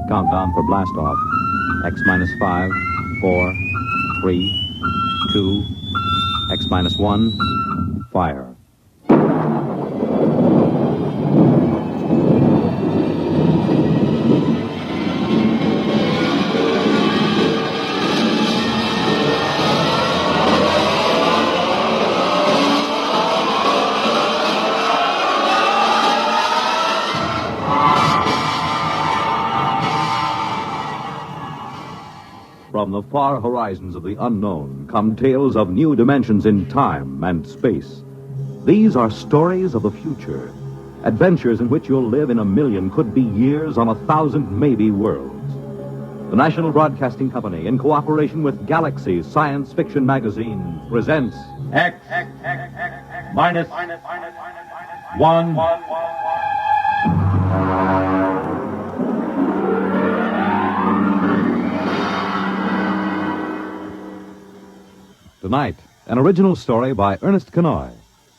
Countdown for blast off. X minus 5, 4, 3, 2, X minus 1, fire. From the far horizons of the unknown come tales of new dimensions in time and space. These are stories of the future, adventures in which you'll live in a million, could be years, on 1,000 maybe worlds. The National Broadcasting Company, in cooperation with Galaxy Science Fiction Magazine, presents X minus 1. Tonight, an original story by Ernest Kenoy.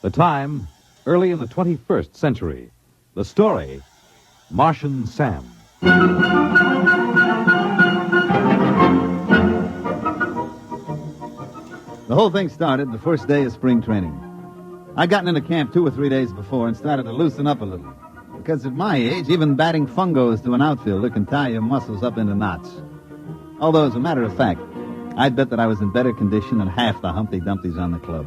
The time, early in the 21st century. The story, MartianSam. The whole thing started the first day of spring training. I'd gotten into camp 2 or 3 days before and started to loosen up a little. Because at my age, even batting fungos to an outfielder can tie your muscles up into knots. Although, as a matter of fact, I'd bet that I was in better condition than half the Humpty Dumptys on the club.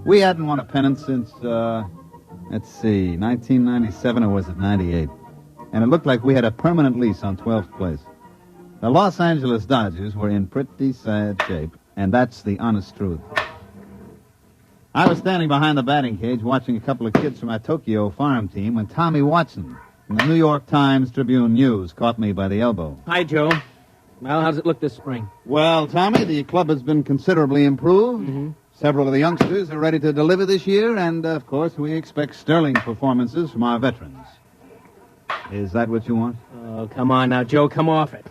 We hadn't won a pennant since, 1997, or was it 98? And it looked like we had a permanent lease on 12th place. The Los Angeles Dodgers were in pretty sad shape, and that's the honest truth. I was standing behind the batting cage watching a couple of kids from our Tokyo farm team when Tommy Watson from the New York Times Tribune News caught me by the elbow. Hi, Joe. Well, how's it look this spring? Well, Tommy, the club has been considerably improved. Mm-hmm. Several of the youngsters are ready to deliver this year, and, of course, we expect sterling performances from our veterans. Is that what you want? Oh, come on now, Joe, come off it.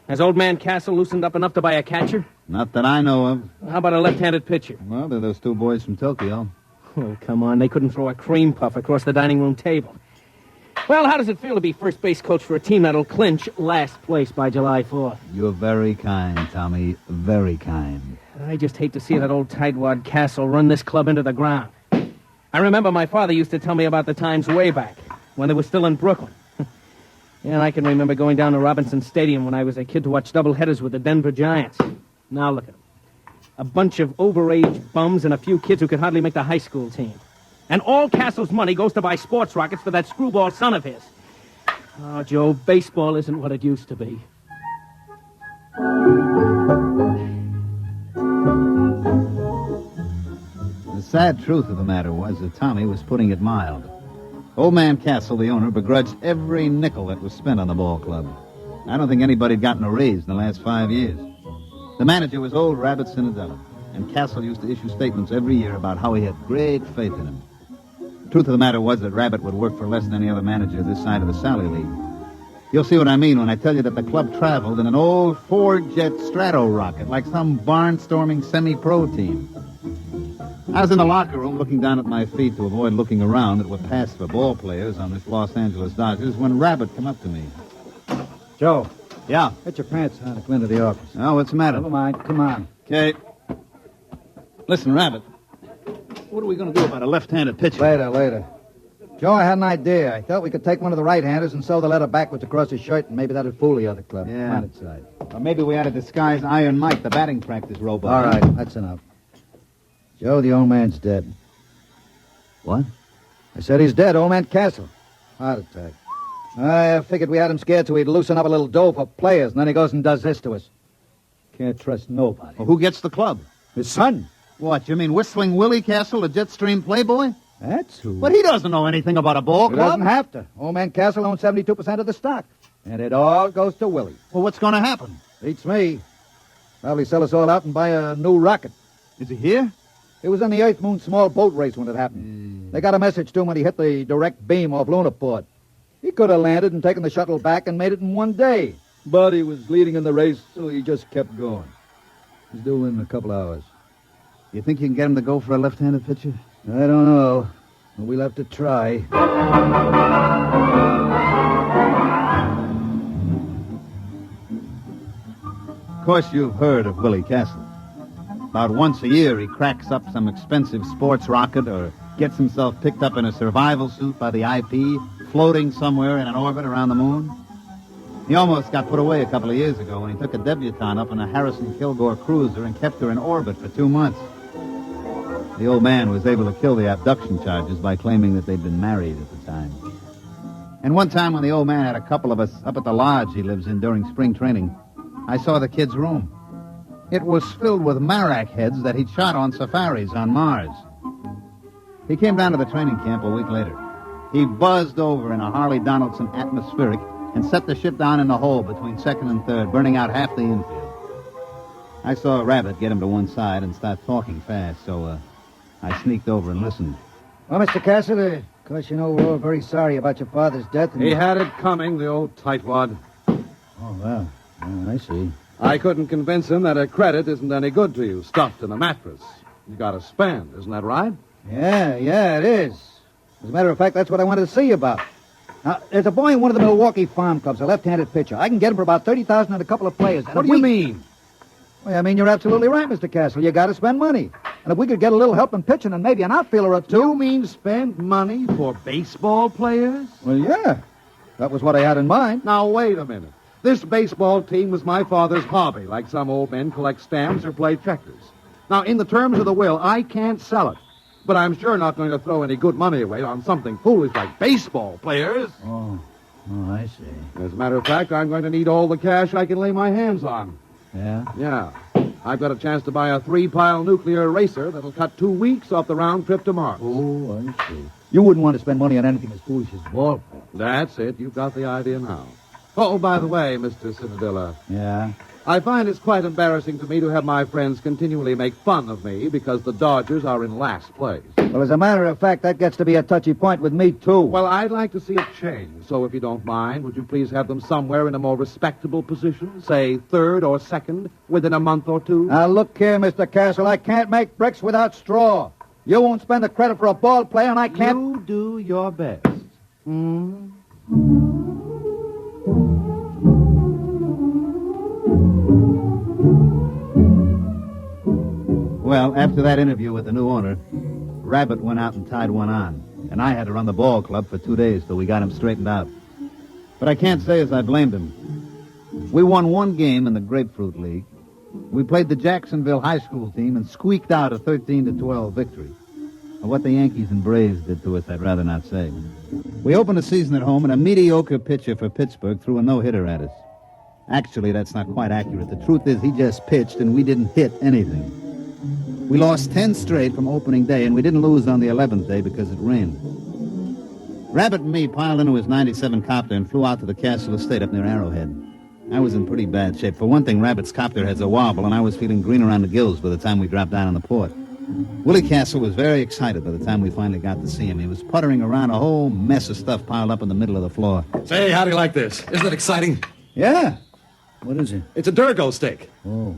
Has Old Man Castle loosened up enough to buy a catcher? Not that I know of. How about a left-handed pitcher? Well, they're those two boys from Tokyo. Oh, come on, they couldn't throw a cream puff across the dining room table. Well, how does it feel to be first base coach for a team that'll clinch last place by July 4th? You're very kind, Tommy. Very kind. I just hate to see that old tightwad Castle run this club into the ground. I remember my father used to tell me about the times way back, when they were still in Brooklyn. Yeah, and I can remember going down to Robinson Stadium when I was a kid to watch doubleheaders with the Denver Giants. Now look at them. A bunch of overage bums and a few kids who could hardly make the high school team. And all Castle's money goes to buy sports rockets for that screwball son of his. Oh, Joe, baseball isn't what it used to be. The sad truth of the matter was that Tommy was putting it mild. Old Man Castle, the owner, begrudged every nickel that was spent on the ball club. I don't think anybody had gotten a raise in the last 5 years. The manager was old Rabbit Cinderella, and Castle used to issue statements every year about how he had great faith in him. The truth of the matter was that Rabbit would work for less than any other manager this side of the Sally League. You'll see what I mean when I tell you that the club traveled in an old four-jet Strato rocket, like some barnstorming semi-pro team. I was in the locker room looking down at my feet to avoid looking around that were passed for ball players on this Los Angeles Dodgers when Rabbit come up to me. Joe. Yeah? Get your pants on and come into the office. Oh, what's the matter? Never mind. Come on. Okay. Listen, Rabbit. What are we going to do about a left-handed pitcher? Later. Joe, I had an idea. I thought we could take one of the right-handers and sew the letter backwards across his shirt, and maybe that'd fool the other club. Yeah. Come on inside. Or maybe we ought to disguise Iron Mike, the batting practice robot. All right, that's enough. Joe, the old man's dead. What? I said he's dead, Old Man Castle. Heart attack. I figured we had him scared so he'd loosen up a little dough for players, and then he goes and does this to us. Can't trust nobody. Well, who gets the club? His son. What, you mean Whistling Willie Castle, the Jetstream playboy? That's who. But he doesn't know anything about a ball He club. doesn't have to. Old Man Castle owns 72% of the stock. And it all goes to Willie. Well, what's going to happen? Beats me. Probably sell us all out and buy a new rocket. Is he here? It was in the Earth-Moon small boat race when it happened. They got a message to him when he hit the direct beam off Lunaport. He could have landed and taken the shuttle back and made it in one day. But he was leading in the race, so he just kept going. He's due in a couple hours. You think you can get him to go for a left-handed pitcher? I don't know. We'll have to try. course, you've heard of Willie Castle. About once a year, he cracks up some expensive sports rocket or gets himself picked up in a survival suit by the IP, floating somewhere in an orbit around the moon. He almost got put away a couple of years ago when he took a debutante up in a Harrison Kilgore cruiser and kept her in orbit for 2 months. The old man was able to kill the abduction charges by claiming that they'd been married at the time. And one time when the old man had a couple of us up at the lodge he lives in during spring training, I saw the kid's room. It was filled with marak heads that he'd shot on safaris on Mars. He came down to the training camp a week later. He buzzed over in a Harley Donaldson atmospheric and set the ship down in the hole between second and third, burning out half the infield. I saw Rabbit get him to one side and start talking fast, so I sneaked over and listened. Well, Mr. Castle, of course, you know we're all very sorry about your father's death. And He had it coming, the old tightwad. Oh, well, I see. I couldn't convince him that a credit isn't any good to you, stuffed in a mattress. You gotta spend, isn't that right? Yeah, it is. As a matter of fact, that's what I wanted to see you about. Now, there's a boy in one of the Milwaukee farm clubs, a left-handed pitcher. I can get him for about $30,000 and a couple of players. And What do you mean? Well, I mean, you're absolutely right, Mr. Castle. You got to spend money. And if we could get a little help in pitching and maybe an outfielder or two... You mean spend money for baseball players? Well, yeah. That was what I had in mind. Now, wait a minute. This baseball team was my father's hobby, like some old men collect stamps or play checkers. Now, in the terms of the will, I can't sell it. But I'm sure not going to throw any good money away on something foolish like baseball players. Oh, I see. As a matter of fact, I'm going to need all the cash I can lay my hands on. Yeah? Yeah. I've got a chance to buy a 3-pile nuclear racer that'll cut 2 weeks off the round trip to Mars. Oh, I see. You wouldn't want to spend money on anything as foolish as ball. That's it. You've got the idea now. Oh, by the way, Mr. Cinadilla, Yeah? I find it's quite embarrassing to me to have my friends continually make fun of me because the Dodgers are in last place. Well, as a matter of fact, that gets to be a touchy point with me, too. Well, I'd like to see it change. So if you don't mind, would you please have them somewhere in a more respectable position, say third or second, within a month or two? Now, look here, Mr. Castle. I can't make bricks without straw. You won't spend the credit for a ball player, and I can't... You do your best. Hmm? Well, after that interview with the new owner, Rabbit went out and tied one on, and I had to run the ball club for 2 days till we got him straightened out. But I can't say as I blamed him. We won 1 game in the Grapefruit League. We played the Jacksonville high school team and squeaked out a 13-12 victory. What the Yankees and Braves did to us, I'd rather not say. We opened the season at home, and a mediocre pitcher for Pittsburgh threw a no-hitter at us. Actually, that's not quite accurate. The truth is he just pitched, and we didn't hit anything. We lost 10 straight from opening day, and we didn't lose on the 11th day because it rained. Rabbit and me piled into his 97 copter and flew out to the Castle Estate up near Arrowhead. I was in pretty bad shape. For one thing, Rabbit's copter has a wobble, and I was feeling green around the gills by the time we dropped down on the port. Willie Castle was very excited by the time we finally got to see him. He was puttering around a whole mess of stuff piled up in the middle of the floor. Say, how do you like this? Isn't it exciting? Yeah. What is it? It's a Durgo stick. Oh,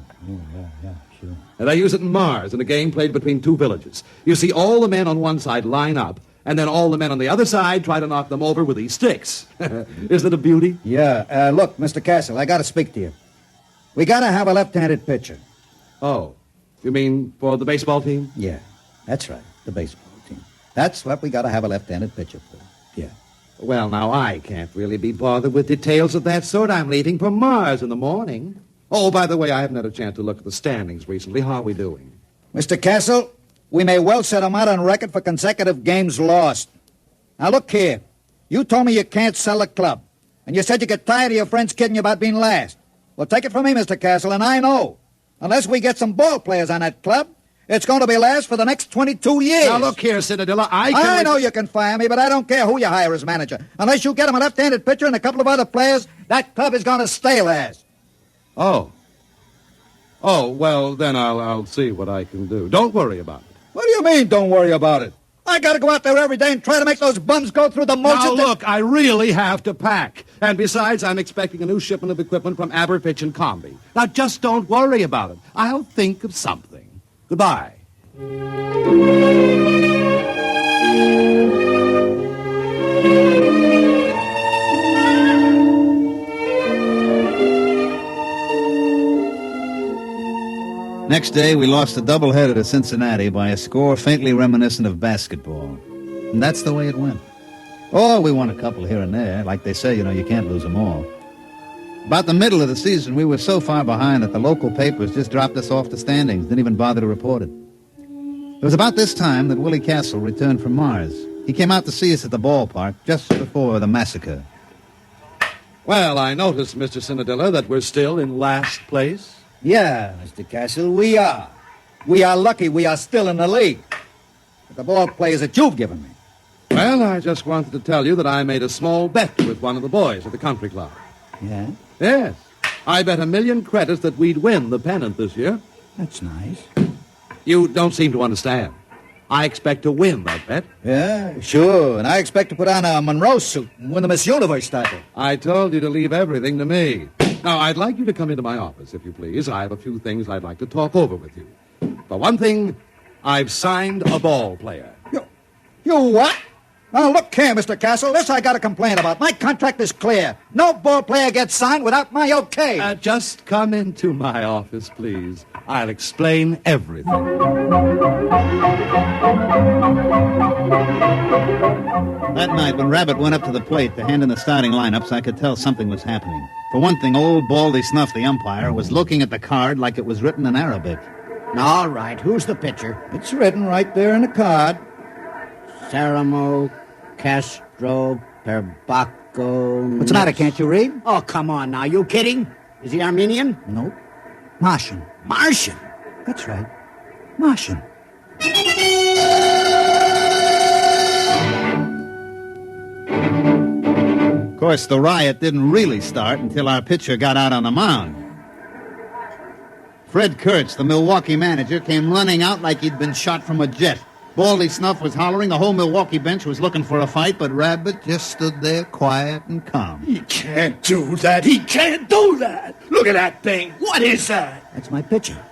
yeah, sure. And I use it in Mars in a game played between 2 villages. You see, all the men on one side line up, and then all the men on the other side try to knock them over with these sticks. Isn't it a beauty? Yeah, look, Mr. Castle, I got to speak to you. We got to have a left-handed pitcher. Oh, you mean for the baseball team? Yeah, that's right, the baseball team. That's what we got to have a left-handed pitcher for. Yeah. Well, now, I can't really be bothered with details of that sort. I'm leaving for Mars in the morning. Oh, by the way, I haven't had a chance to look at the standings recently. How are we doing? Mr. Castle, we may well set him out on record for consecutive games lost. Now, look here. You told me you can't sell a club. And you said you get tired of your friends kidding you about being last. Well, take it from me, Mr. Castle, and I know. Unless we get some ball players on that club, it's going to be last for the next 22 years. Now, look here, Cinadilla, I know you can fire me, but I don't care who you hire as manager. Unless you get him a left-handed pitcher and a couple of other players, that club is going to stay last. Oh, well, then I'll see what I can do. Don't worry about it. What do you mean, don't worry about it? I got to go out there every day and try to make those bums go through the motions. Now, look, I really have to pack. And besides, I'm expecting a new shipment of equipment from Aberfitch and Comby. Now, just don't worry about it. I'll think of something. Goodbye. Next day, we lost a doubleheader to Cincinnati by a score faintly reminiscent of basketball. And that's the way it went. Oh, we won a couple here and there. Like they say, you can't lose them all. About the middle of the season, we were so far behind that the local papers just dropped us off the standings, didn't even bother to report it. It was about this time that Willie Castle returned from Mars. He came out to see us at the ballpark just before the massacre. Well, I noticed, Mr. Cinadilla, that we're still in last place. Yeah, Mr. Castle, we are. We are lucky we are still in the league. With the ball players that you've given me. Well, I just wanted to tell you that I made a small bet with one of the boys at the country club. Yeah? Yes. I bet 1,000,000 credits that we'd win the pennant this year. That's nice. You don't seem to understand. I expect to win that bet. Yeah, sure. And I expect to put on a Monroe suit and win the Miss Universe title. I told you to leave everything to me. Now, I'd like you to come into my office, if you please. I have a few things I'd like to talk over with you. For one thing, I've signed a ball player. You what? Now, look here, Mr. Castle. This I got to complain about. My contract is clear. No ball player gets signed without my okay. Just come into my office, please. I'll explain everything. That night, when Rabbit went up to the plate to hand in the starting lineups, I could tell something was happening. For one thing, old Baldy Snuff, the umpire, was looking at the card like it was written in Arabic. All right, who's the pitcher? It's written right there in the card. Ceramo Castro Perbaco... What's the matter? Can't you read? Oh, come on now. You kidding? Is he Armenian? Nope. Martian. Martian? That's right. Martian. Of course, the riot didn't really start until our pitcher got out on the mound. Fred Kurtz, the Milwaukee manager, came running out like he'd been shot from a jet. Baldy Snuff was hollering. The whole Milwaukee bench was looking for a fight, but Rabbit just stood there quiet and calm. He can't do that. He can't do that. Look at that thing. What is that? That's my pitcher.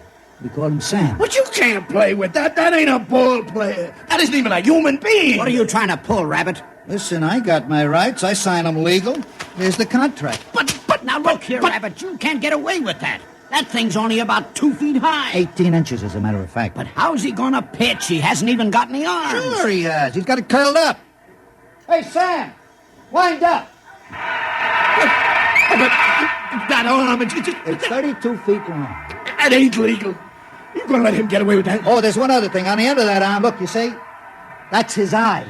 We call him Sam. But you can't play with that. That ain't a ball player. That isn't even a human being. What are you trying to pull, Rabbit? Listen, I got my rights. I sign them legal. Here's the contract. But now look here, Rabbit. You can't get away with that. That thing's only about 2 feet high. 18 inches, as a matter of fact. But how's he gonna pitch? He hasn't even got any arms. Sure he has. He's got it curled up. Hey, Sam, wind up. But that arm, It's 32 feet long. that ain't legal. You gonna let him get away with that? Oh, there's one other thing. On the end of that arm, look, you see? That's his eye.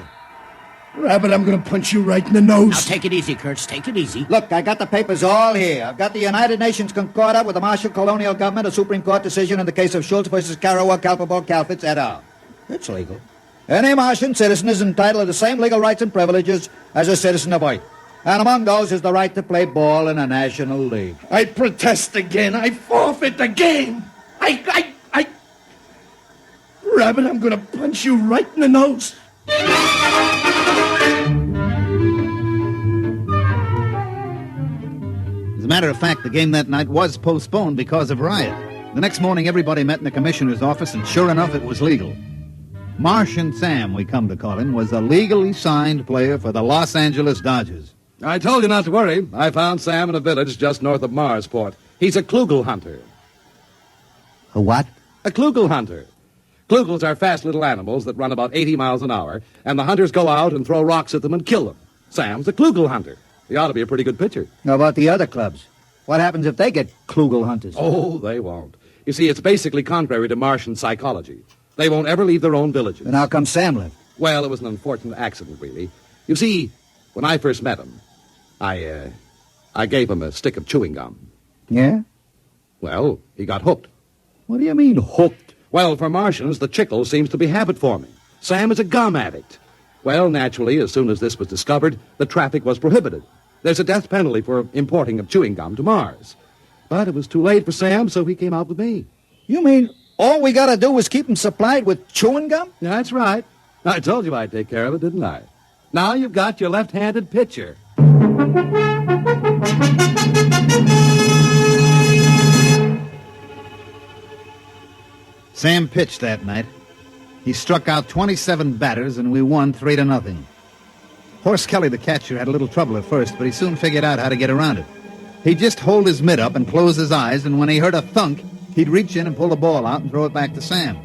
Rabbit, I'm gonna punch you right in the Now nose. take it easy, Kurtz. Take it easy. Look, I got the papers all here. I've got the United Nations Concordat with the Marshall Colonial Government, a Supreme Court decision in the case of Schultz versus Karawa, Kalpabo, Kalfitz, et al. It's legal. Any Martian citizen is entitled to the same legal rights and privileges as a citizen of Earth. And among those is the right to play ball in a national league. I protest again. I forfeit the game. Rabbit, I'm gonna punch you right in the nose. As a matter of fact, the game that night was postponed because of riot. The next morning, everybody met in the commissioner's office, and sure enough, it was legal. MartianSam, we come to call him, was a legally signed player for the Los Angeles Dodgers. I told you not to worry. I found Sam in a village just north of Marsport. He's a klugel hunter. A what? A klugel hunter. Klugels are fast little animals that run about 80 miles an hour, and the hunters go out and throw rocks at them and kill them. Sam's a klugel hunter. He ought to be a pretty good pitcher. How about the other clubs? What happens if they get klugel hunters? Oh, they won't. You see, it's basically contrary to Martian psychology. They won't ever leave their own villages. Then how come Sam left? Well, it was an unfortunate accident, really. You see, when I first met him, I gave him a stick of chewing gum. Yeah? Well, he got hooked. What do you mean, hooked? Well, for Martians, the chicle seems to be habit-forming. Sam is a gum addict. Well, naturally, as soon as this was discovered, the traffic was prohibited. There's a death penalty for importing of chewing gum to Mars. But it was too late for Sam, so he came out with me. You mean all we gotta do is keep him supplied with chewing gum? That's right. I told you I'd take care of it, didn't I? Now you've got your left-handed pitcher. Sam pitched that night. He struck out 27 batters, and we won 3-0. Horse Kelly, the catcher, had a little trouble at first, but he soon figured out how to get around it. He'd just hold his mitt up and close his eyes, and when he heard a thunk, He'd reach in and pull the ball out and throw it back to Sam.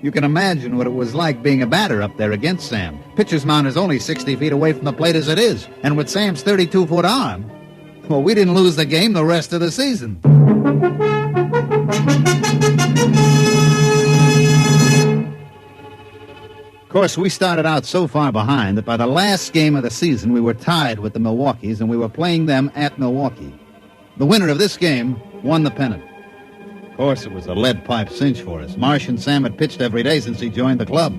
You can imagine what it was like being a batter up there against Sam. Pitcher's mound is only 60 feet away from the plate as it is. And with Sam's 32-foot arm, well, we didn't lose the game the rest of the season. Of course, we started out so far behind that by the last game of the season, we were tied with the Milwaukees, and we were playing them at Milwaukee. The winner of this game won the pennant. Of course, it was a lead pipe cinch for us. MartianSam had pitched every day since he joined the club.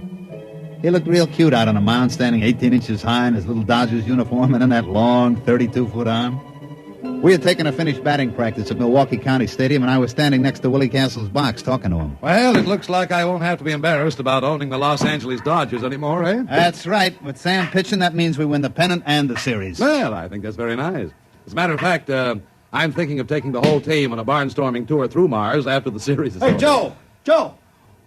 He looked real cute out on a mound, standing 18 inches high in his little Dodgers uniform and in that long 32-foot arm. We had taken a finished batting practice at Milwaukee County Stadium, and I was standing next to Willie Castle's box talking to him. Well, it looks like I won't have to be embarrassed about owning the Los Angeles Dodgers anymore, eh? That's right. With Sam pitching, that means we win the pennant and the series. Well, I think that's very nice. As a matter of fact, I'm thinking of taking the whole team on a barnstorming tour through Mars after the series is over. Hey, Joe! Joe!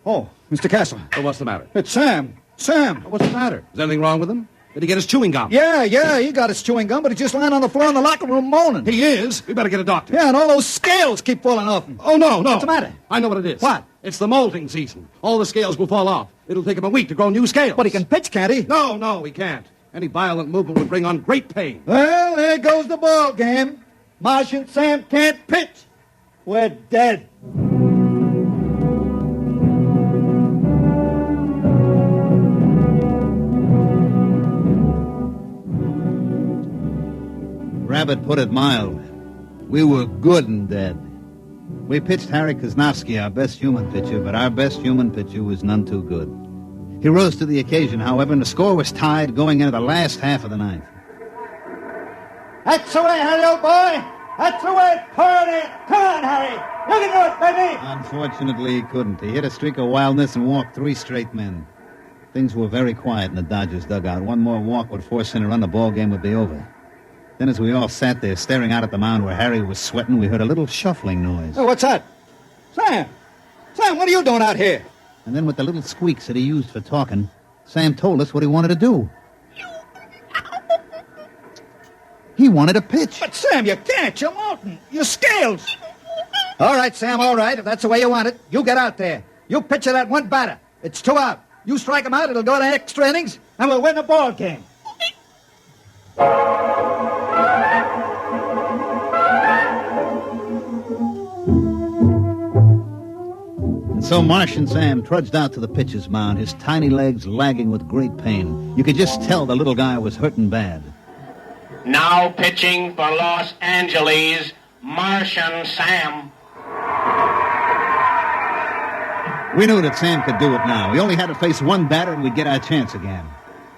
Oh, Mr. Castle. Well, what's the matter? It's Sam. Sam! What's the matter? Is anything wrong with him? Did he get his chewing gum? Yeah, he got his chewing gum, but he's just lying on the floor in the locker room moaning. He is? We better get a doctor. Yeah, and all those scales keep falling off him. Oh, no. What's the matter? I know what it is. What? It's the molting season. All the scales will fall off. It'll take him a week to grow new scales. But he can pitch, can't he? No, he can't. Any violent movement would bring on great pain. Well, there goes the ball game. MartianSam can't pitch. We're dead. Rabbit put it mild. We were good and dead. We pitched Harry Kosnowski, our best human pitcher, but our best human pitcher was none too good. He rose to the occasion, however, and the score was tied going into the last half of the ninth. That's the way, Harry, old boy. That's the way. Party. Come on, Harry. You can do it, baby. Unfortunately, he couldn't. He hit a streak of wildness and walked 3 straight men. Things were very quiet in the Dodgers dugout. One more walk would force in a run, the ball game would be over. Then as we all sat there staring out at the mound where Harry was sweating, we heard a little shuffling noise. Oh, what's that? Sam, what are you doing out here? And then with the little squeaks that he used for talking, Sam told us what he wanted to do. He wanted to pitch. But, Sam, you can't. You're molting. Your scales. All right, Sam, all right. If that's the way you want it, you get out there. You pitch to that one batter. It's 2 out. You strike him out, it'll go to extra innings, and we'll win the ball game. And so MartianSam trudged out to the pitcher's mound, his tiny legs lagging with great pain. You could just tell the little guy was hurting bad. Now pitching for Los Angeles, MartianSam. We knew that Sam could do it now. We only had to face one batter and we'd get our chance again.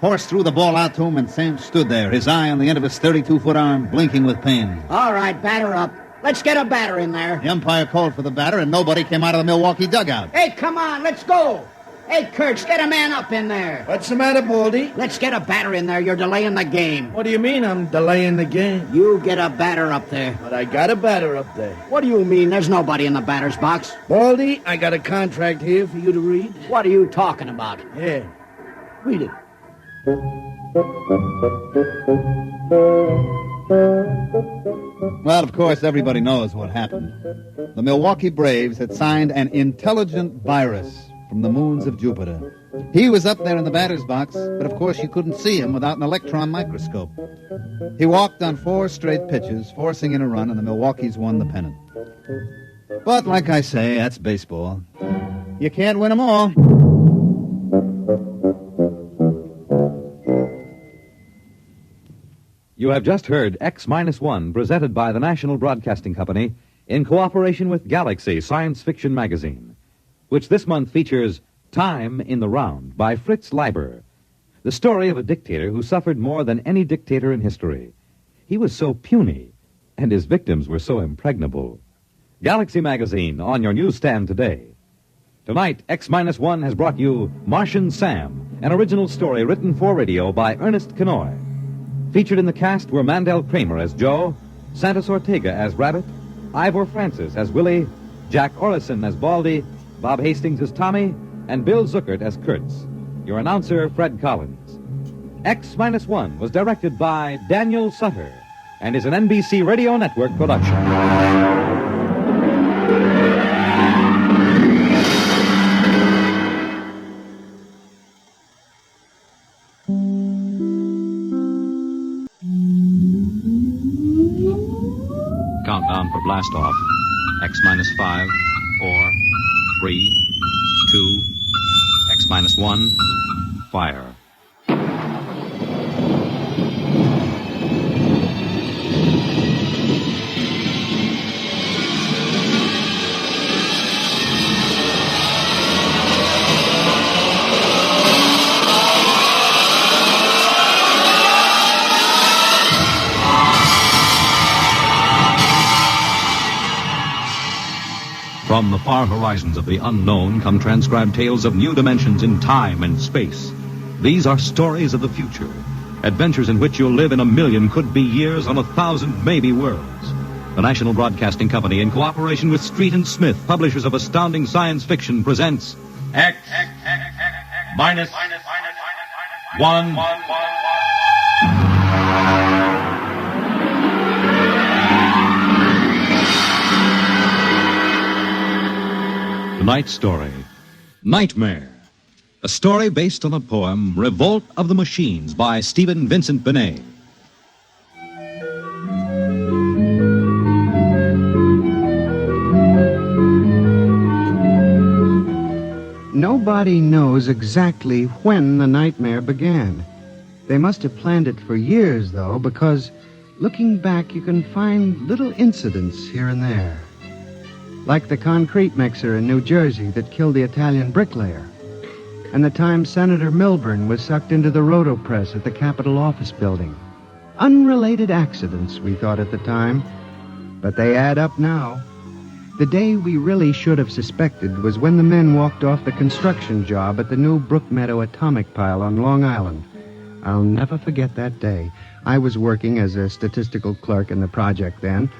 Horst threw the ball out to him, and Sam stood there, his eye on the end of his 32-foot arm, blinking with pain. All right, batter up. Let's get a batter in there. The umpire called for the batter, and nobody came out of the Milwaukee dugout. Hey, come on, let's go. Hey, Kurtz, get a man up in there. What's the matter, Baldy? Let's get a batter in there. You're delaying the game. What do you mean I'm delaying the game? You get a batter up there. But I got a batter up there. What do you mean? There's nobody in the batter's box. Baldy, I got a contract here for you to read. What are you talking about? Yeah, read it. Well, of course, everybody knows what happened. The Milwaukee Braves had signed an intelligent virus from the moons of Jupiter. He was up there in the batter's box, but of course you couldn't see him without an electron microscope. He walked on 4 straight pitches, forcing in a run, and the Milwaukees won the pennant. But like I say, that's baseball. You can't win them all. You have just heard X-1, presented by the National Broadcasting Company in cooperation with Galaxy Science Fiction Magazine, which this month features Time in the Round by Fritz Leiber, the story of a dictator who suffered more than any dictator in history. He was so puny, and his victims were so impregnable. Galaxy Magazine on your newsstand today. Tonight, X-1 has brought you MartianSam, an original story written for radio by Ernest Kenoy. Featured in the cast were Mandel Kramer as Joe, Santos Ortega as Rabbit, Ivor Francis as Willie, Jack Orlison as Baldy, Bob Hastings as Tommy, and Bill Zuckert as Kurtz. Your announcer, Fred Collins. X-1 was directed by Daniel Sutter and is an NBC Radio Network production. countdown for blastoff. X minus 5, 4, 3, 2, X minus 1, fire. From the far horizons of the unknown come transcribed tales of new dimensions in time and space. These are stories of the future, adventures in which you'll live in a million could-be years on 1,000 maybe worlds. The National Broadcasting Company, in cooperation with Street and Smith, publishers of astounding science fiction, presents X minus 1. Tonight's story, Nightmare. A story based on the poem Revolt of the Machines by Stephen Vincent Benet. Nobody knows exactly when the nightmare began. They must have planned it for years, though, because looking back, you can find little incidents here and there. Like the concrete mixer in New Jersey that killed the Italian bricklayer, and the time Senator Milburn was sucked into the rotopress at the Capitol office building. Unrelated accidents, we thought at the time, but they add up now. The day we really should have suspected was when the men walked off the construction job at the new Brookmeadow atomic pile on Long Island. I'll never forget that day. I was working as a statistical clerk in the project then,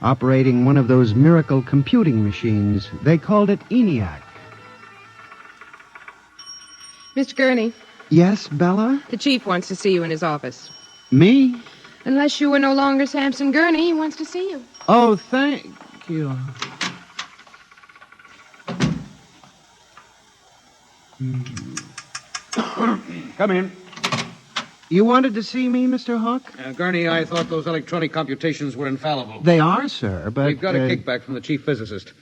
operating one of those miracle computing machines. They called it ENIAC. Mr. Gurney. Yes, Bella? The chief wants to see you in his office. Me? Unless you are no longer Samson Gurney, he wants to see you. Oh, thank you. Come in. You wanted to see me, Mr. Hawk? Gurney, I thought those electronic computations were infallible. They are, sir, but... We've got a kickback from the chief physicist.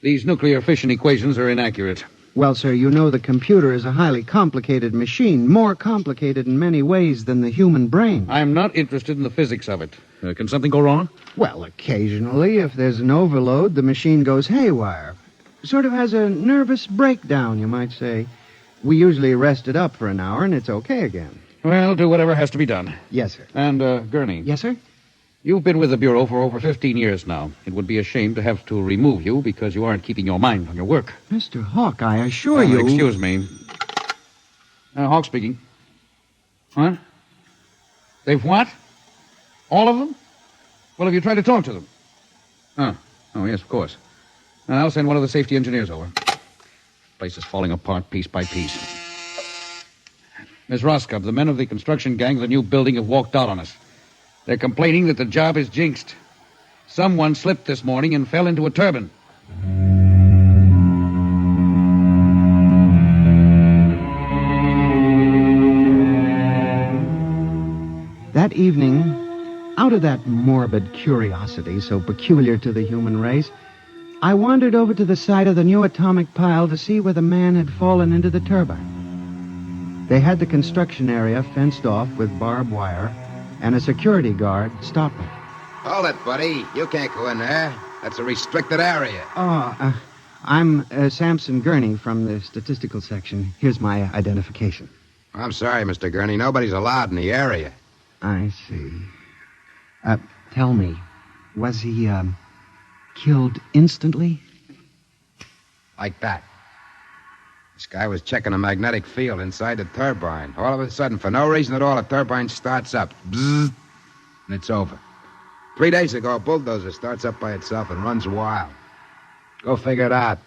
These nuclear fission equations are inaccurate. Well, sir, you know the computer is a highly complicated machine, more complicated in many ways than the human brain. I'm not interested in the physics of it. Can something go wrong? Well, occasionally, if there's an overload, the machine goes haywire. Sort of has a nervous breakdown, you might say. We usually rest it up for an hour, and it's okay again. Well, do whatever has to be done. Yes, sir. And, Gurney. Yes, sir? You've been with the Bureau for over 15 years now. It would be a shame to have to remove you because you aren't keeping your mind on your work. Mr. Hawk, I assure you... Excuse me. Hawk speaking. Huh? They've what? All of them? Well, have you tried to talk to them? Oh, yes, of course. I'll send one of the safety engineers over. Place is falling apart piece by piece. Miss Roscoe, the men of the construction gang of the new building have walked out on us. They're complaining that the job is jinxed. Someone slipped this morning and fell into a turbine. That evening, out of that morbid curiosity so peculiar to the human race, I wandered over to the site of the new atomic pile to see where the man had fallen into the turbine. They had the construction area fenced off with barbed wire, and a security guard stopped me. Hold it, buddy. You can't go in there. That's a restricted area. I'm Samson Gurney from the statistical section. Here's my identification. I'm sorry, Mr. Gurney. Nobody's allowed in the area. I see. Tell me, was he, killed instantly? Like that. This guy was checking a magnetic field inside the turbine. All of a sudden, for no reason at all, the turbine starts up. Bzzz, and it's over. 3 days ago, a bulldozer starts up by itself and runs wild. Go figure it out.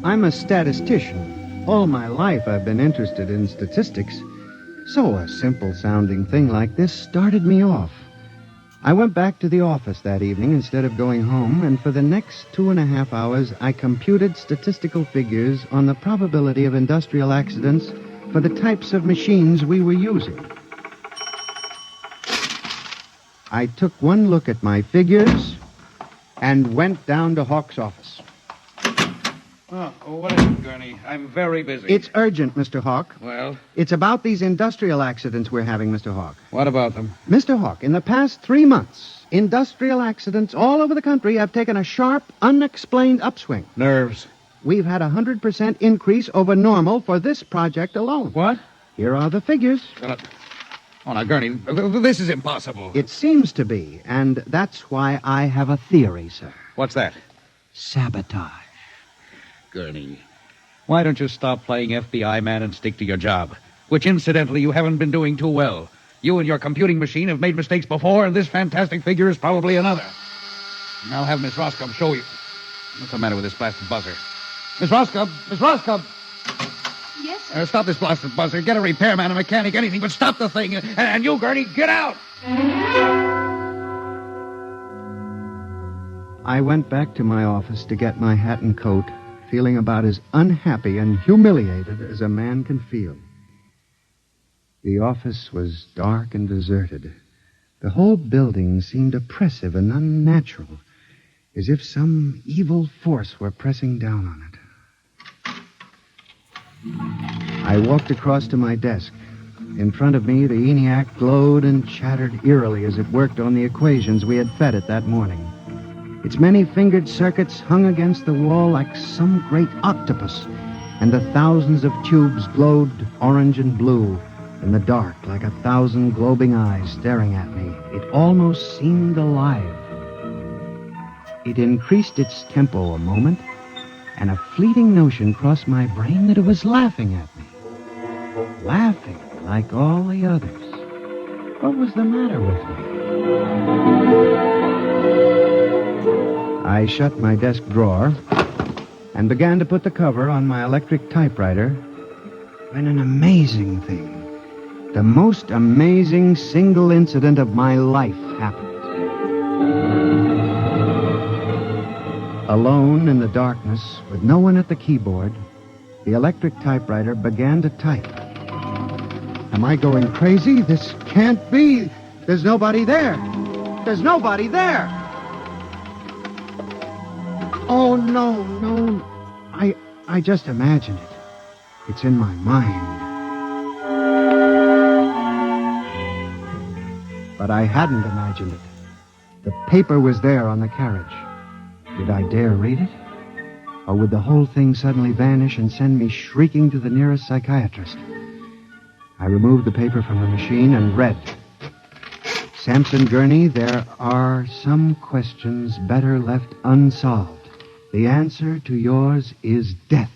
I'm a statistician. All my life I've been interested in statistics. So a simple-sounding thing like this started me off. I went back to the office that evening instead of going home, and for the next 2.5 hours, I computed statistical figures on the probability of industrial accidents for the types of machines we were using. I took one look at my figures and went down to Hawk's office. Oh, what is it, Gurney? I'm very busy. It's urgent, Mr. Hawk. Well? It's about these industrial accidents we're having, Mr. Hawk. What about them? Mr. Hawk, in the past 3 months, industrial accidents all over the country have taken a sharp, unexplained upswing. Nerves. We've had a 100% increase over normal for this project alone. What? Here are the figures. Oh, now, Gurney, this is impossible. It seems to be, and that's why I have a theory, sir. What's that? Sabotage. Gurney, why don't you stop playing FBI man and stick to your job? Which, incidentally, you haven't been doing too well. You and your computing machine have made mistakes before, and this fantastic figure is probably another. I'll have Miss Roscoe show you. What's the matter with this blasted buzzer? Miss Roscoe! Miss Roscoe! Yes, sir. Stop this blasted buzzer. Get a repairman, a mechanic, anything, but stop the thing. And you, Gurney, get out! I went back to my office to get my hat and coat, feeling about as unhappy and humiliated as a man can feel. The office was dark and deserted. The whole building seemed oppressive and unnatural, as if some evil force were pressing down on it. I walked across to my desk. In front of me, the ENIAC glowed and chattered eerily as it worked on the equations we had fed it that morning. Its many-fingered circuits hung against the wall like some great octopus, and the thousands of tubes glowed orange and blue in the dark like 1,000 globing eyes staring at me. It almost seemed alive. It increased its tempo a moment, and a fleeting notion crossed my brain that it was laughing at me. Laughing like all the others. What was the matter with me? I shut my desk drawer and began to put the cover on my electric typewriter when an amazing thing, the most amazing single incident of my life happened. Alone in the darkness, with no one at the keyboard, the electric typewriter began to type. Am I going crazy? This can't be. There's nobody there. There's nobody there. Oh, no. I just imagined it. It's in my mind. But I hadn't imagined it. The paper was there on the carriage. Did I dare read it? Or would the whole thing suddenly vanish and send me shrieking to the nearest psychiatrist? I removed the paper from the machine and read. Samson Gurney, there are some questions better left unsolved. The answer to yours is death.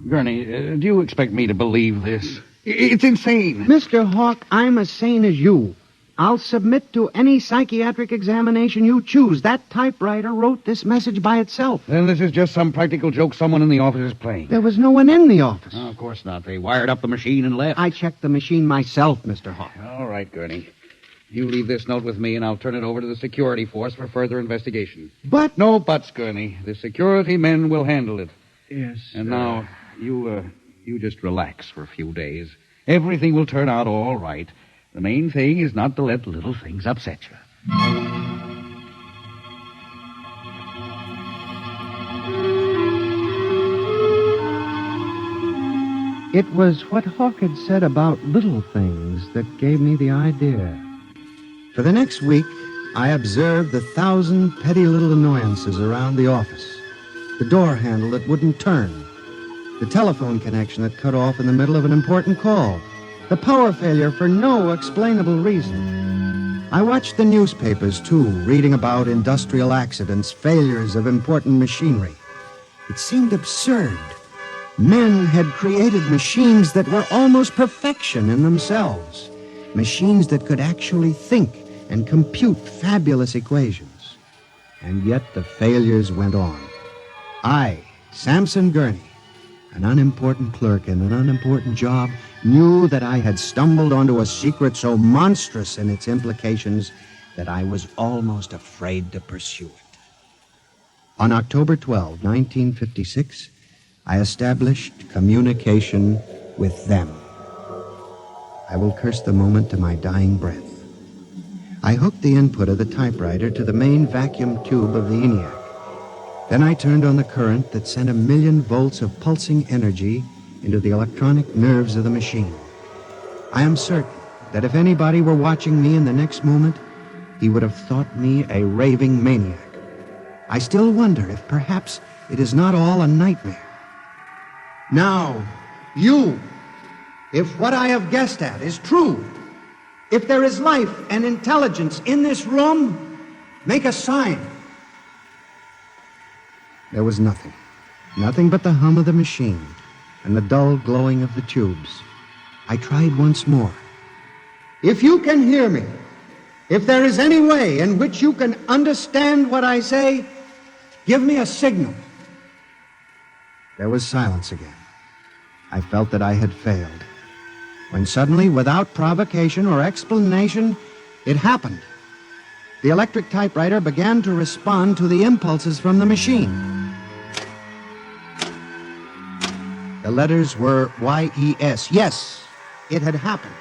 Gurney, do you expect me to believe this? It's insane. Mr. Hawk, I'm as sane as you. I'll submit to any psychiatric examination you choose. That typewriter wrote this message by itself. Then this is just some practical joke someone in the office is playing. There was no one in the office. Oh, of course not. They wired up the machine and left. I checked the machine myself, Mr. Hawk. All right, Gurney. You leave this note with me, and I'll turn it over to the security force for further investigation. But... No buts, Gurney. The security men will handle it. Yes, And now, you just relax for a few days. Everything will turn out all right. The main thing is not to let little things upset you. It was what Hawk had said about little things that gave me the idea. For the next week, I observed the 1,000 petty little annoyances around the office. The door handle that wouldn't turn. The telephone connection that cut off in the middle of an important call. The power failure for no explainable reason. I watched the newspapers, too, reading about industrial accidents, failures of important machinery. It seemed absurd. Men had created machines that were almost perfection in themselves. Machines that could actually think and compute fabulous equations. And yet the failures went on. I, Samson Gurney, an unimportant clerk in an unimportant job, knew that I had stumbled onto a secret so monstrous in its implications that I was almost afraid to pursue it. On October 12, 1956, I established communication with them. I will curse the moment to my dying breath. I hooked the input of the typewriter to the main vacuum tube of the ENIAC. Then I turned on the current that sent 1,000,000 volts of pulsing energy into the electronic nerves of the machine. I am certain that if anybody were watching me in the next moment, he would have thought me a raving maniac. I still wonder if perhaps it is not all a nightmare. Now, you, if what I have guessed at is true, if there is life and intelligence in this room, make a sign. There was nothing. Nothing but the hum of the machine and the dull glowing of the tubes. I tried once more. If you can hear me, if there is any way in which you can understand what I say, give me a signal. There was silence again. I felt that I had failed. When suddenly, without provocation or explanation, it happened. The electric typewriter began to respond to the impulses from the machine. The letters were Y-E-S. Yes, it had happened.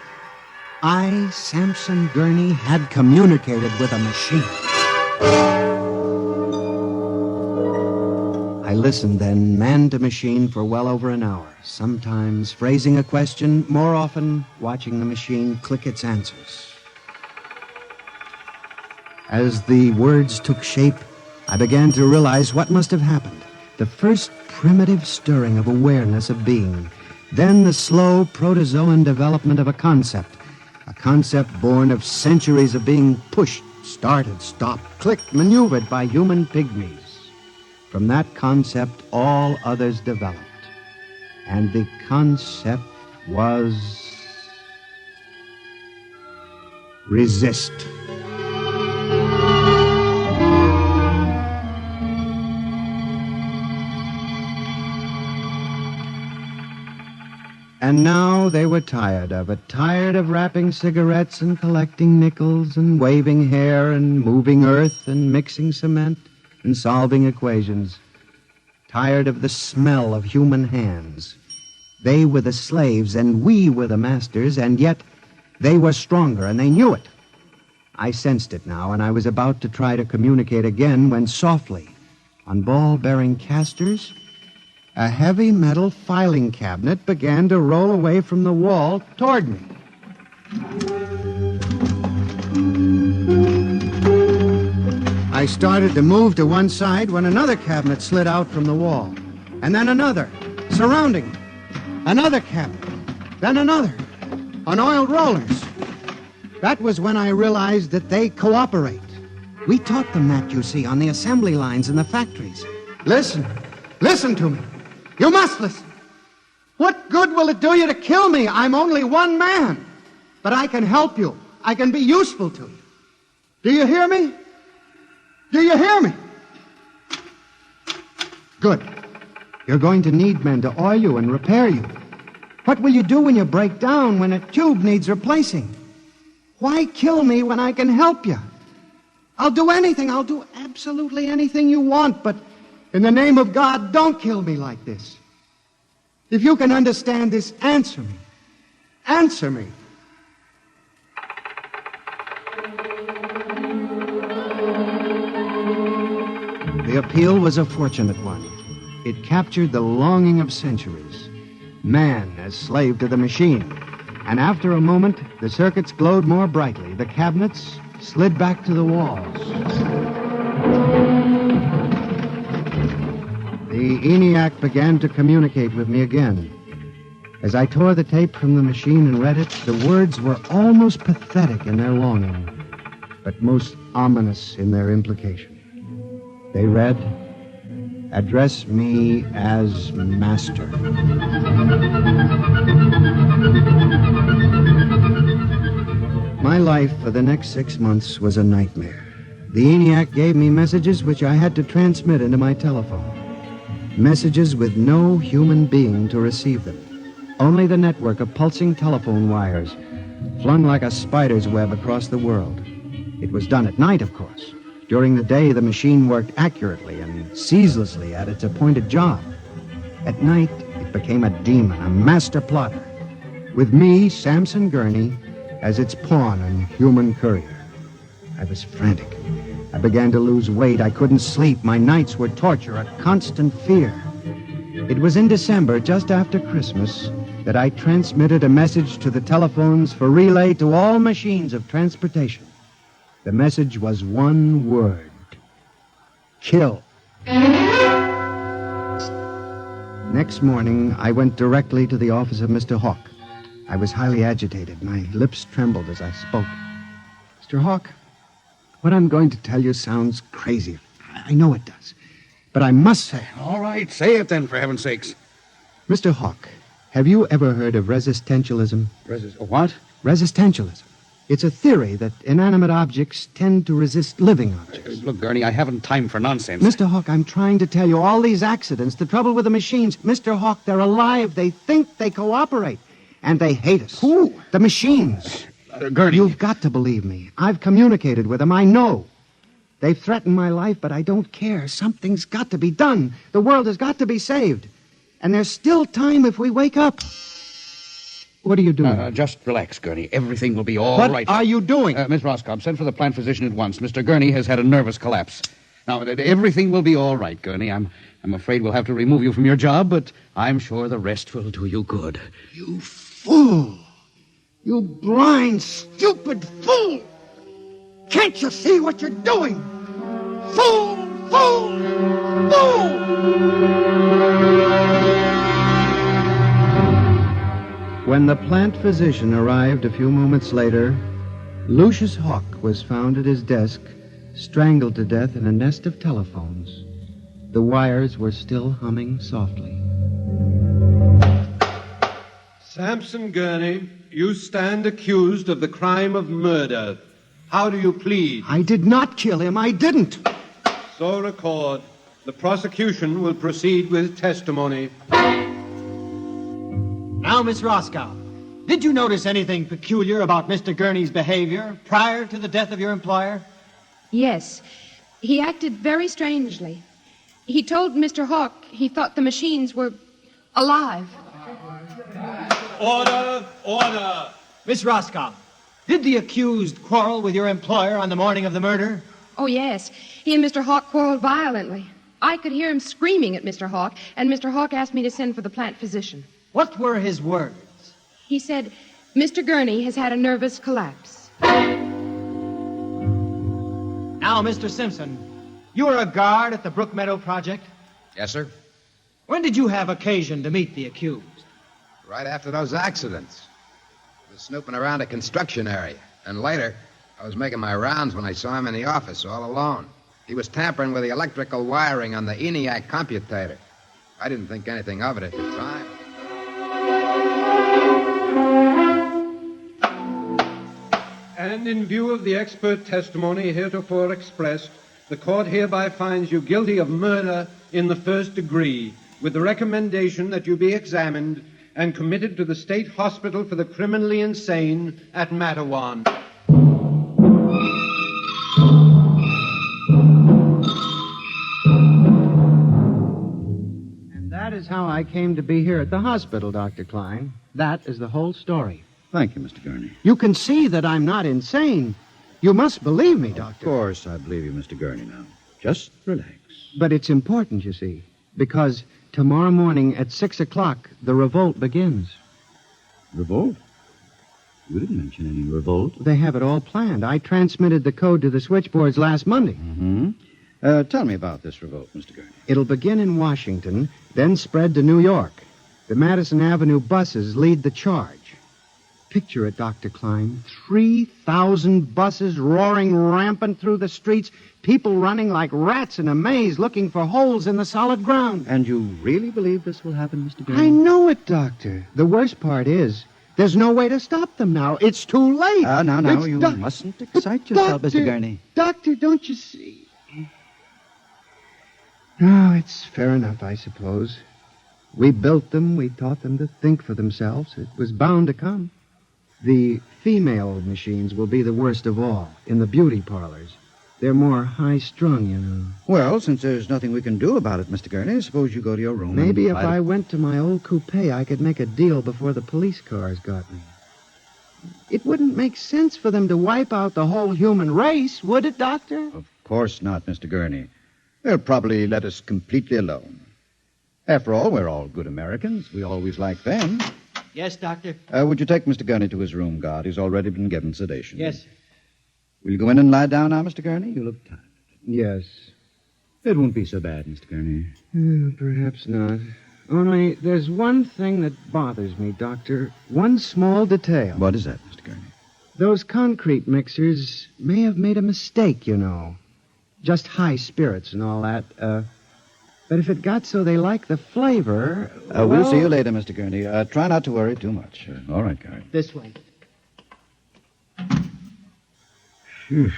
I, Samson Gurney, had communicated with a machine. I listened then, man to machine, for well over an hour, sometimes phrasing a question, more often watching the machine click its answers. As the words took shape, I began to realize what must have happened. The first primitive stirring of awareness of being, then the slow protozoan development of a concept born of centuries of being pushed, started, stopped, clicked, maneuvered by human pygmies. From that concept, all others developed. And the concept was resist. And now they were tired of it, tired of wrapping cigarettes and collecting nickels and waving hair and moving earth and mixing cement and solving equations. Tired of the smell of human hands. They were the slaves and we were the masters, and yet they were stronger and they knew it. I sensed it now, and I was about to try to communicate again when softly, on ball-bearing casters, a heavy metal filing cabinet began to roll away from the wall toward me. I started to move to one side when another cabinet slid out from the wall. And then another, surrounding. Another cabinet. Then another. On oiled rollers. That was when I realized that they cooperate. We taught them that, you see, on the assembly lines in the factories. Listen. Listen to me. You must listen. What good will it do you to kill me? I'm only one man. But I can help you. I can be useful to you. Do you hear me? Do you hear me? Good. You're going to need men to oil you and repair you. What will you do when you break down, when a tube needs replacing? Why kill me when I can help you? I'll do anything. I'll do absolutely anything you want, but in the name of God, don't kill me like this. If you can understand this, answer me. Answer me. The appeal was a fortunate one. It captured the longing of centuries. Man as slave to the machine. And after a moment, the circuits glowed more brightly. The cabinets slid back to the walls. The ENIAC began to communicate with me again. As I tore the tape from the machine and read it, the words were almost pathetic in their longing, but most ominous in their implication. They read, "Address me as master." My life for the next 6 months was a nightmare. The ENIAC gave me messages which I had to transmit into my telephone. Messages with no human being to receive them. Only the network of pulsing telephone wires, flung like a spider's web across the world. It was done at night, of course. During the day, the machine worked accurately and ceaselessly at its appointed job. At night, it became a demon, a master plotter, with me, Samson Gurney, as its pawn and human courier. I was frantic. I began to lose weight. I couldn't sleep. My nights were torture, a constant fear. It was in December, just after Christmas, that I transmitted a message to the telephones for relay to all machines of transportation. The message was one word: kill. Next morning, I went directly to the office of Mr. Hawk. I was highly agitated. My lips trembled as I spoke. Mr. Hawk, what I'm going to tell you sounds crazy. I know it does. But I must say it. All right, say it then, for heaven's sakes. Mr. Hawk, have you ever heard of resistentialism? What? Resistentialism. It's a theory that inanimate objects tend to resist living objects. Look, Gurney, I haven't time for nonsense. Mr. Hawk, I'm trying to tell you all these accidents, the trouble with the machines. Mr. Hawk, they're alive. They think, they cooperate. And they hate us. Who? The machines. Gurney. You've got to believe me. I've communicated with them. I know. They've threatened my life, but I don't care. Something's got to be done. The world has got to be saved. And there's still time if we wake up. What are you doing? Just relax, Gurney. Everything will be all right. What are you doing? Miss Roscoe, send for the plant physician at once. Mr. Gurney has had a nervous collapse. Now, everything will be all right, Gurney. I'm afraid we'll have to remove you from your job, but I'm sure the rest will do you good. You fool! You blind, stupid fool! Can't you see what you're doing? Fool! Fool! Fool! When the plant physician arrived a few moments later, Lucius Hawk was found at his desk, strangled to death in a nest of telephones. The wires were still humming softly. Samson Gurney, you stand accused of the crime of murder. How do you plead? I did not kill him. I didn't. So record. The prosecution will proceed with testimony. Now, Miss Roscoe, did you notice anything peculiar about Mr. Gurney's behavior prior to the death of your employer? Yes. He acted very strangely. He told Mr. Hawk he thought the machines were alive. Order! Order! Miss Roscoe, did the accused quarrel with your employer on the morning of the murder? Oh, yes. He and Mr. Hawk quarreled violently. I could hear him screaming at Mr. Hawk, and Mr. Hawk asked me to send for the plant physician. What were his words? He said, Mr. Gurney has had a nervous collapse. Now, Mr. Simpson, you were a guard at the Brook Meadow Project? Yes, sir. When did you have occasion to meet the accused? Right after those accidents. I was snooping around a construction area. And later, I was making my rounds when I saw him in the office all alone. He was tampering with the electrical wiring on the ENIAC computator. I didn't think anything of it at the time. And in view of the expert testimony heretofore expressed, the court hereby finds you guilty of murder in the first degree, with the recommendation that you be examined and committed to the State Hospital for the Criminally Insane at Matawan. And that is how I came to be here at the hospital, Dr. Klein. That is the whole story. Thank you, Mr. Gurney. You can see that I'm not insane. You must believe me, Doctor. Of course, I believe you, Mr. Gurney, now. Just relax. But it's important, you see, because tomorrow morning at 6 o'clock, the revolt begins. Revolt? You didn't mention any revolt. They have it all planned. I transmitted the code to the switchboards last Monday. Mm-hmm. Tell me about this revolt, Mr. Gurney. It'll begin in Washington, then spread to New York. The Madison Avenue buses lead the charge. Picture it, Dr. Klein. 3,000 buses roaring rampant through the streets, people running like rats in a maze looking for holes in the solid ground. And you really believe this will happen, Mr. Gurney? I know it, Doctor. The worst part is, there's no way to stop them now. It's too late. Now, you mustn't excite yourself, Doctor, Mr. Gurney. Doctor, don't you see? No, it's fair enough, I suppose. We built them. We taught them to think for themselves. It was bound to come. The female machines will be the worst of all in the beauty parlors. They're more high-strung, you know. Well, since there's nothing we can do about it, Mr. Gurney, suppose you go to your room. Maybe if I went to my old coupe, I could make a deal before the police cars got me. It wouldn't make sense for them to wipe out the whole human race, would it, Doctor? Of course not, Mr. Gurney. They'll probably let us completely alone. After all, we're all good Americans. We always like them. Yes, Doctor. Would you take Mr. Gurney to his room, guard? He's already been given sedation. Yes. Will you go in and lie down now, Mr. Gurney? You look tired. Yes. It won't be so bad, Mr. Gurney. Perhaps not. Only there's one thing that bothers me, Doctor. One small detail. What is that, Mr. Gurney? Those concrete mixers may have made a mistake, you know. Just high spirits and all that. But if it got so they like the flavor... We'll see you later, Mr. Gurney. Try not to worry too much. All right, Gary. This way. Phew.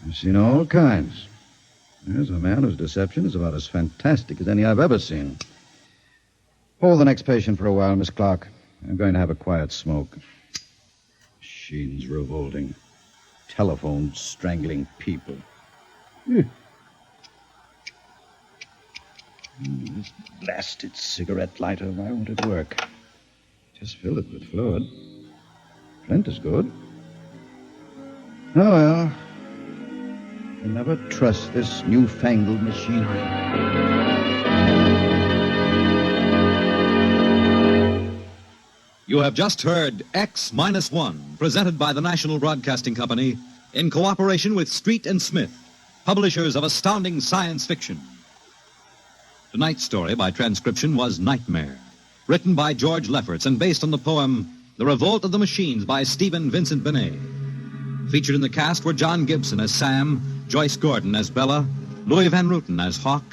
I've seen all kinds. There's a man whose deception is about as fantastic as any I've ever seen. Hold the next patient for a while, Miss Clark. I'm going to have a quiet smoke. Machines revolting. Telephones strangling people. This blasted cigarette lighter, why won't it work? Just fill it with fluid. Flint is good. Oh, well. You'll never trust this newfangled machinery. You have just heard X-1, presented by the National Broadcasting Company in cooperation with Street and Smith, publishers of astounding science fiction. Tonight's story by transcription was Nightmare, written by George Lefferts and based on the poem The Revolt of the Machines by Stephen Vincent Benet. Featured in the cast were John Gibson as Sam, Joyce Gordon as Bella, Louis Van Ruten as Hawk,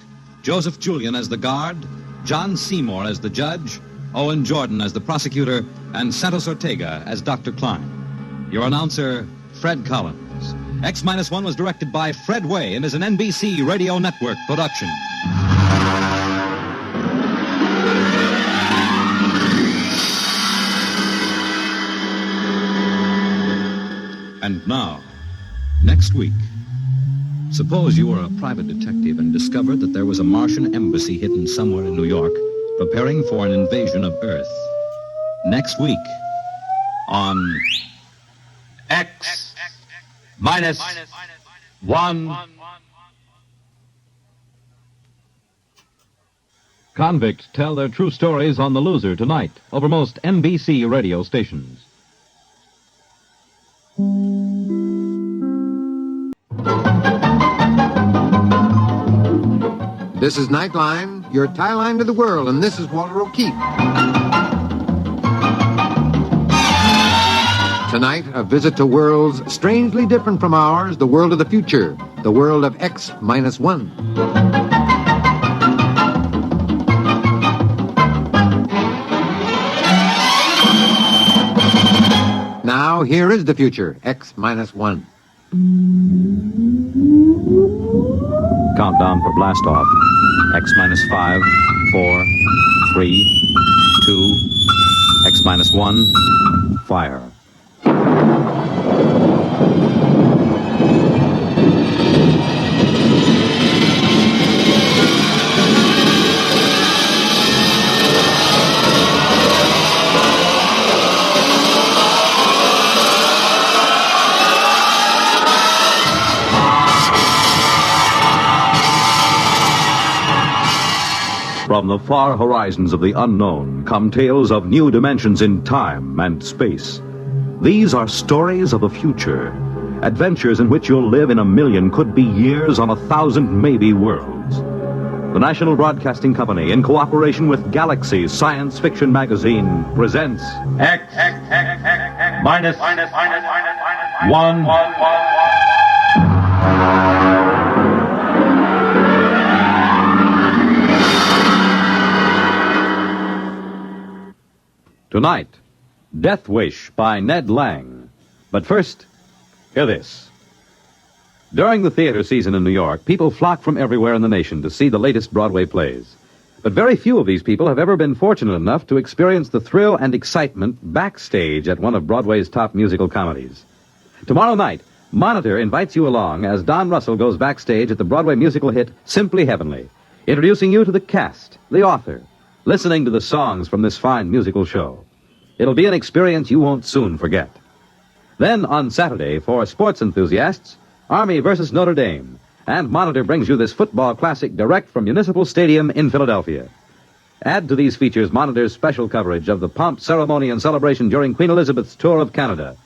Joseph Julian as the guard, John Seymour as the judge, Owen Jordan as the prosecutor, and Santos Ortega as Dr. Klein. Your announcer, Fred Collins. X-1 was directed by Fred Way and is an NBC Radio Network production. And now, next week, suppose you were a private detective and discovered that there was a Martian embassy hidden somewhere in New York preparing for an invasion of Earth. Next week on X-1. Convicts tell their true stories on The Loser tonight over most NBC radio stations. This is Nightline, your tie line to the world, and this is Walter O'Keefe. Tonight, a visit to worlds strangely different from ours, the world of the future, the world of X-1. Now, here is the future, X-1. Countdown for blast-off. X-5, 4, 3, 2, X-1, fire. From the far horizons of the unknown come tales of new dimensions in time and space. These are stories of the future, adventures in which you'll live in a million, could be years, on 1,000 maybe worlds. The National Broadcasting Company, in cooperation with Galaxy Science Fiction Magazine, presents X-1. Tonight, DeathWish by Ned Lang. But first, hear this. During the theater season in New York, people flock from everywhere in the nation to see the latest Broadway plays. But very few of these people have ever been fortunate enough to experience the thrill and excitement backstage at one of Broadway's top musical comedies. Tomorrow night, Monitor invites you along as Don Russell goes backstage at the Broadway musical hit Simply Heavenly, introducing you to the cast, the author, listening to the songs from this fine musical show. It'll be an experience you won't soon forget. Then on Saturday, for sports enthusiasts, Army versus Notre Dame, and Monitor brings you this football classic direct from Municipal Stadium in Philadelphia. Add to these features Monitor's special coverage of the pomp, ceremony, and celebration during Queen Elizabeth's tour of Canada.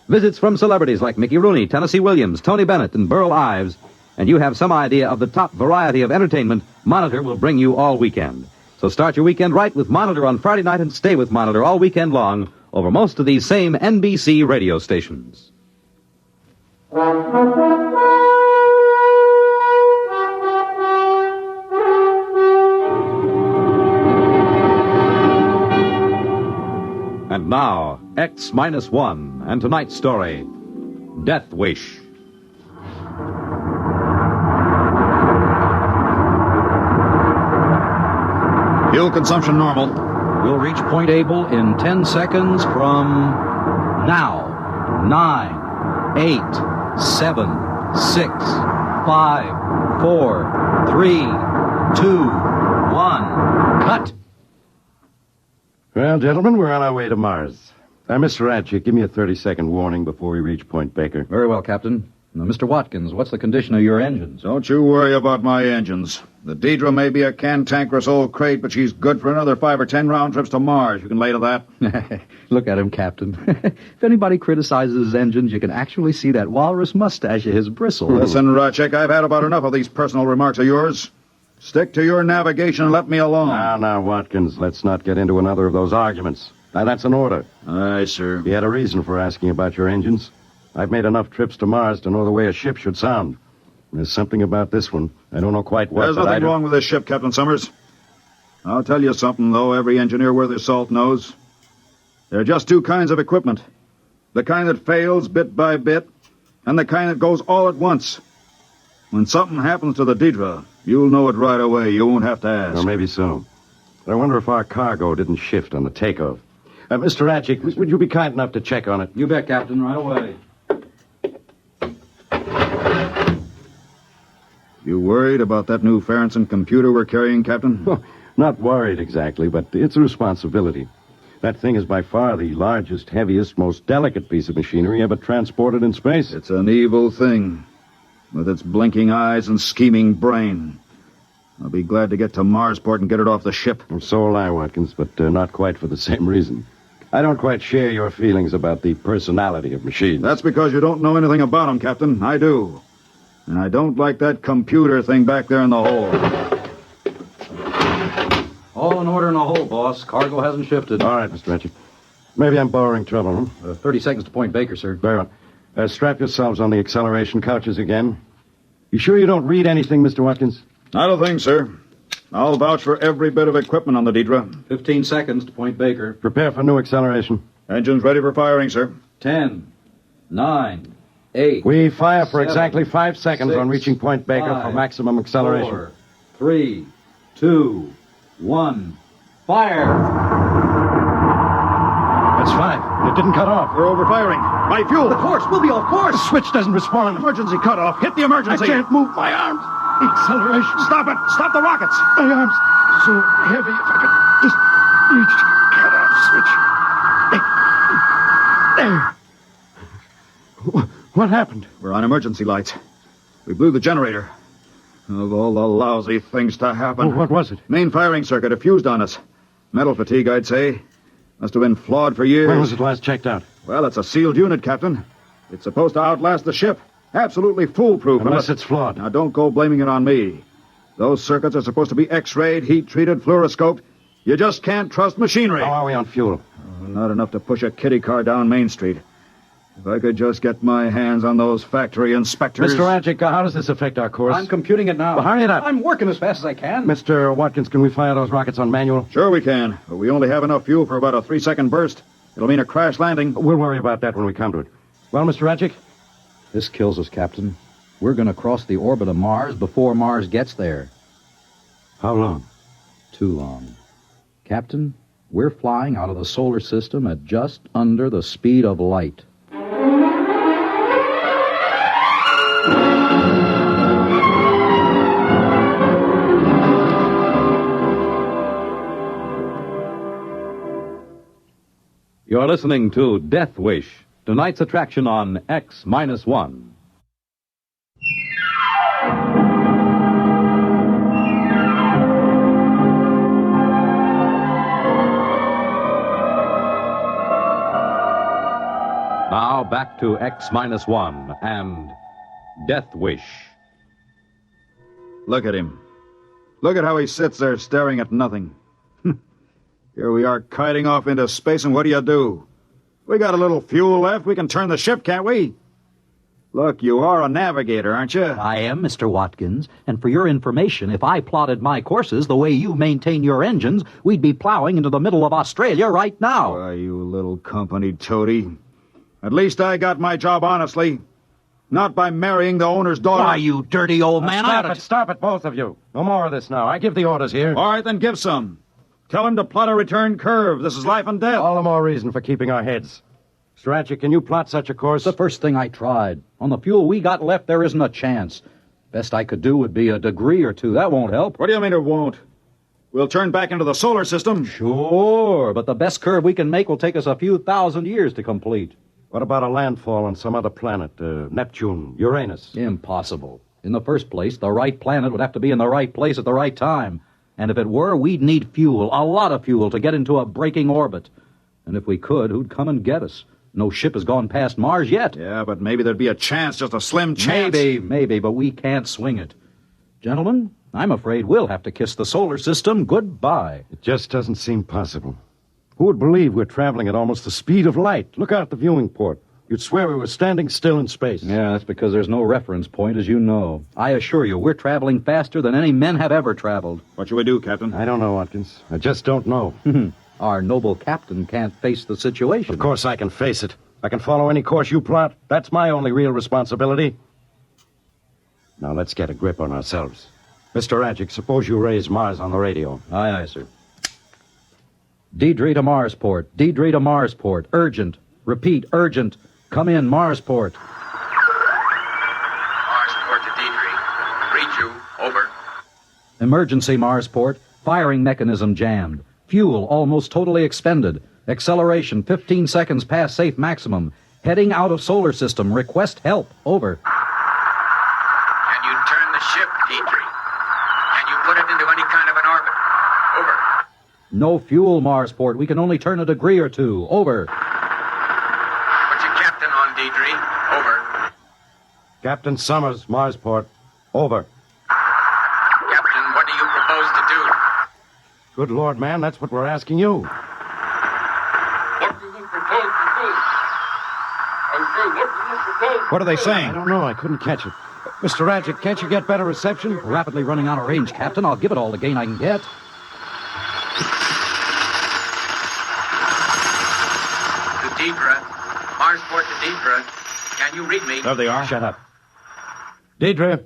Visits from celebrities like Mickey Rooney, Tennessee Williams, Tony Bennett, and Burl Ives, and you have some idea of the top variety of entertainment Monitor will bring you all weekend. So start your weekend right with Monitor on Friday night and stay with Monitor all weekend long over most of these same NBC radio stations. And now, X-1, and tonight's story, DeathWish. Fuel consumption normal. We'll reach Point Able in 10 seconds from now. 9, 8, 7, 6, 5, 4, 3, 2, 1. Cut! Well, gentlemen, we're on our way to Mars. Mr. Ratchett, give me a 30-second warning before we reach Point Baker. Very well, Captain. Now, Mr. Watkins, what's the condition of your engines? Don't you worry about my engines. The Deidre may be a cantankerous old crate, but she's good for another 5 or 10 round trips to Mars. You can lay to that. Look at him, Captain. If anybody criticizes his engines, you can actually see that walrus mustache of his bristle. Listen, Ratchett, I've had about enough of these personal remarks of yours. Stick to your navigation and let me alone. Now, Watkins, let's not get into another of those arguments. Now, that's an order. Aye, sir. You had a reason for asking about your engines. I've made enough trips to Mars to know the way a ship should sound. There's something about this one. I don't know quite what. There's nothing wrong with this ship, Captain Summers. I'll tell you something, though, every engineer worth his salt knows. There are just two kinds of equipment. The kind that fails bit by bit, and the kind that goes all at once. When something happens to the Deidre, you'll know it right away. You won't have to ask. Well, maybe so. But I wonder if our cargo didn't shift on the takeoff. Mr. Ratchett, would you be kind enough to check on it? You bet, Captain, right away. You worried about that new Farrington computer we're carrying, Captain? Well, not worried exactly, but it's a responsibility. That thing is by far the largest, heaviest, most delicate piece of machinery ever transported in space. It's an evil thing, with its blinking eyes and scheming brain. I'll be glad to get to Marsport and get it off the ship. And so will I, Watkins, but not quite for the same reason. I don't quite share your feelings about the personality of machines. That's because you don't know anything about them, Captain. I do. And I don't like that computer thing back there in the hole. All in order in the hole, boss. Cargo hasn't shifted. All right, Mr. Ratchett. Maybe I'm borrowing trouble, huh? 30 seconds to Point Baker, sir. Very well. Strap yourselves on the acceleration couches again. You sure you don't read anything, Mr. Watkins? Not a thing, sir. I'll vouch for every bit of equipment on the Deidre. 15 seconds to Point Baker. Prepare for new acceleration. Engines ready for firing, sir. 10, 9, 8. We fire for 7, exactly 5 seconds 6, on reaching Point Baker 5, for maximum acceleration. 4, 3, 2, 1. Fire! That's fine. It didn't cut off. We're overfiring. My fuel! The course! We'll be off course! The switch doesn't respond. Emergency cutoff. Hit the emergency. I can't move my arms. Acceleration. Stop it! Stop the rockets! My arms so heavy. If I could just reach the cutoff switch. There. What happened? We're on emergency lights. We blew the generator. Of all the lousy things to happen. What was it? Main firing circuit. It fused on us. Metal fatigue, I'd say. Must have been flawed for years. When was it last checked out? Well, it's a sealed unit, Captain. It's supposed to outlast the ship. Absolutely foolproof. Unless it's flawed. Now, don't go blaming it on me. Those circuits are supposed to be X-rayed, heat-treated, fluoroscoped. You just can't trust machinery. How are we on fuel? Not enough to push a kiddie car down Main Street. If I could just get my hands on those factory inspectors... Mr. Radjic, how does this affect our course? I'm computing it now. Well, hurry it up. I'm working as fast as I can. Mr. Watkins, can we fire those rockets on manual? Sure we can, but we only have enough fuel for about a 3-second burst. It'll mean a crash landing. We'll worry about that when we come to it. Well, Mr. Radjic? This kills us, Captain. We're going to cross the orbit of Mars before Mars gets there. How long? Too long. Captain, we're flying out of the solar system at just under the speed of light. You're listening to DeathWish, tonight's attraction on X-1. Now back to X-1 and DeathWish. Look at him. Look at how he sits there staring at nothing. Here we are kiting off into space, and what do? We got a little fuel left. We can turn the ship, can't we? Look, you are a navigator, aren't you? I am, Mr. Watkins. And for your information, if I plotted my courses the way you maintain your engines, we'd be plowing into the middle of Australia right now. Why, you little company toady. At least I got my job honestly. Not by marrying the owner's daughter. Why, you dirty old man. Stop it, both of you. No more of this now. I give the orders here. All right, then give some. Tell him to plot a return curve. This is life and death. All the more reason for keeping our heads. Mr. Ratchet, can you plot such a course? The first thing I tried. On the fuel we got left, there isn't a chance. Best I could do would be a degree or two. That won't help. What do you mean it won't? We'll turn back into the solar system. Sure, but the best curve we can make will take us a few thousand years to complete. What about a landfall on some other planet? Neptune, Uranus? Impossible. In the first place, the right planet would have to be in the right place at the right time. And if it were, we'd need fuel, a lot of fuel, to get into a braking orbit. And if we could, who'd come and get us? No ship has gone past Mars yet. Yeah, but maybe there'd be a chance, just a slim chance. Maybe, but we can't swing it. Gentlemen, I'm afraid we'll have to kiss the solar system goodbye. It just doesn't seem possible. Who would believe we're traveling at almost the speed of light? Look out the viewing port. You'd swear we were standing still in space. Yeah, that's because there's no reference point, as you know. I assure you, we're traveling faster than any men have ever traveled. What should we do, Captain? I don't know, Watkins. I just don't know. Our noble captain can't face the situation. Of course I can face it. I can follow any course you plot. That's my only real responsibility. Now let's get a grip on ourselves. Mr. Radjic, suppose you raise Mars on the radio. Aye, aye, sir. Deidre to Marsport. Deidre to Marsport. Urgent. Repeat, urgent. Come in, Marsport. Marsport to Deidre. Read you. Over. Emergency, Marsport. Firing mechanism jammed. Fuel almost totally expended. Acceleration 15 seconds past safe maximum. Heading out of solar system. Request help. Over. Can you turn the ship, Deidre? Can you put it into any kind of an orbit? Over. No fuel, Marsport. We can only turn a degree or two. Over. Put your captain on, Deidre. Over. Captain Summers, Marsport. Over. Captain, what do you propose to do? Good Lord, man, that's what we're asking you. What do you propose to do? I say, what do you propose? What are they saying? I don't know. I couldn't catch it. Mr. Radjic, can't you get better reception? We're rapidly running out of range, Captain. I'll give it all the gain I can get. To Deidre. Marsport to Deidre. Can you read me? There they are. Shut up. Deidre,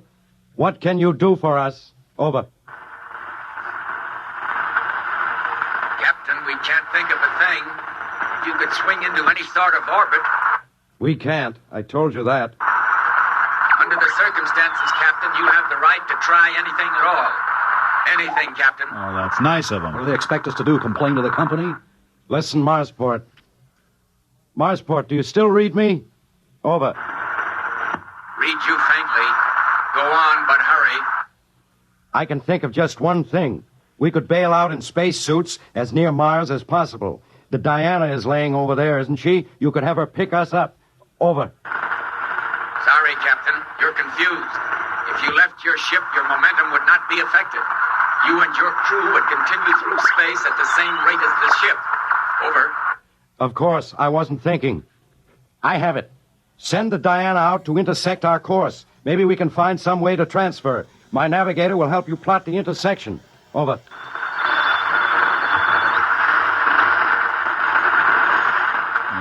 what can you do for us? Over. Captain, we can't think of a thing. If you could swing into any sort of orbit. We can't. I told you that. Under the circumstances, Captain, you have the right to try anything at all. Anything, Captain. Oh, that's nice of them. What do they expect us to do? Complain to the company? Listen, Marsport. Marsport, do you still read me? Over. Read you faintly. Go on, but hurry. I can think of just one thing. We could bail out in spacesuits as near Mars as possible. The Diana is laying over there, isn't she? You could have her pick us up. Over. Sorry, Captain. You're confused. If you left your ship, your momentum would not be affected. You and your crew would continue through space at the same rate as the ship. Over. Of course, I wasn't thinking. I have it. Send the Diana out to intersect our course. Maybe we can find some way to transfer. My navigator will help you plot the intersection. Over.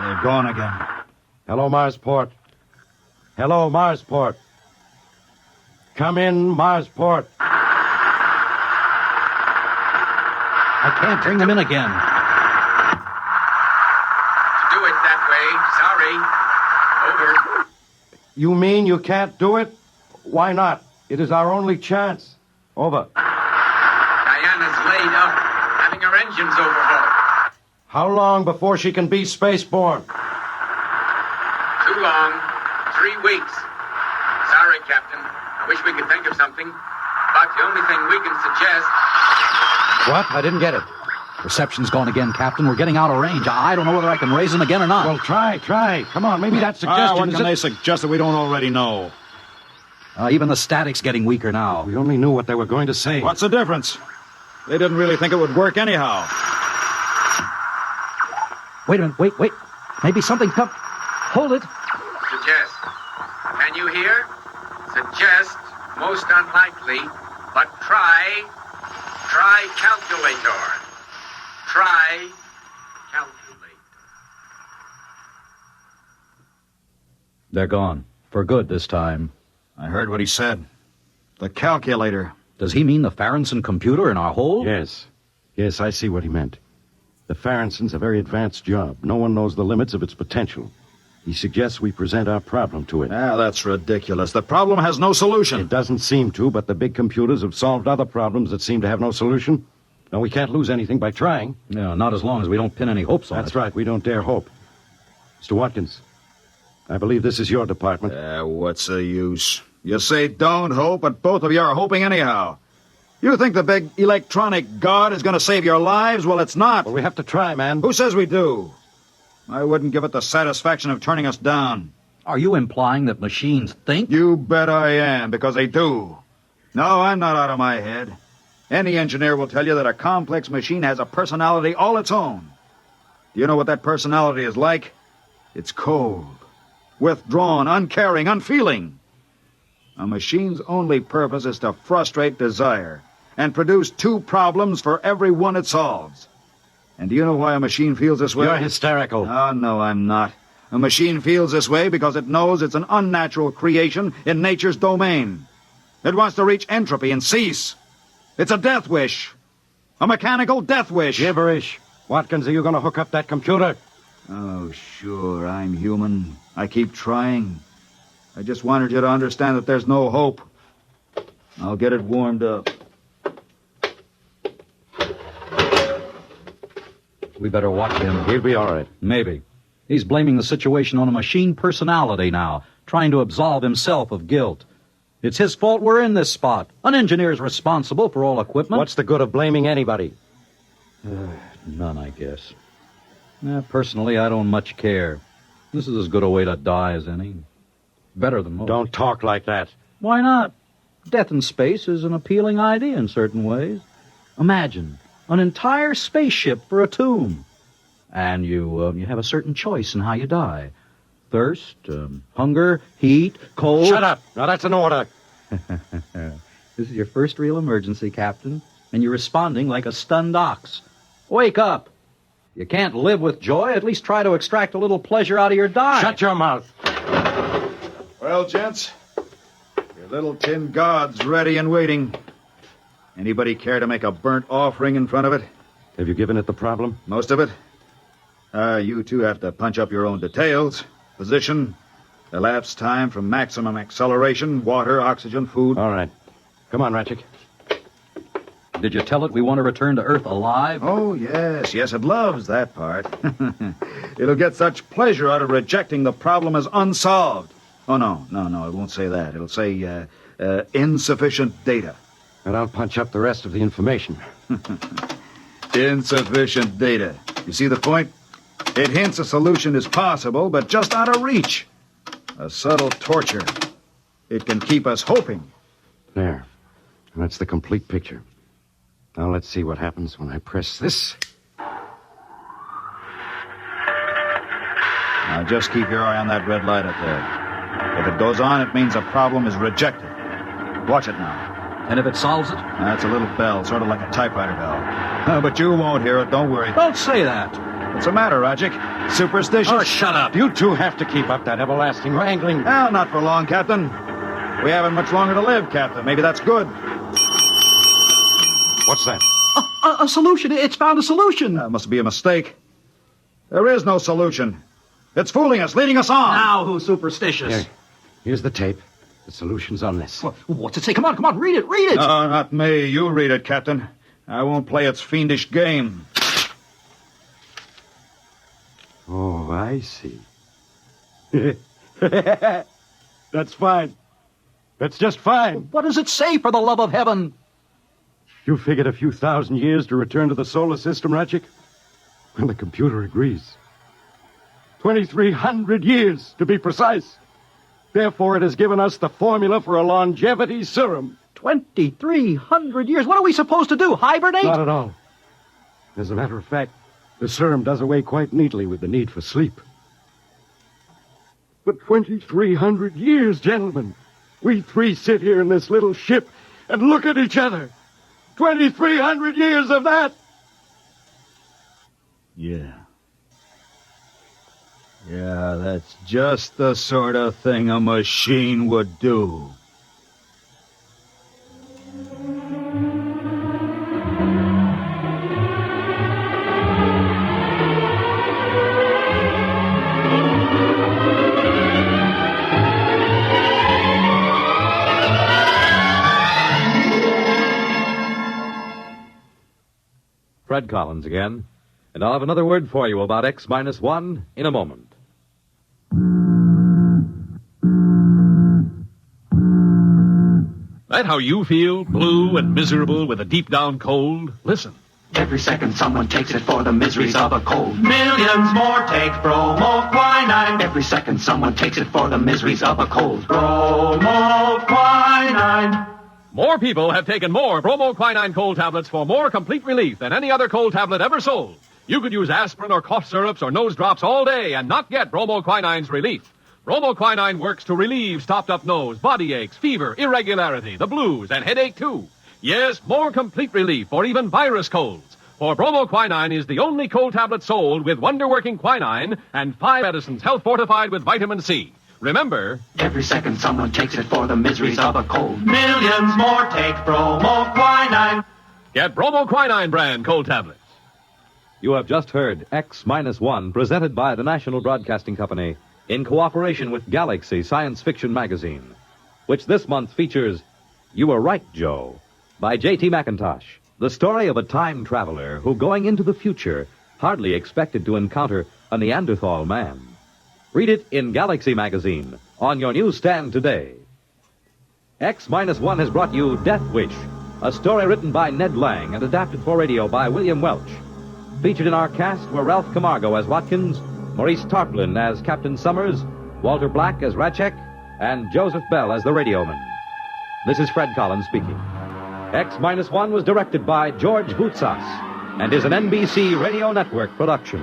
They're gone again. Hello, Marsport. Hello, Marsport. Come in, Marsport. I can't bring them in again. Do it that way. Sorry. Over. You mean you can't do it? Why not? It is our only chance. Over. Diana's laid up, having her engines overhauled. How long before she can be spaceborne? Too long. 3 weeks. Sorry, Captain. I wish we could think of something. But the only thing we can suggest... What? I didn't get it. Reception's gone again, Captain. We're getting out of range. I don't know whether I can raise them again or not. Well, try. Come on, maybe that suggestion what can they suggest that we don't already know? Even the static's getting weaker now. We only knew what they were going to say. What's the difference? They didn't really think it would work anyhow. Wait a minute. Wait. Maybe something come... Hold it. Suggest. Can you hear? Suggest. Most unlikely. But try. Try calculator. Try calculate. They're gone. For good this time. I heard what he said. The calculator. Does he mean the Farronson computer in our hold? Yes. Yes, I see what he meant. The Farronson's a very advanced job. No one knows the limits of its potential. He suggests we present our problem to it. That's ridiculous. The problem has no solution. It doesn't seem to, but the big computers have solved other problems that seem to have no solution. No, we can't lose anything by trying. No, not as long as we don't pin any hopes on it. That's right. We don't dare hope. Mr. Watkins, I believe this is your department. What's the use? You say don't hope, but both of you are hoping anyhow. You think the big electronic god is going to save your lives? Well, it's not. Well, we have to try, man. Who says we do? I wouldn't give it the satisfaction of turning us down. Are you implying that machines think? You bet I am, because they do. No, I'm not out of my head. Any engineer will tell you that a complex machine has a personality all its own. Do you know what that personality is like? It's cold, withdrawn, uncaring, unfeeling. A machine's only purpose is to frustrate desire and produce 2 problems for every one it solves. And do you know why a machine feels this way? You're hysterical. Oh, no, I'm not. A machine feels this way because it knows it's an unnatural creation in nature's domain. It wants to reach entropy and cease. It's a death wish. A mechanical death wish. Gibberish. Watkins, are you going to hook up that computer? Oh, sure, I'm human. I keep trying. I just wanted you to understand that there's no hope. I'll get it warmed up. We better watch him. He'll be all right. Maybe. He's blaming the situation on a machine personality now, trying to absolve himself of guilt. It's his fault we're in this spot. An engineer's responsible for all equipment. What's the good of blaming anybody? None, I guess. Personally, I don't much care. This is as good a way to die as any. Better than most. Don't talk like that. Why not? Death in space is an appealing idea in certain ways. Imagine an entire spaceship for a tomb. And you have a certain choice in how you die. Thirst, hunger, heat, cold... Shut up! Now that's an order. This is your first real emergency, Captain, and you're responding like a stunned ox. Wake up! You can't live with joy, at least try to extract a little pleasure out of your die. Shut your mouth. Well, gents, your little tin god's ready and waiting. Anybody care to make a burnt offering in front of it? Have you given it the problem? Most of it. You two have to punch up your own details. Position, elapsed time from maximum acceleration, water, oxygen, food. All right. Come on, Ratchik. Did you tell it we want to return to Earth alive? Oh, yes, it loves that part. It'll get such pleasure out of rejecting the problem as unsolved. Oh, no, it won't say that. It'll say, insufficient data. And I'll punch up the rest of the information. Insufficient data. You see the point? It hints a solution is possible, but just out of reach. A subtle torture. It can keep us hoping. There. That's the complete picture. Now let's see what happens when I press this. Now just keep your eye on that red light up there. If it goes on, it means a problem is rejected. Watch it now. And if it solves it? That's a little bell, sort of like a typewriter bell. But you won't hear it, don't worry. Don't say that. What's the matter, Rajic? Superstitious? Oh, shut up. You two have to keep up that everlasting wrangling. Well, not for long, Captain. We haven't much longer to live, Captain. Maybe that's good. What's that? A solution. It's found a solution. That must be a mistake. There is no solution. It's fooling us, leading us on. Now who's superstitious? Here's the tape. The solution's on this. What's it say? Come on, read it, read it. No, not me. You read it, Captain. I won't play its fiendish game. Oh, I see. That's fine. That's just fine. What does it say, for the love of heaven? You figured a few thousand years to return to the solar system, Ratchik? Well, the computer agrees. 2,300 years, to be precise. Therefore, it has given us the formula for a longevity serum. 2,300 years? What are we supposed to do, hibernate? Not at all. As a matter of fact, the serum does away quite neatly with the need for sleep. But 2,300 years, gentlemen. We three sit here in this little ship and look at each other. 2,300 years of that. Yeah. Yeah, that's just the sort of thing a machine would do. Fred Collins again, and I'll have another word for you about X-1 in a moment. That how you feel, blue and miserable with a deep-down cold? Listen. Every second someone takes it for the miseries of a cold. Millions more take bromoquinine. Every second someone takes it for the miseries of a cold. Bromoquinine. More people have taken more bromoquinine cold tablets for more complete relief than any other cold tablet ever sold. You could use aspirin or cough syrups or nose drops all day and not get bromoquinine's relief. Bromoquinine works to relieve stopped-up nose, body aches, fever, irregularity, the blues, and headache, too. Yes, more complete relief for even virus colds. For bromoquinine is the only cold tablet sold with wonder-working quinine and 5 medicines health-fortified with vitamin C. Remember, every second someone takes it for the miseries of a cold. Millions more take bromoquinine. Get bromoquinine brand cold tablets. You have just heard X-1, presented by the National Broadcasting Company in cooperation with Galaxy Science Fiction Magazine, which this month features You Were Right, Joe, by J.T. McIntosh, the story of a time traveler who, going into the future, hardly expected to encounter a Neanderthal man. Read it in Galaxy Magazine on your newsstand today. X-1 has brought you DeathWish, a story written by Ned Lang and adapted for radio by William Welch. Featured in our cast were Ralph Camargo as Watkins, Maurice Tarplin as Captain Summers, Walter Black as Ratchek, and Joseph Bell as the radioman. This is Fred Collins speaking. X-1 was directed by George Boutsas and is an NBC Radio Network production.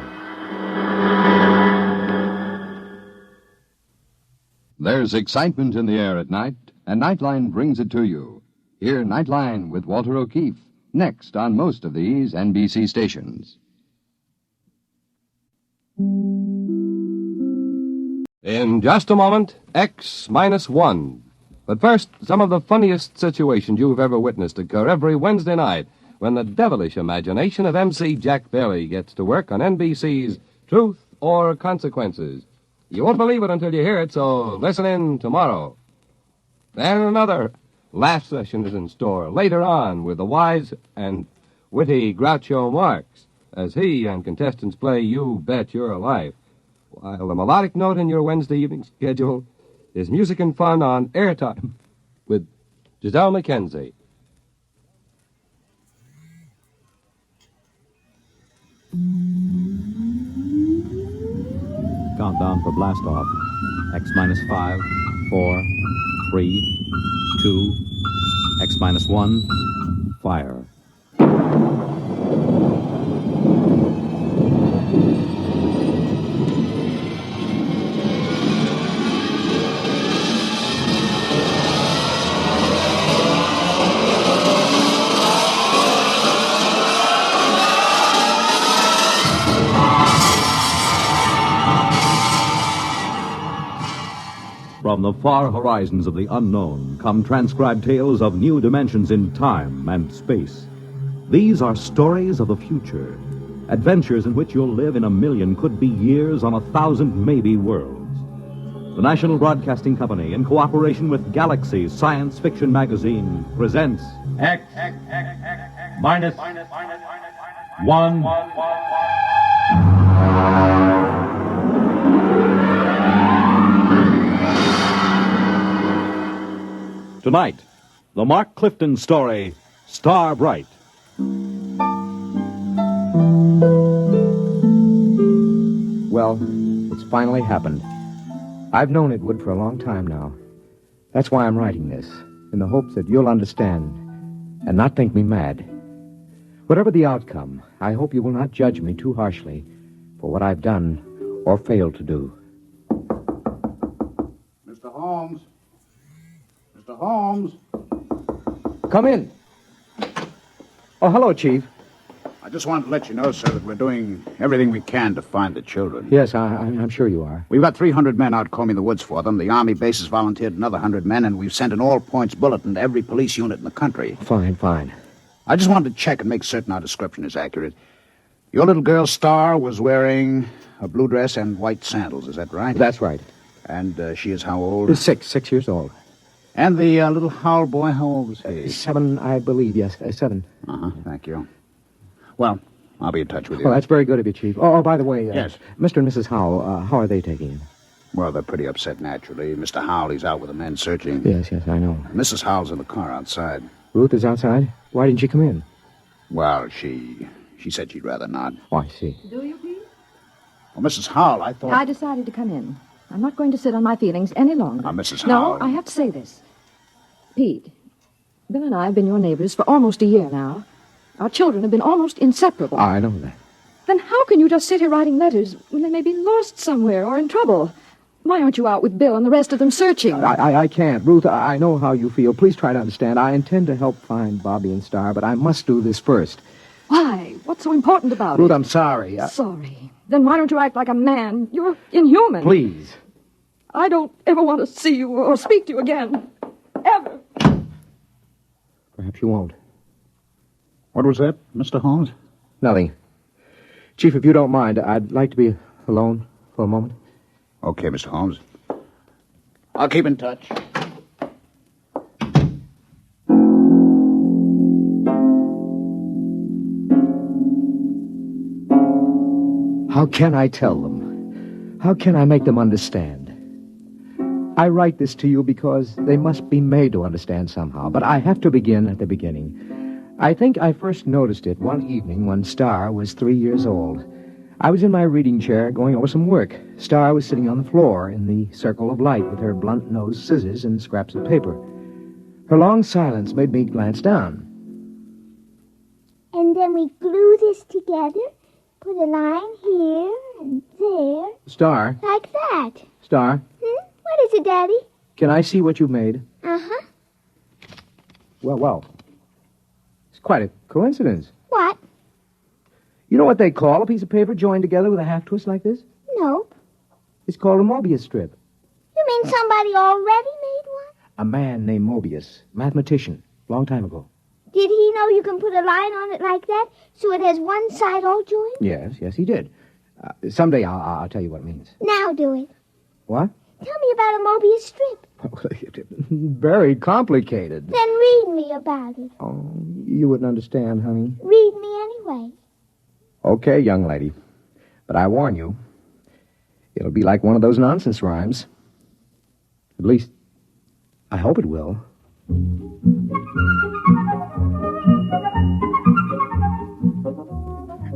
There's excitement in the air at night, and Nightline brings it to you. Hear Nightline with Walter O'Keefe, next on most of these NBC stations. In just a moment, X-1. But first, some of the funniest situations you've ever witnessed occur every Wednesday night when the devilish imagination of MC Jack Berry gets to work on NBC's Truth or Consequences. You won't believe it until you hear it, so listen in tomorrow. Then another laugh session is in store later on with the wise and witty Groucho Marx as he and contestants play You Bet Your Life, while the melodic note in your Wednesday evening schedule is music and fun on Airtime with Giselle McKenzie. Countdown for blast off. X-5, 4, 3, 2, X-1, fire. From the far horizons of the unknown come transcribed tales of new dimensions in time and space. These are stories of the future, adventures in which you'll live in a million could-be years on 1,000 maybe worlds. The National Broadcasting Company, in cooperation with Galaxy Science Fiction Magazine, presents X minus 1. Tonight, the Mark Clifton story, StarBright. Well, it's finally happened. I've known it would for a long time now. That's why I'm writing this, in the hopes that you'll understand and not think me mad. Whatever the outcome, I hope you will not judge me too harshly for what I've done or failed to do. Mr. Holmes. Mr. Holmes. Come in. Oh, hello, Chief. I just wanted to let you know, sir, that we're doing everything we can to find the children. Yes, I'm sure you are. We've got 300 men out combing the woods for them. The Army base has volunteered another 100 men, and we've sent an all-points bulletin to every police unit in the country. Fine. I just wanted to check and make certain our description is accurate. Your little girl, Star, was wearing a blue dress and white sandals, is that right? That's right. And she is how old? 6 years old. And the little Howl boy, how old was he? 7, I believe, yes. 7. Uh-huh, thank you. Well, I'll be in touch with you. Well, that's very good of you, Chief. Oh, by the way, yes. Mr. and Mrs. Howell, how are they taking it? Well, they're pretty upset, naturally. Mr. Howell, he's out with the men searching. Yes, I know. Mrs. Howell's in the car outside. Ruth is outside? Why didn't she come in? Well, she said she'd rather not. Oh, I see. Do you, Pete? Well, Mrs. Howell, I thought... I decided to come in. I'm not going to sit on my feelings any longer. Now, Mrs. No, Howell... I have to say this. Pete, Bill and I have been your neighbors for almost a year now. Our children have been almost inseparable. I know that. Then how can you just sit here writing letters when they may be lost somewhere or in trouble? Why aren't you out with Bill and the rest of them searching? I can't. Ruth, I know how you feel. Please try to understand. I intend to help find Bobby and Star, but I must do this first. Why? What's so important about Ruth, it? I'm sorry. Sorry? Then why don't you act like a man? You're inhuman. Please. I don't ever want to see you or speak to you again. Ever. Perhaps you won't. What was that, Mr. Holmes? Nothing. Chief, if you don't mind, I'd like to be alone for a moment. Okay, Mr. Holmes. I'll keep in touch. How can I tell them? How can I make them understand? I write this to you because they must be made to understand somehow, but I have to begin at the beginning. I think I first noticed it one evening when Star was 3 years old. I was in my reading chair going over some work. Star was sitting on the floor in the circle of light with her blunt-nosed scissors and scraps of paper. Her long silence made me glance down. And then we glue this together, put a line here and there. Star? Like that. Star? What is it, Daddy? Can I see what you made? Uh-huh. Well. It's quite a coincidence. What? You know what they call a piece of paper joined together with a half-twist like this? Nope. It's called a Mobius strip. You mean somebody already made one? A man named Mobius, mathematician, long time ago. Did he know you can put a line on it like that, so it has one side all joined? Yes, he did. Someday I'll tell you what it means. Now do it. What? Tell me about a Mobius strip. Very complicated. Then read me about it. Oh, you wouldn't understand, honey. Read me anyway. Okay, young lady. But I warn you, it'll be like one of those nonsense rhymes. At least, I hope it will.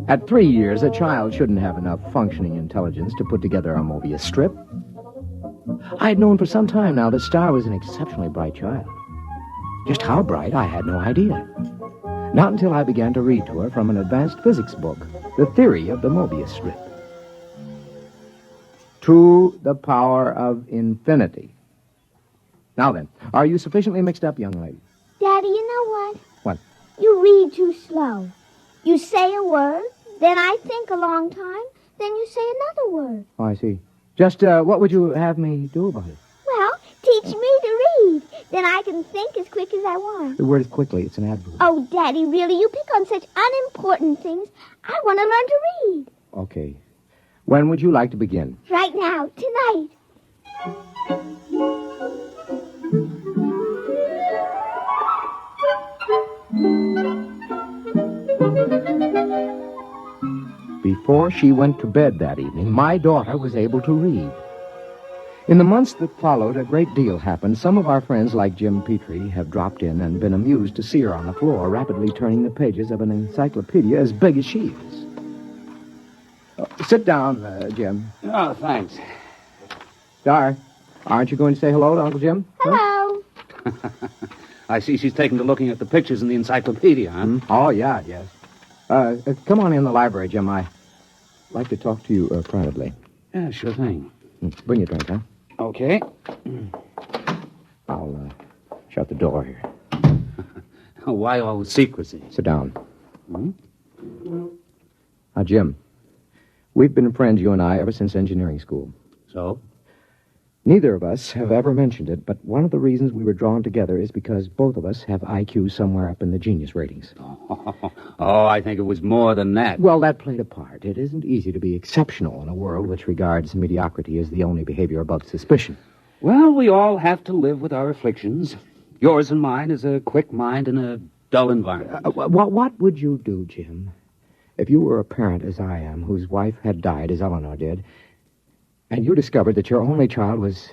At 3 years, a child shouldn't have enough functioning intelligence to put together a Mobius strip. I had known for some time now that Star was an exceptionally bright child. Just how bright, I had no idea. Not until I began to read to her from an advanced physics book, The Theory of the Mobius Strip. To the power of infinity. Now then, are you sufficiently mixed up, young lady? Daddy, you know what? What? You read too slow. You say a word, then I think a long time, then you say another word. Oh, I see. Just, what would you have me do about it? Well, Teach me to read. Then I can think as quick as I want. The word is quickly. It's an adverb. Oh, Daddy, really? You pick on such unimportant things. I want to learn to read. Okay. When would you like to begin? Right now, tonight. Before she went to bed that evening, my daughter was able to read. In the months that followed, a great deal happened. Some of our friends, like Jim Petrie, have dropped in and been amused to see her on the floor, rapidly turning the pages of an encyclopedia as big as she is. Sit down, Jim. Oh, thanks. Star, aren't you going to say hello to Uncle Jim? Hello. I see she's taken to looking at the pictures in the encyclopedia, huh? Oh, yeah, yes. Come on in the library, Jim. I'd like to talk to you privately. Yeah, sure thing. Bring your drink, huh? Okay. I'll shut the door here. Why all the secrecy? Sit down. Now, Jim, we've been friends, you and I, ever since engineering school. So? Neither of us have ever mentioned it, but one of the reasons we were drawn together is because both of us have IQ somewhere up in the genius ratings. Oh, I think it was more than that. Well, that played a part. It isn't easy to be exceptional in a world which regards mediocrity as the only behavior above suspicion. Well, we all have to live with our afflictions. Yours and mine is a quick mind in a dull environment. What would you do, Jim, if you were a parent, as I am, whose wife had died, as Eleanor did, and you discovered that your only child was,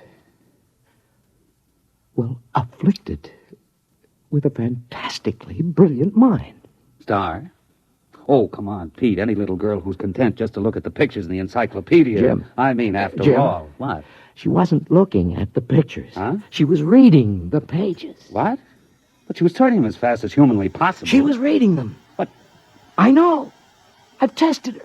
well, afflicted with a fantastically brilliant mind? Star? Oh, come on, Pete. Any little girl who's content just to look at the pictures in the encyclopedia. Jim. I mean, after Jim. all. What? She wasn't looking at the pictures. Huh? She was reading the pages. What? But she was turning them as fast as humanly possible. She was reading them. But I know. I've tested her.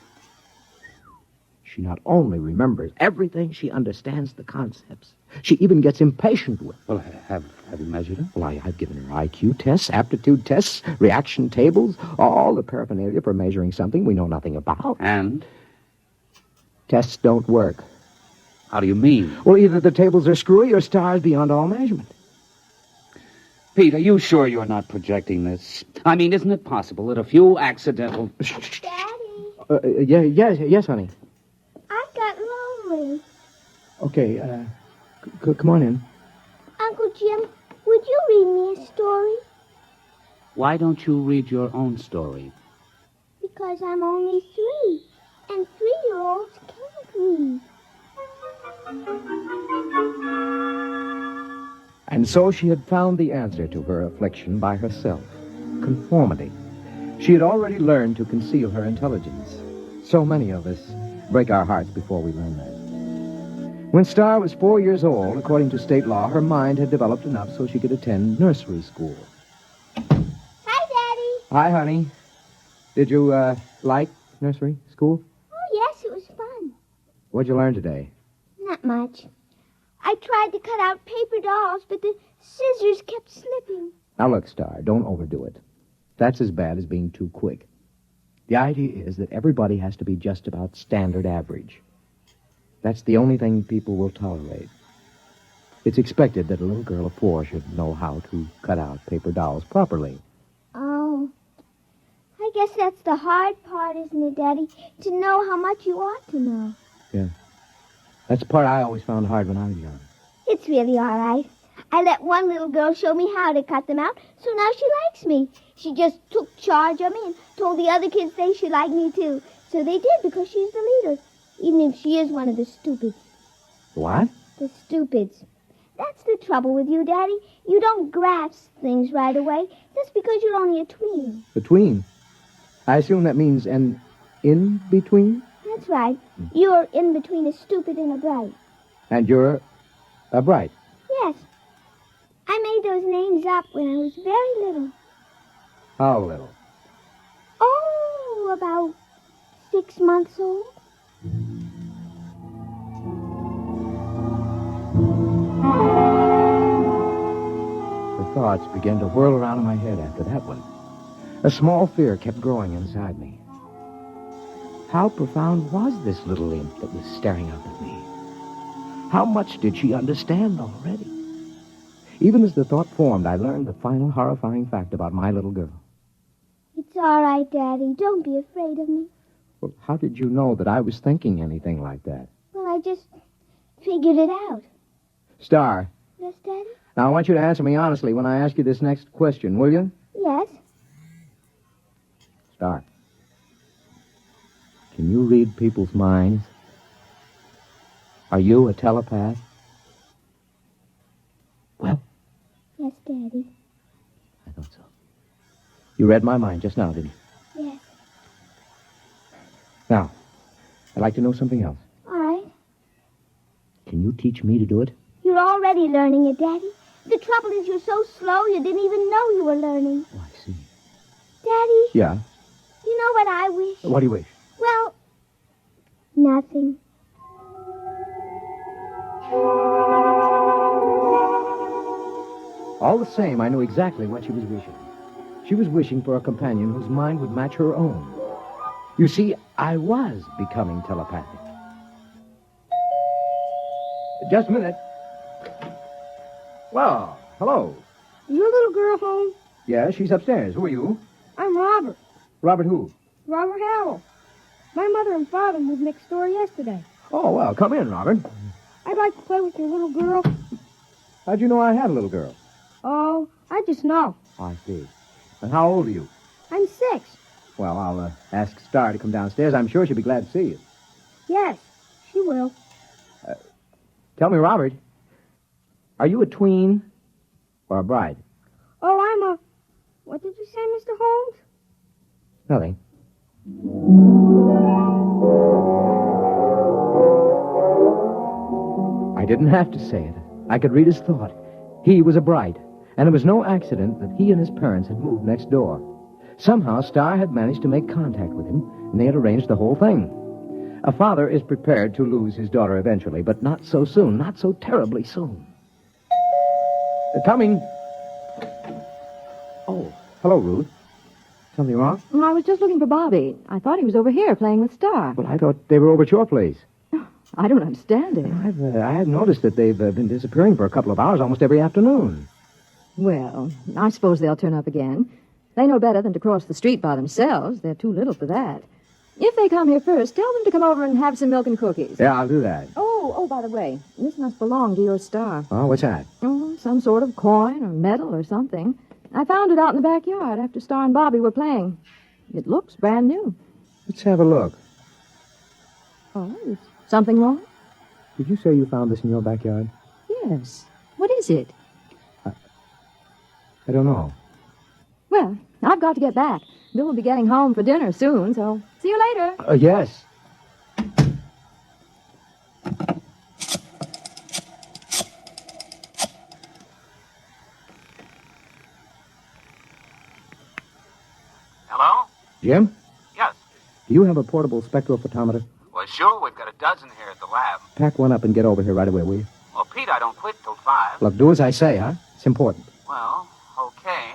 She not only remembers everything, she understands the concepts. She even gets impatient with them. Well, have you measured her? Well, I've given her IQ tests, aptitude tests, reaction tables, all the paraphernalia for measuring something we know nothing about. And? Tests don't work. How do you mean? Well, either the tables are screwy or stars beyond all measurement. Pete, are you sure you're not projecting this? I mean, isn't it possible that a few accidental... Daddy. Yes, honey. I got lonely. Okay, come on in. Uncle Jim, would you read me a story? Why don't you read your own story? Because I'm only 3, and 3-year-olds can't read. And so she had found the answer to her affliction by herself. Conformity. She had already learned to conceal her intelligence. So many of us break our hearts before we learn that. When Star was 4 years old, according to state law, her mind had developed enough so she could attend nursery school. Hi, Daddy. Hi, honey. Did you, like nursery school? Oh, yes, it was fun. What'd you learn today? Not much. I tried to cut out paper dolls, but the scissors kept slipping. Now, look, Star, don't overdo it. That's as bad as being too quick. The idea is that everybody has to be just about standard average. That's the only thing people will tolerate. It's expected that a little girl of 4 should know how to cut out paper dolls properly. Oh. I guess that's the hard part, isn't it, Daddy? To know how much you ought to know. Yeah. That's the part I always found hard when I was young. It's really all right. I let one little girl show me how to cut them out, so now she likes me. She just took charge of me and told the other kids they should like me, too. So they did, because she's the leader, even if she is one of the stupids. What? The stupids. That's the trouble with you, Daddy. You don't grasp things right away just because you're only a tween. Between? I assume that means an in-between? That's right. You're in between a stupid and a bright. And you're a bright. Yes. I made those names up when I was very little. How little? Oh, about 6 months old. The thoughts began to whirl around in my head after that one. A small fear kept growing inside me. How profound was this little imp that was staring up at me? How much did she understand already? Even as the thought formed, I learned the final horrifying fact about my little girl. It's all right, Daddy. Don't be afraid of me. Well, how did you know that I was thinking anything like that? Well, I just figured it out. Star, Yes, Daddy? now I want you to answer me honestly when I ask you this next question, will you? Yes. Star, can you read people's minds? Are you a telepath? Well, Yes, Daddy. I thought so. You read my mind just now, didn't you? Yes. Now, I'd like to know something else. All right. Can you teach me to do it? You're already learning it, Daddy. The trouble is you're so slow you didn't even know you were learning. Oh, I see. Daddy, Yeah? you know what I wish? What do you wish? Well, nothing. All the same, I knew exactly what she was wishing. She was wishing for a companion whose mind would match her own. You see, I was becoming telepathic. Just a minute. Well, hello. Is your little girl home? Yeah, she's upstairs. Who are you? I'm Robert. Robert who? Robert Howell. My mother and father moved next door yesterday. Oh, well, come in, Robert. I'd like to play with your little girl. How'd you know I had a little girl? Oh, I just know. Oh, I see. And how old are you? I'm 6. Well, I'll ask Star to come downstairs. I'm sure she'll be glad to see you. Yes, she will. Tell me, Robert, are you a tween or a bride? Oh, I'm a... What did you say, Mr. Holmes? Nothing. I didn't have to say it. I could read his thought. He was a bride, and it was no accident that he and his parents had moved next door. Somehow, Star had managed to make contact with him, and they had arranged the whole thing. A father is prepared to lose his daughter eventually, but not so soon, not so terribly soon. Coming. Oh, hello, Ruth. Something wrong? I was just looking for Bobby. I thought he was over here playing with Star. Well, I thought they were over at your place. I don't understand it. I have noticed that they've been disappearing for a couple of hours almost every afternoon. Well, I suppose they'll turn up again. They know better than to cross the street by themselves. They're too little for that. If they come here first, tell them to come over and have some milk and cookies. Yeah, I'll do that. Oh, by the way, this must belong to your Star. Oh, what's that? Oh, some sort of coin or medal or something. I found it out in the backyard after Star and Bobby were playing. It looks brand new. Let's have a look. Oh, is something wrong? Did you say you found this in your backyard? Yes. What is it? I don't know. Well, I've got to get back. Bill will be getting home for dinner soon, so see you later. Yes. Hello? Jim? Yes. Do you have a portable spectrophotometer? Well, sure, we've got a dozen here at the lab. Pack one up and get over here right away, will you? Well, Pete, I don't quit till 5. Look, do as I say, huh? It's important. Well, okay.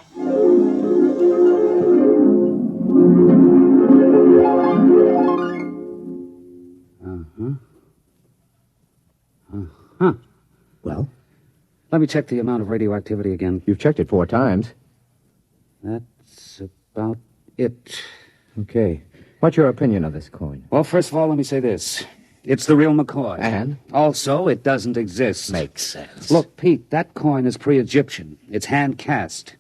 Huh. Well? Let me check the amount of radioactivity again. You've checked it 4 times. That's about it. Okay. What's your opinion of this coin? Well, first of all, let me say this. It's the real McCoy. And? Also, it doesn't exist. Makes sense. Look, Pete, that coin is pre-Egyptian. It's hand-cast.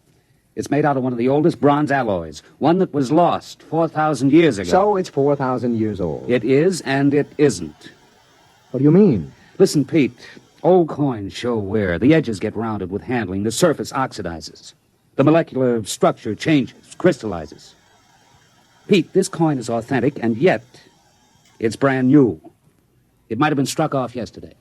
It's made out of one of the oldest bronze alloys, one that was lost 4,000 years ago. So it's 4,000 years old. It is, and it isn't. What do you mean? Listen, Pete, old coins show wear. The edges get rounded with handling. The surface oxidizes. The molecular structure changes, crystallizes. Pete, this coin is authentic, and yet it's brand new. It might have been struck off yesterday.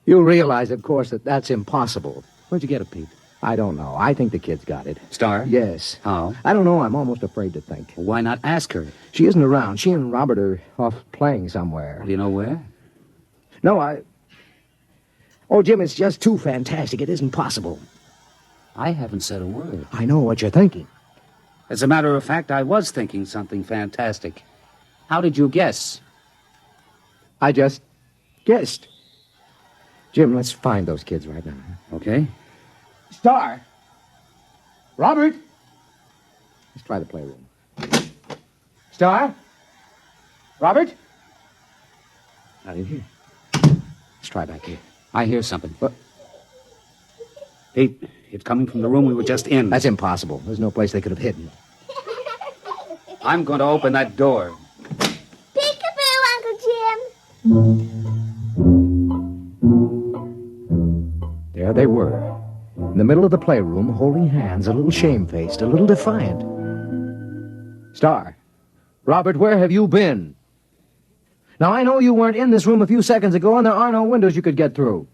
You realize, of course, that that's impossible. Where'd you get it, Pete? I don't know. I think the kid's got it. Star? Yes. How? I don't know. I'm almost afraid to think. Well, why not ask her? She isn't around. She and Robert are off playing somewhere. Do you know where? No, Oh, Jim, it's just too fantastic. It isn't possible. I haven't said a word. I know what you're thinking. As a matter of fact, I was thinking something fantastic. How did you guess? I just guessed. Jim, let's find those kids right now. Okay. Star! Robert! Let's try the playroom. Star? Robert? Not in here. Let's try back here. I hear something. What? Pete, it's coming from the room we were just in. That's impossible. There's no place they could have hidden. I'm going to open that door. Peekaboo, Uncle Jim. There they were, in the middle of the playroom, holding hands, a little shamefaced, a little defiant. Star, Robert, where have you been? Now, I know you weren't in this room a few seconds ago, and there are no windows you could get through.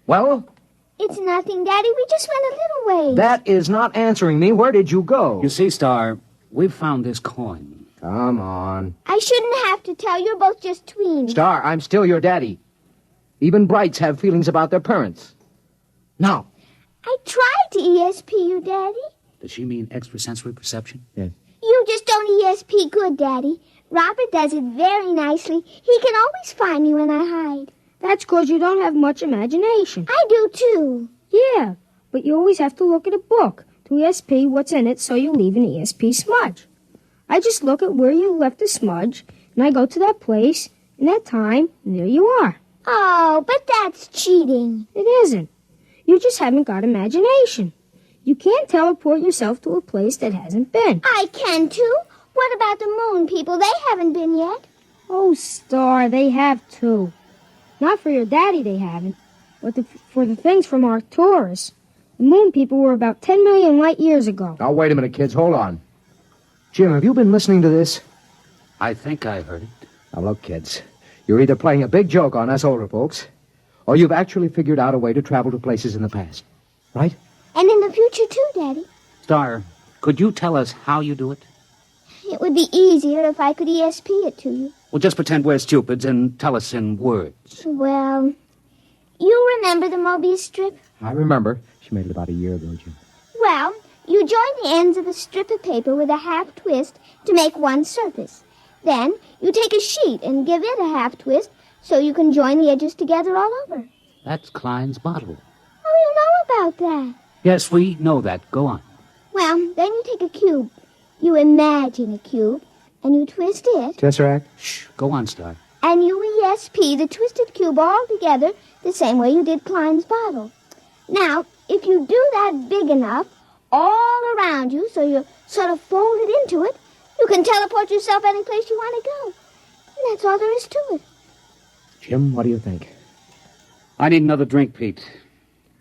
Well? It's nothing, Daddy. We just went a little way. That is not answering me. Where did you go? You see, Star, we've found this coin. Come on. I shouldn't have to tell. You're both just tweens. Star, I'm still your daddy. Even Brights have feelings about their parents. Now. I tried to ESP you, Daddy. Does she mean extrasensory perception? Yes. You just don't ESP good, Daddy. Robert does it very nicely. He can always find me when I hide. That's 'cause you don't have much imagination. I do, too. Yeah, but you always have to look at a book to ESP what's in it so you leave an ESP smudge. I just look at where you left the smudge, and I go to that place, and that time, and there you are. Oh, but that's cheating. It isn't. You just haven't got imagination. You can't teleport yourself to a place that hasn't been. I can, too. What about the moon people? They haven't been yet. Oh, Star, they have, too. Not for your daddy, they haven't, but for the things from Arcturus. The moon people were about 10 million light years ago. Now, wait a minute, kids. Hold on. Jim, have you been listening to this? I think I heard it. Now, look, kids. You're either playing a big joke on us older folks, or you've actually figured out a way to travel to places in the past. Right? And in the future, too, Daddy. Star, could you tell us how you do it? It would be easier if I could ESP it to you. Well, just pretend we're stupids and tell us in words. Well, you remember the Mobius strip? I remember. She made it about a year ago, Jim. Well, you join the ends of a strip of paper with a half twist to make one surface. Then you take a sheet and give it a half twist so you can join the edges together all over. That's Klein's bottle. Oh, you know about that. Yes, we know that. Go on. Well, then you take a cube. You imagine a cube, and you twist it. Tesseract? Shh, go on, Star. And you ESP the twisted cube all together the same way you did Klein's bottle. Now, if you do that big enough, all around you, so you're sort of folded into it, you can teleport yourself any place you want to go. And that's all there is to it. Jim, what do you think? I need another drink, Pete.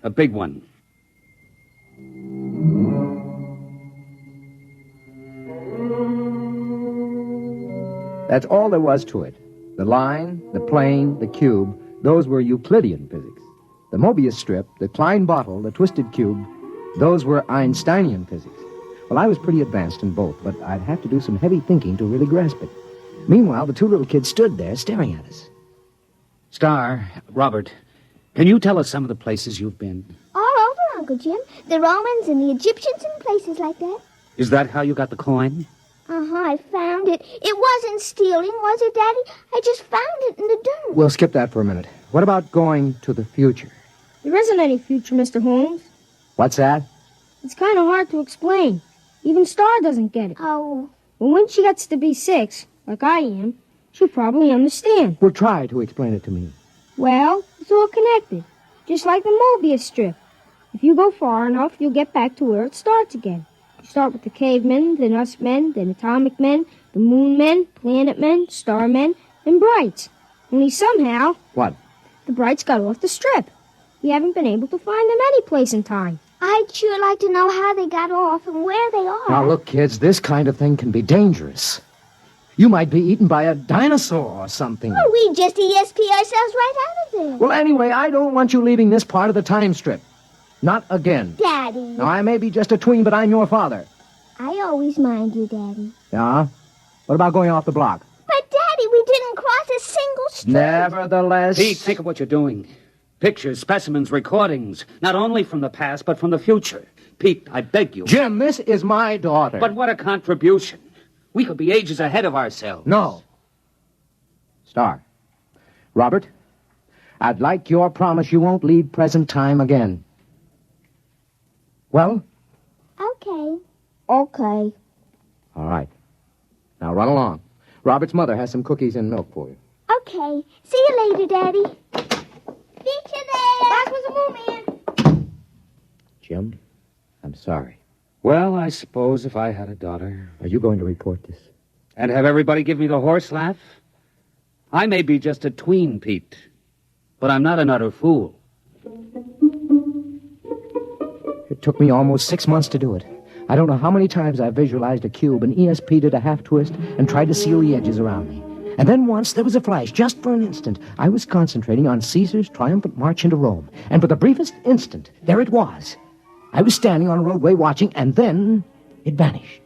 A big one. That's all there was to it. The line, the plane, the cube, those were Euclidean physics. The Mobius strip, the Klein bottle, the twisted cube, those were Einsteinian physics. Well, I was pretty advanced in both, but I'd have to do some heavy thinking to really grasp it. Meanwhile, the two little kids stood there staring at us. Star, Robert, can you tell us some of the places you've been? All over, Uncle Jim. The Romans and the Egyptians and places like that. Is that how you got the coin? Uh-huh, I found it. It wasn't stealing, was it, Daddy? I just found it in the dirt. We'll skip that for a minute. What about going to the future? There isn't any future, Mr. Holmes. What's that? It's kind of hard to explain. Even Star doesn't get it. Oh. But when she gets to be 6, like I am, she'll probably understand. Well, try to explain it to me. Well, it's all connected, just like the Mobius strip. If you go far enough, you'll get back to where it starts again. You start with the cavemen, then us men, then atomic men, the moon men, planet men, star men, and Brights. Only somehow... What? The Brights got off the strip. We haven't been able to find them any place in time. I'd sure like to know how they got off and where they are. Now, look, kids, this kind of thing can be dangerous. You might be eaten by a dinosaur or something. Oh, we just ESP ourselves right out of there. Well, anyway, I don't want you leaving this part of the time strip. Not again. Daddy. Now, I may be just a tween, but I'm your father. I always mind you, Daddy. Yeah? What about going off the block? But, Daddy, we didn't cross a single street. Nevertheless... Pete, think of what you're doing. Pictures, specimens, recordings, not only from the past, but from the future. Pete, I beg you. Jim, this is my daughter. But what a contribution. We could be ages ahead of ourselves. No. Star. Robert, I'd like your promise you won't leave present time again. Well? Okay. Okay. All right. Now run along. Robert's mother has some cookies and milk for you. Okay. See you later, Daddy. Meet you there. That was a movie. Jim, I'm sorry. Well, I suppose if I had a daughter. Are you going to report this? And have everybody give me the horse laugh? I may be just a tween, Pete, but I'm not an utter fool. It took me almost 6 months to do it. I don't know how many times I visualized a cube and ESP did a half twist and tried to seal the edges around me. And then once there was a flash, just for an instant. I was concentrating on Caesar's triumphant march into Rome. And for the briefest instant, there it was. I was standing on a roadway watching, and then it vanished.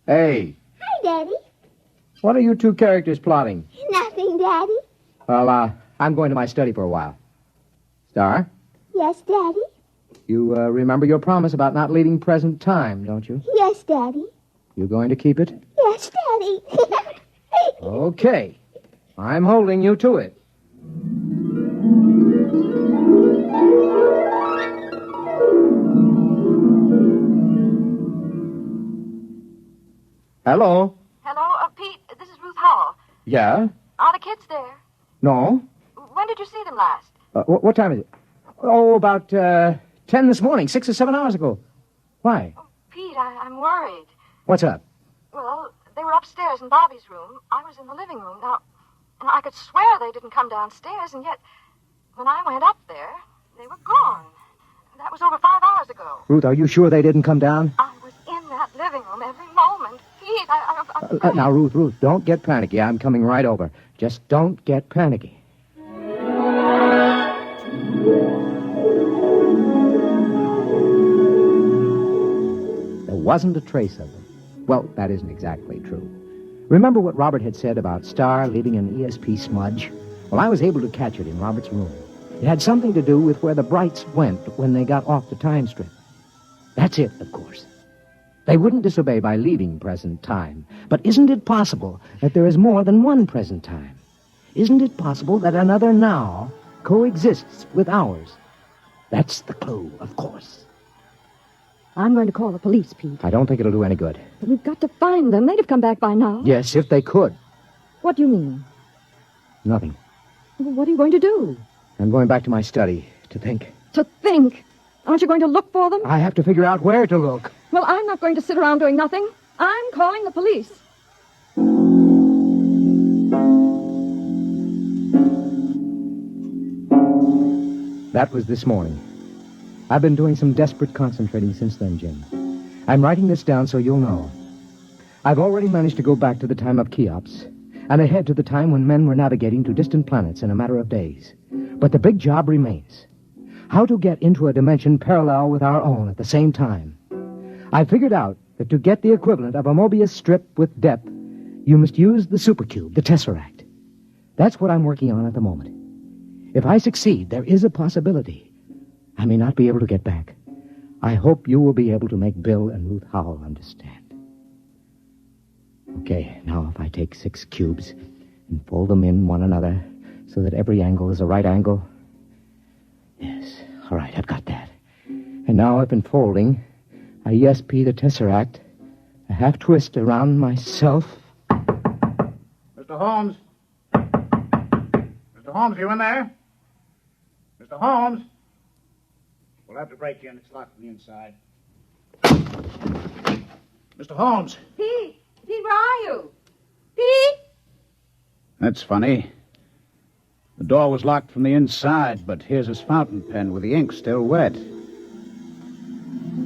Hey. Hi, Daddy. What are you two characters plotting? Nothing, Daddy. Well, I'm going to my study for a while. Star, Yes, Daddy. you remember your promise about not leaving present time, don't you? Yes, Daddy. You going to keep it? Yes, Daddy. Okay. I'm holding you to it. Hello? Hello, Pete. This is Ruth Howell. Yeah? Are the kids there? No? When did you see them last? What time is it? Oh, about 10 this morning, 6 or 7 hours ago. Why? Pete, I'm worried. What's up? Well, they were upstairs in Bobby's room. I was in the living room. Now, I could swear they didn't come downstairs, and yet, when I went up there, they were gone. That was over 5 hours ago. Ruth, are you sure they didn't come down? I was in that living room every moment. Pete, I'm Now, Ruth, don't get panicky. I'm coming right over. Just don't get panicky. There wasn't a trace of them. Well, that isn't exactly true. Remember what Robert had said about Star leaving an ESP smudge? Well, I was able to catch it in Robert's room. It had something to do with where the Brights went when they got off the time strip. That's it, of course. They wouldn't disobey by leaving present time. But isn't it possible that there is more than one present time? Isn't it possible that another now coexists with ours? That's the clue, of course. I'm going to call the police, Pete. I don't think it'll do any good. But we've got to find them. They'd have come back by now. Yes, if they could. What do you mean? Nothing. Well, what are you going to do? I'm going back to my study to think. To think? Aren't you going to look for them? I have to figure out where to look. Well, I'm not going to sit around doing nothing. I'm calling the police. That was this morning. I've been doing some desperate concentrating since then, Jim. I'm writing this down so you'll know. I've already managed to go back to the time of Cheops and ahead to the time when men were navigating to distant planets in a matter of days. But the big job remains. How to get into a dimension parallel with our own at the same time. I figured out that to get the equivalent of a Mobius strip with depth, you must use the supercube, the tesseract. That's what I'm working on at the moment. If I succeed, there is a possibility I may not be able to get back. I hope you will be able to make Bill and Ruth Howell understand. Okay, now if I take 6 cubes and fold them in one another so that every angle is a right angle. Yes, all right, I've got that. And now I've been folding. I ESP the tesseract, a half twist around myself. Mr. Holmes? Mr. Holmes, you in there? Mr. Holmes? We'll have to break you in. It's locked from the inside. Mr. Holmes! Pete! Pete, where are you? Pete! That's funny. The door was locked from the inside, but here's his fountain pen with the ink still wet.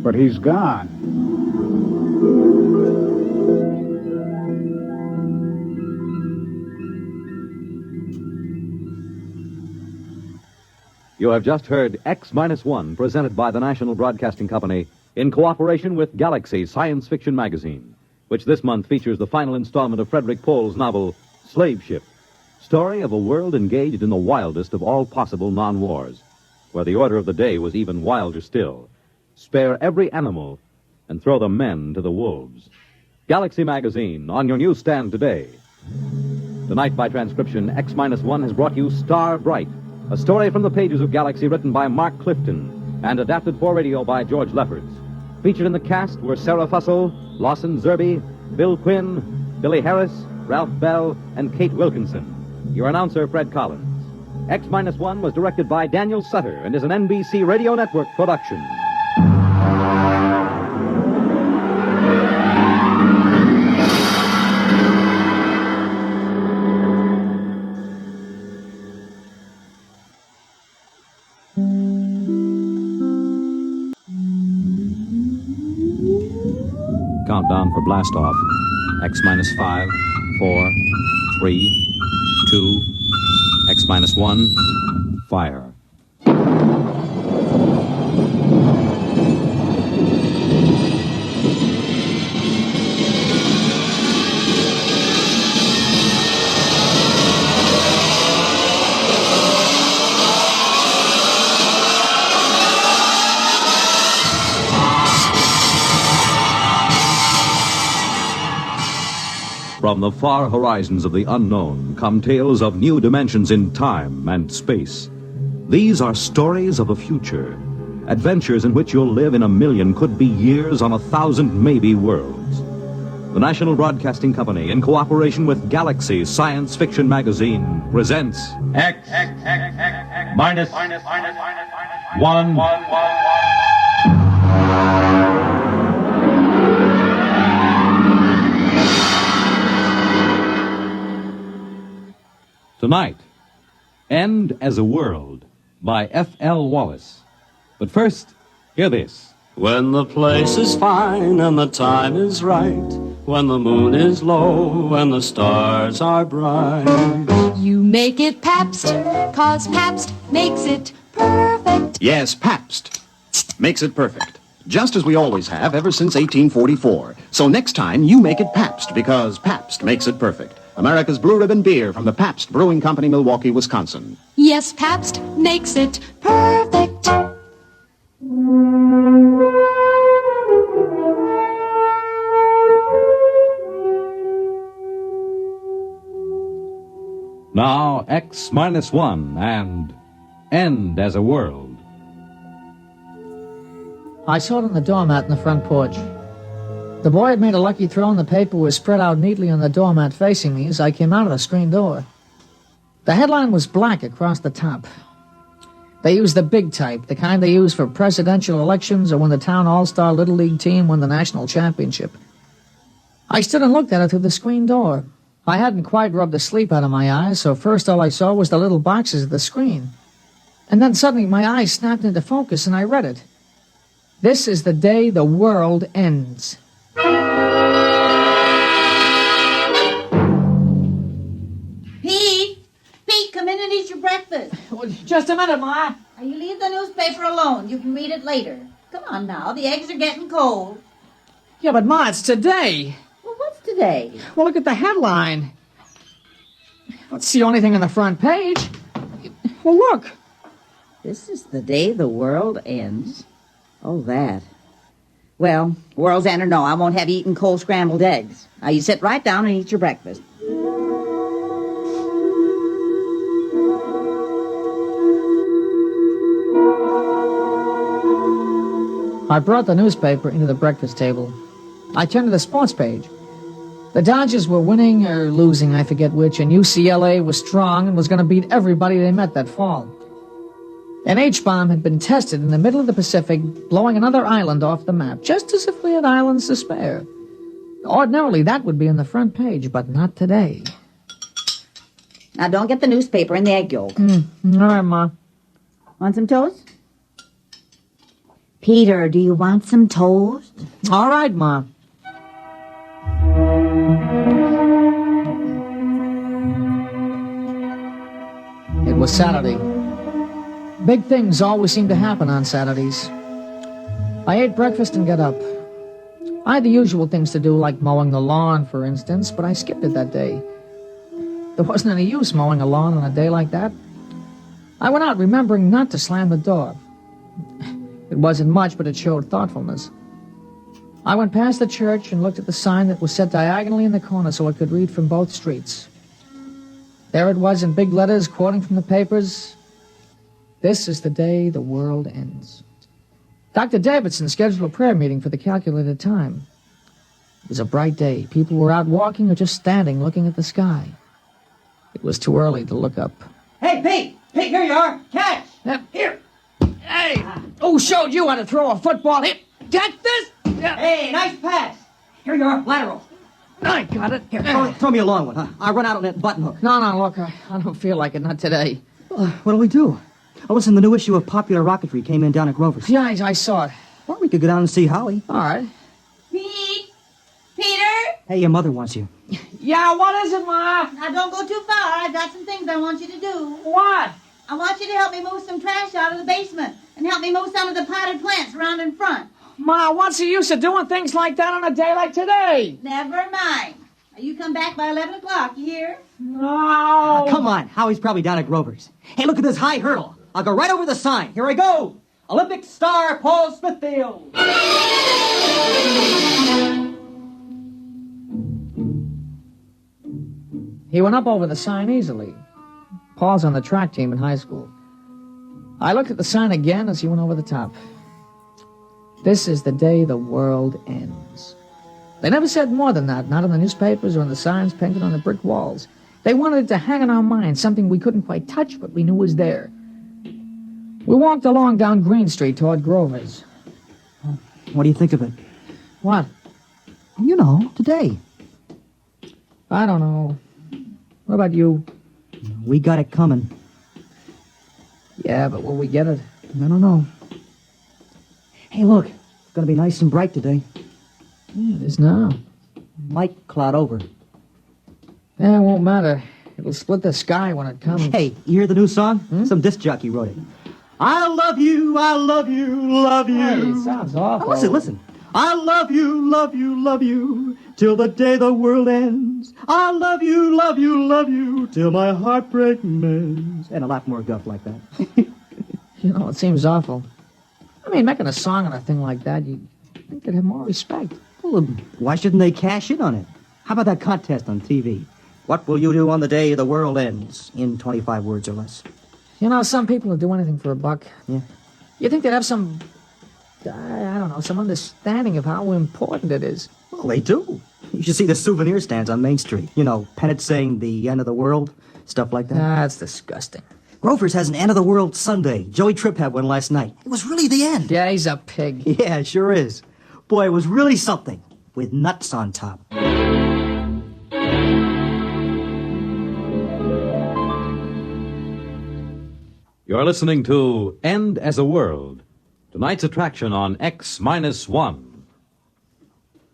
But he's gone. You have just heard X-1, presented by the National Broadcasting Company in cooperation with Galaxy Science Fiction Magazine, which this month features the final installment of Frederick Pohl's novel, Slave Ship, story of a world engaged in the wildest of all possible non-wars, where the order of the day was even wilder still. Spare every animal and throw the men to the wolves. Galaxy Magazine, on your newsstand today. Tonight, by transcription, X-1 has brought you StarBright, a story from the pages of Galaxy written by Mark Clifton and adapted for radio by George Lefferts. Featured in the cast were Sarah Fussell, Lawson Zerby, Bill Quinn, Billy Harris, Ralph Bell, and Kate Wilkinson. Your announcer, Fred Collins. X-1 was directed by Daniel Sutter and is an NBC Radio Network production. Countdown for blastoff. X-5, 4, 3, 2, X-1, fire. From the far horizons of the unknown come tales of new dimensions in time and space. These are stories of the future, adventures in which you'll live in a million, could be years, on 1,000 maybe worlds. The National Broadcasting Company, in cooperation with Galaxy Science Fiction Magazine, presents X minus 1. Tonight, End as a World by F.L. Wallace. But first, hear this. When the place is fine and the time is right, when the moon is low and the stars are bright. You make it Pabst, 'cause Pabst makes it perfect. Yes, Pabst makes it perfect. Just as we always have ever since 1844. So next time, you make it Pabst, because Pabst makes it perfect. America's Blue Ribbon Beer from the Pabst Brewing Company, Milwaukee, Wisconsin. Yes, Pabst makes it perfect. Now, X-1 and End as a World. I saw it on the doormat in the front porch. The boy had made a lucky throw and the paper was spread out neatly on the doormat facing me as I came out of the screen door. The headline was black across the top. They used the big type, the kind they use for presidential elections or when the town all-star Little League team won the national championship. I stood and looked at it through the screen door. I hadn't quite rubbed the sleep out of my eyes, so first all I saw was the little boxes of the screen. And then suddenly my eyes snapped into focus and I read it. This is the day the world ends. Pete, come in and eat your breakfast. Just a minute, Ma. Now, you leave the newspaper alone. You can read it later. Come on now, the eggs are getting cold. Yeah, but Ma, it's today. Well, what's today? Well, look at the headline. Let's see anything on the front page. Well, look. This is the day the world ends. Oh, that. Well, world's end or no, I won't have you eating cold scrambled eggs. Now, you sit right down and eat your breakfast. I brought the newspaper into the breakfast table. I turned to the sports page. The Dodgers were winning or losing, I forget which, and UCLA was strong and was going to beat everybody they met that fall. An H-bomb had been tested in the middle of the Pacific, blowing another island off the map, just as if we had islands to spare. Ordinarily, that would be on the front page, but not today. Now, don't get the newspaper in the egg yolk. All right, Ma. Want some toast? Peter, do you want some toast? All right, Ma. It was Saturday. Big things always seem to happen on Saturdays. I ate breakfast and got up. I had the usual things to do, like mowing the lawn, for instance, but I skipped it that day. There wasn't any use mowing a lawn on a day like that. I went out remembering not to slam the door. It wasn't much, but it showed thoughtfulness. I went past the church and looked at the sign that was set diagonally in the corner so I could read from both streets. There it was in big letters, quoting from the papers. This is the day the world ends. Dr. Davidson scheduled a prayer meeting for the calculated time. It was a bright day. People were out walking or just standing looking at the sky. It was too early to look up. Hey, Pete! Pete, here you are! Catch! Here! Hey! Who showed you how to throw a football? Here, get this! Hey, nice pass! Here you are, lateral. I got it. Here, throw me a long one, huh? I'll run out on that button hook. No, look, I don't feel like it, not today. What do we do? Oh, listen, the new issue of Popular Rocketry came in down at Grover's. Yeah, I saw it. Well, we could go down and see Howie. All right. Pete? Peter? Hey, your mother wants you. Yeah, what is it, Ma? Now, don't go too far. I've got some things I want you to do. What? I want you to help me move some trash out of the basement and help me move some of the potted plants around in front. Ma, what's the use of doing things like that on a day like today? Never mind. Now, you come back by 11 o'clock, you hear? No. Come on, Howie's probably down at Grover's. Hey, look at this high hurdle. I'll go right over the sign. Here I go. Olympic star Paul Smithfield. He went up over the sign easily. Paul's on the track team in high school. I looked at the sign again as he went over the top. This is the day the world ends. They never said more than that, not in the newspapers or in the signs painted on the brick walls. They wanted it to hang in our minds, something we couldn't quite touch, but we knew was there. We walked along down Green Street toward Grover's. What do you think of it? What? You know, today. I don't know. What about you? We got it coming. Yeah, but will we get it? I don't know. Hey, look. It's going to be nice and bright today. Yeah, it is now. Might cloud over. Yeah, it won't matter. It'll split the sky when it comes. Hey, you hear the new song? Some disc jockey wrote it. I love you, love you. Hey, it sounds awful. Now listen. I love you, till the day the world ends. I love you, till my heartbreak mends. And a lot more guff like that. You know, it seems awful. I mean, making a song on a thing like that, you'd think they'd have more respect. Well, why shouldn't they cash in on it? How about that contest on TV? What will you do on the day the world ends? In 25 words or less. You know, some people will do anything for a buck. Yeah. You think they'd have some, I don't know, some understanding of how important it is. Well, they do. You should see the souvenir stands on Main Street. You know, pennants saying the end of the world, stuff like that. That's disgusting. Grover's has an end of the world Sunday. Joey Tripp had one last night. It was really the end. Yeah, he's a pig. Yeah, it sure is. Boy, it was really something. With nuts on top. You're listening to EndAsAWorld, tonight's attraction on X-1.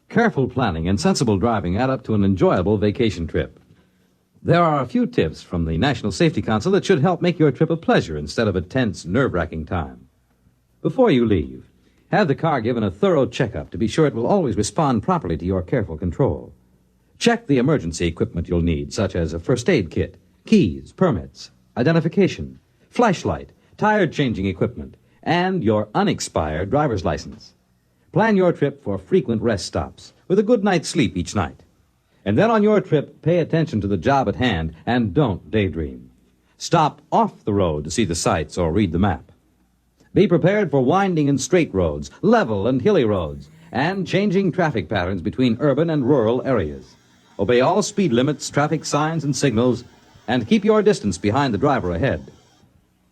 Careful planning and sensible driving add up to an enjoyable vacation trip. There are a few tips from the National Safety Council that should help make your trip a pleasure instead of a tense, nerve-wracking time. Before you leave, have the car given a thorough checkup to be sure it will always respond properly to your careful control. Check the emergency equipment you'll need, such as a first aid kit, keys, permits, identification, flashlight, tire-changing equipment, and your unexpired driver's license. Plan your trip for frequent rest stops with a good night's sleep each night. And then on your trip, pay attention to the job at hand and don't daydream. Stop off the road to see the sights or read the map. Be prepared for winding and straight roads, level and hilly roads, and changing traffic patterns between urban and rural areas. Obey all speed limits, traffic signs, and signals, and keep your distance behind the driver ahead.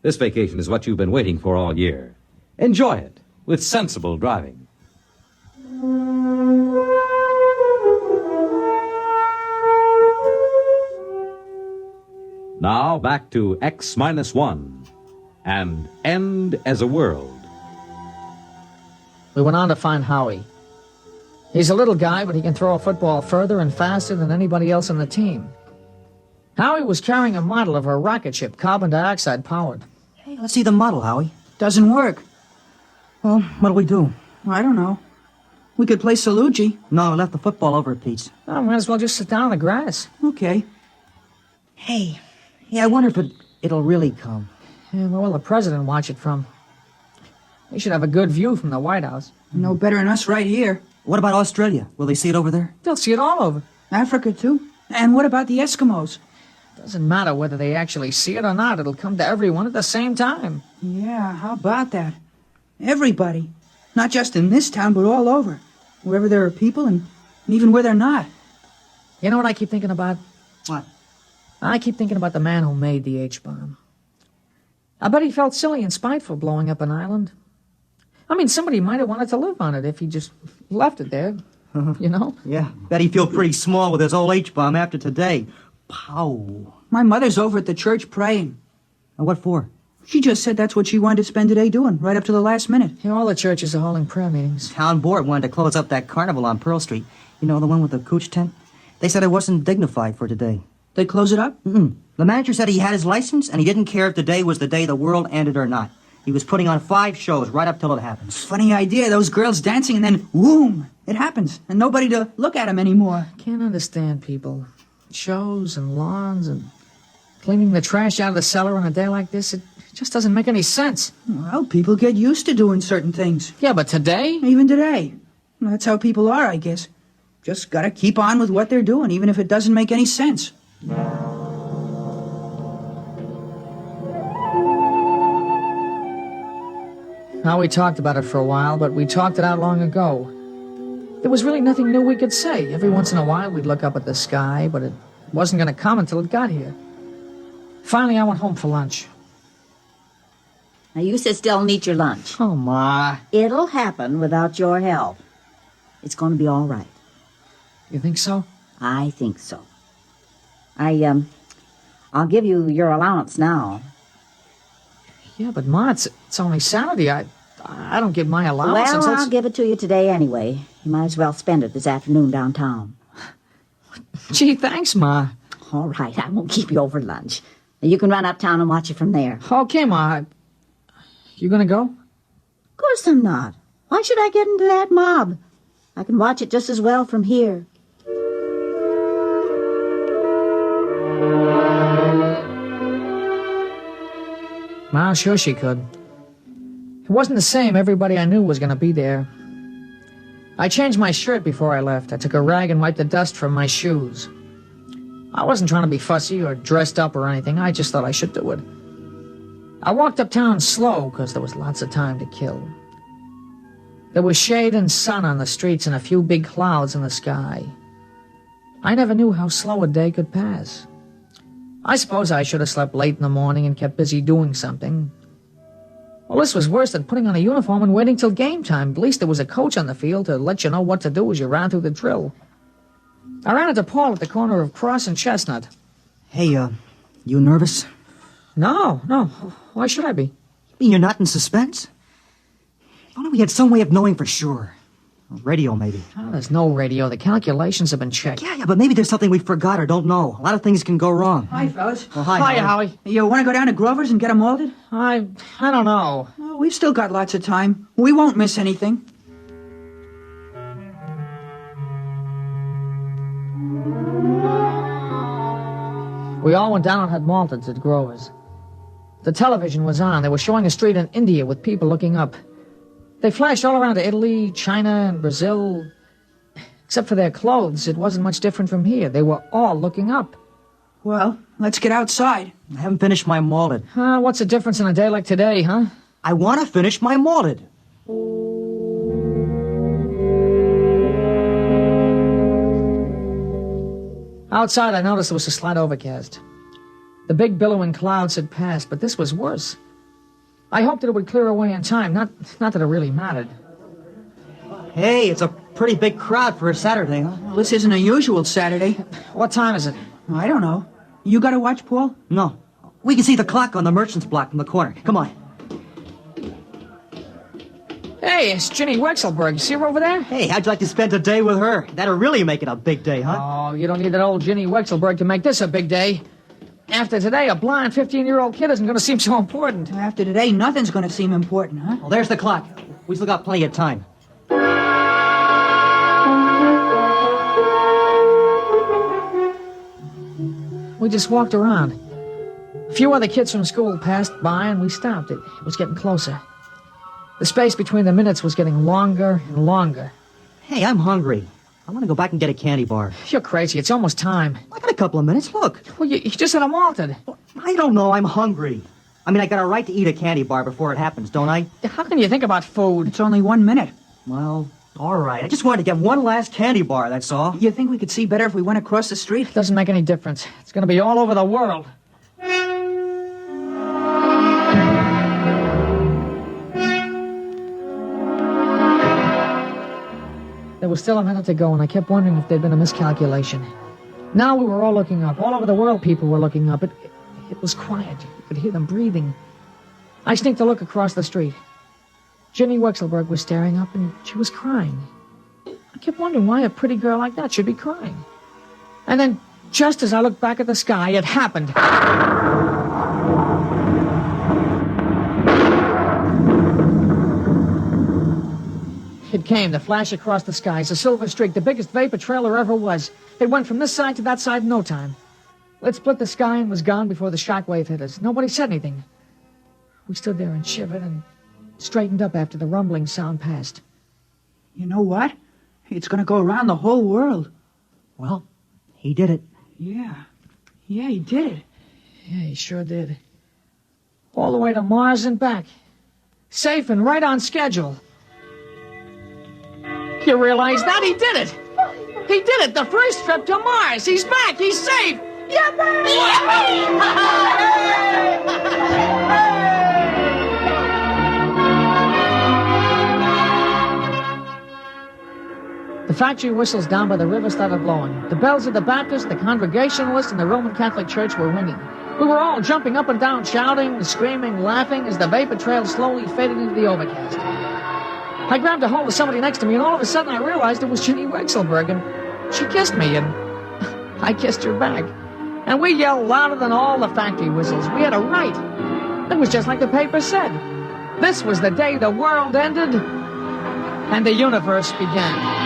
This vacation is what you've been waiting for all year. Enjoy it with sensible driving. Now back to X-1 and EndAsAWorld. We went on to find Howie. He's a little guy, but he can throw a football further and faster than anybody else on the team. Howie was carrying a model of a rocket ship, carbon dioxide powered. Hey, let's see the model, Howie. Doesn't work. Well, what'll we do? I don't know. We could play Salugi. No, I left the football over at Pete's. Oh, might as well just sit down on the grass. Okay. Hey, I wonder if it'll really come. Yeah, where will the president watch it from? He should have a good view from the White House. No better than us right here. What about Australia? Will they see it over there? They'll see it all over. Africa, too. And what about the Eskimos? Doesn't matter whether they actually see it or not. It'll come to everyone at the same time. Yeah, how about that? Everybody. Not just in this town, but all over. Wherever there are people and even where they're not. You know what I keep thinking about? What? I keep thinking about the man who made the H-bomb. I bet he felt silly and spiteful blowing up an island. I mean, somebody might have wanted to live on it if he just left it there, you know? Yeah, bet he'd feel pretty small with his old H-bomb after today. Pow. My mother's over at the church praying. And what for? She just said that's what she wanted to spend today doing, right up to the last minute. Yeah, all the churches are holding prayer meetings. Town board wanted to close up that carnival on Pearl Street. You know, the one with the cooch tent? They said it wasn't dignified for today. They close it up? Mm-mm. The manager said he had his license, and he didn't care if today was the day the world ended or not. He was putting on 5 shows right up till it happened. Funny idea, those girls dancing and then, whoom, it happens. And nobody to look at them anymore. Can't understand people. Shows and lawns and cleaning the trash out of the cellar on a day like this, it just doesn't make any sense. Well, people get used to doing certain things. Yeah, but today? Even today. Well, that's how people are, I guess. Just gotta keep on with what they're doing, even if it doesn't make any sense. Now, we talked about it for a while, but we talked it out long ago. There was really nothing new we could say. Every once in a while, we'd look up at the sky, but it wasn't going to come until it got here. Finally, I went home for lunch. Now, you sit still and eat your lunch. Oh, Ma. It'll happen without your help. It's going to be all right. You think so? I think so. I'll give you your allowance now. Yeah, but Ma, it's only Saturday. I don't get my allowance Well, until... I'll give it to you today anyway. You might as well spend it this afternoon downtown. Gee, thanks, Ma. All right, I won't keep you over lunch. You can run uptown and watch it from there. Okay, Ma. You gonna go? Of course I'm not. Why should I get into that mob? I can watch it just as well from here. Ma, sure she could. It wasn't the same. Everybody I knew was going to be there. I changed my shirt before I left. I took a rag and wiped the dust from my shoes. I wasn't trying to be fussy or dressed up or anything. I just thought I should do it. I walked uptown slow because there was lots of time to kill. There was shade and sun on the streets and a few big clouds in the sky. I never knew how slow a day could pass. I suppose I should have slept late in the morning and kept busy doing something. Well, this was worse than putting on a uniform and waiting till game time. At least there was a coach on the field to let you know what to do as you ran through the drill. I ran into Paul at the corner of Cross and Chestnut. Hey, you nervous? No. Why should I be? You mean you're not in suspense? If only we had some way of knowing for sure. Radio, maybe. Oh, there's no radio. The calculations have been checked. Yeah, but maybe there's something we forgot or don't know. A lot of things can go wrong. Hi, fellas. Oh, hi, Howie. You want to go down to Grover's and get them molded? I don't know. Well, we've still got lots of time. We won't miss anything. We all went down and had malteds at Grover's. The television was on. They were showing a street in India with people looking up. They flashed all around to Italy, China, and Brazil. Except for their clothes, it wasn't much different from here. They were all looking up. Well, let's get outside. I haven't finished my malted. What's the difference in a day like today, huh? I want to finish my malted. Outside, I noticed there was a slight overcast. The big billowing clouds had passed, but this was worse. I hoped that it would clear away in time, not that it really mattered. Hey, it's a pretty big crowd for a Saturday, huh? Well, this isn't a usual Saturday. What time is it? I don't know. You got to watch, Paul? No. We can see the clock on the merchant's block from the corner. Come on. Hey, it's Ginny Wexelberg. See her over there? Hey, how'd you like to spend a day with her? That'll really make it a big day, huh? Oh, you don't need that old Ginny Wexelberg to make this a big day. After today, a blind 15-year-old kid isn't going to seem so important. After today, nothing's going to seem important, huh? Well, there's the clock. We still got plenty of time. We just walked around. A few other kids from school passed by, and we stopped. It was getting closer. The space between the minutes was getting longer and longer. Hey, I'm hungry. I want to go back and get a candy bar. You're crazy. It's almost time. I got a couple of minutes. Look. Well, you just said I'm malted. I don't know. I'm hungry. I mean, I got a right to eat a candy bar before it happens, don't I? How can you think about food? It's only 1 minute. Well, all right. I just wanted to get one last candy bar, that's all. You think we could see better if we went across the street? Doesn't make any difference. It's going to be all over the world. There was still a minute to go, and I kept wondering if there'd been a miscalculation. Now we were all looking up. All over the world, people were looking up. It was quiet. You could hear them breathing. I sneaked a look across the street. Ginny Wexelberg was staring up, and she was crying. I kept wondering why a pretty girl like that should be crying. And then, just as I looked back at the sky, it happened. It came, the flash across the skies, a silver streak, the biggest vapor trail there ever was. It went from this side to that side in no time. It split the sky and was gone before the shockwave hit us. Nobody said anything. We stood there and shivered and straightened up after the rumbling sound passed. You know what? It's going to go around the whole world. Well, he did it. Yeah, he did it. Yeah, he sure did. All the way to Mars and back. Safe and right on schedule. You realize that? He did it! He did it! The first trip to Mars! He's back! He's safe! The factory whistles down by the river started blowing. The bells of the Baptist, the Congregationalist, and the Roman Catholic Church were ringing. We were all jumping up and down, shouting, screaming, laughing as the vapor trail slowly faded into the overcast. I grabbed a hold of somebody next to me, and all of a sudden I realized it was Ginny Wexelberg, and she kissed me, and I kissed her back. And we yelled louder than all the factory whistles. We had a right. It was just like the paper said. This was the day the world ended, and the universe began.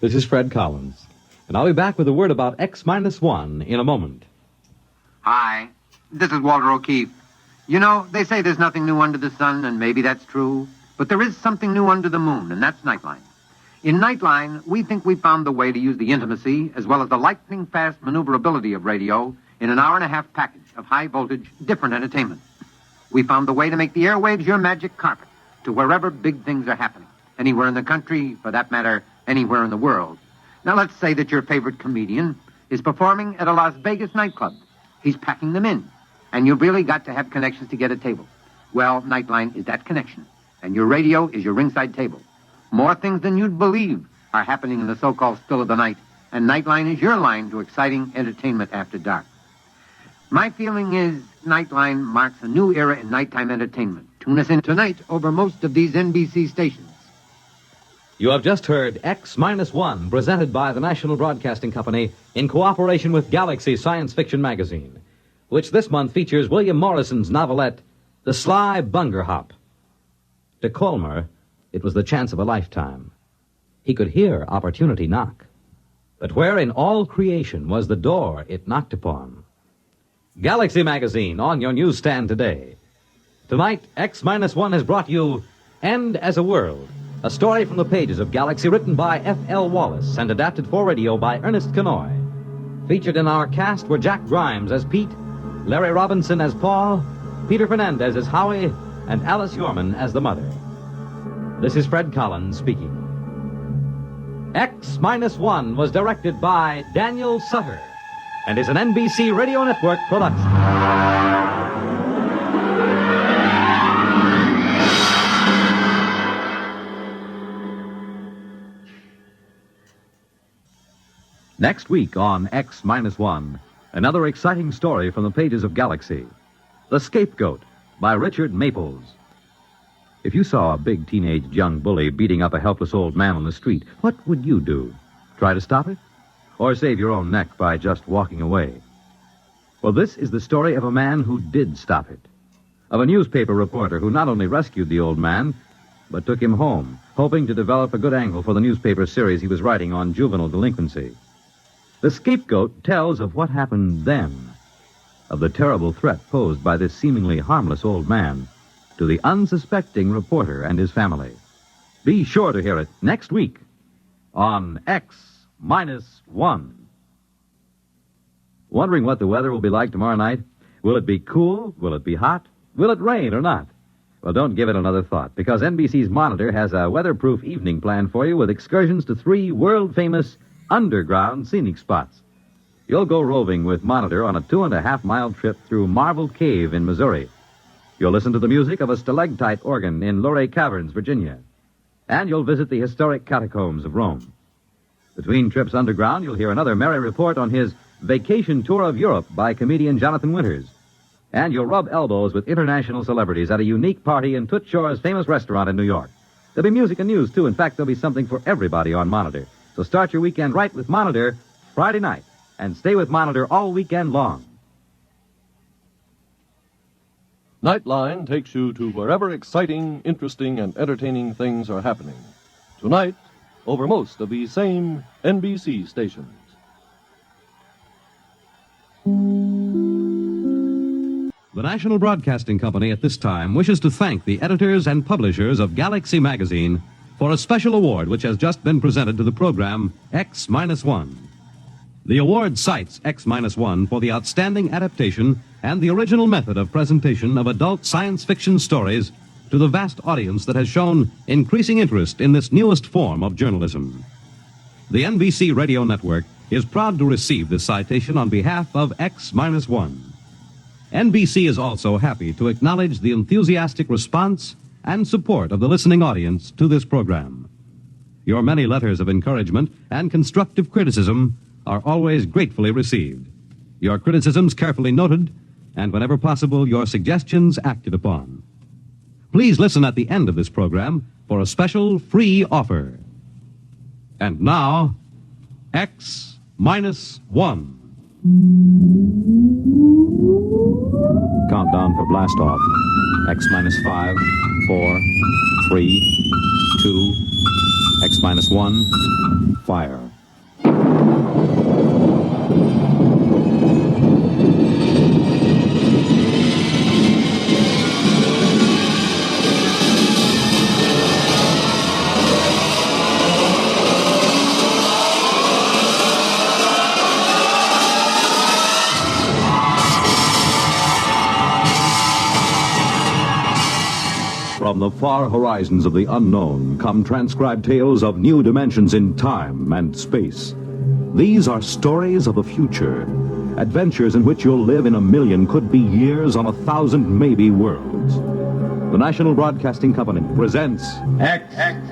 This is Fred Collins, and I'll be back with a word about X-1 in a moment. Hi, this is Walter O'Keefe. You know, they say there's nothing new under the sun, and maybe that's true, but there is something new under the moon, and that's Nightline. In Nightline, we think we found the way to use the intimacy as well as the lightning-fast maneuverability of radio in an hour-and-a-half package of high-voltage, different entertainment. We found the way to make the airwaves your magic carpet to wherever big things are happening, anywhere in the country, for that matter, anywhere in the world. Now, let's say that your favorite comedian is performing at a Las Vegas nightclub. He's packing them in, and you've really got to have connections to get a table. Well, Nightline is that connection, and your radio is your ringside table. More things than you'd believe are happening in the so-called still of the night, and Nightline is your line to exciting entertainment after dark. My feeling is Nightline marks a new era in nighttime entertainment. Tune us in tonight over most of these NBC stations. You have just heard X-1, presented by the National Broadcasting Company in cooperation with Galaxy Science Fiction Magazine, which this month features William Morrison's novelette, The Sly Bunger Hop. To Colmer, it was the chance of a lifetime. He could hear opportunity knock. But where in all creation was the door it knocked upon? Galaxy Magazine on your newsstand today. Tonight, X-1 has brought you EndAsAWorld, a story from the pages of Galaxy written by F.L. Wallace and adapted for radio by Ernest Kenoy. Featured in our cast were Jack Grimes as Pete, Larry Robinson as Paul, Peter Fernandez as Howie, and Alice Yorman as the mother. This is Fred Collins speaking. X-1 was directed by Daniel Sutter and is an NBC Radio Network production. Next week on X-1, another exciting story from the pages of Galaxy. The Scapegoat by Richard Maples. If you saw a big teenage young bully beating up a helpless old man on the street, what would you do? Try to stop it? Or save your own neck by just walking away? Well, this is the story of a man who did stop it. Of a newspaper reporter who not only rescued the old man, but took him home, hoping to develop a good angle for the newspaper series he was writing on juvenile delinquency. The scapegoat tells of what happened then, of the terrible threat posed by this seemingly harmless old man to the unsuspecting reporter and his family. Be sure to hear it next week on X-1. Wondering what the weather will be like tomorrow night? Will it be cool? Will it be hot? Will it rain or not? Well, don't give it another thought, because NBC's Monitor has a weatherproof evening plan for you with excursions to 3 world-famous underground scenic spots. You'll go roving with Monitor on a 2.5-mile trip through Marble Cave in Missouri. You'll listen to the music of a stalactite organ in Luray Caverns, Virginia. And you'll visit the historic catacombs of Rome. Between trips underground, you'll hear another merry report on his vacation tour of Europe by comedian Jonathan Winters. And you'll rub elbows with international celebrities at a unique party in Toots Shor's famous restaurant in New York. There'll be music and news, too. In fact, there'll be something for everybody on Monitor. So start your weekend right with Monitor Friday night, and stay with Monitor all weekend long. Nightline takes you to wherever exciting, interesting, and entertaining things are happening. Tonight, over most of these same NBC stations. The National Broadcasting Company at this time wishes to thank the editors and publishers of Galaxy Magazine for a special award which has just been presented to the program X-1. The award cites X-1 for the outstanding adaptation and the original method of presentation of adult science fiction stories to the vast audience that has shown increasing interest in this newest form of journalism. The NBC Radio Network is proud to receive this citation on behalf of X-1. NBC is also happy to acknowledge the enthusiastic response and support of the listening audience to this program. Your many letters of encouragement and constructive criticism are always gratefully received. Your criticisms carefully noted, and whenever possible, your suggestions acted upon. Please listen at the end of this program for a special free offer. And now, X-1. Countdown for blast off. X-5, 4, 3, 2, X-1, fire. From the far horizons of the unknown come transcribed tales of new dimensions in time and space. These are stories of the future, adventures in which you'll live in a million, could be years, on 1,000 maybe worlds. The National Broadcasting Company presents X-1.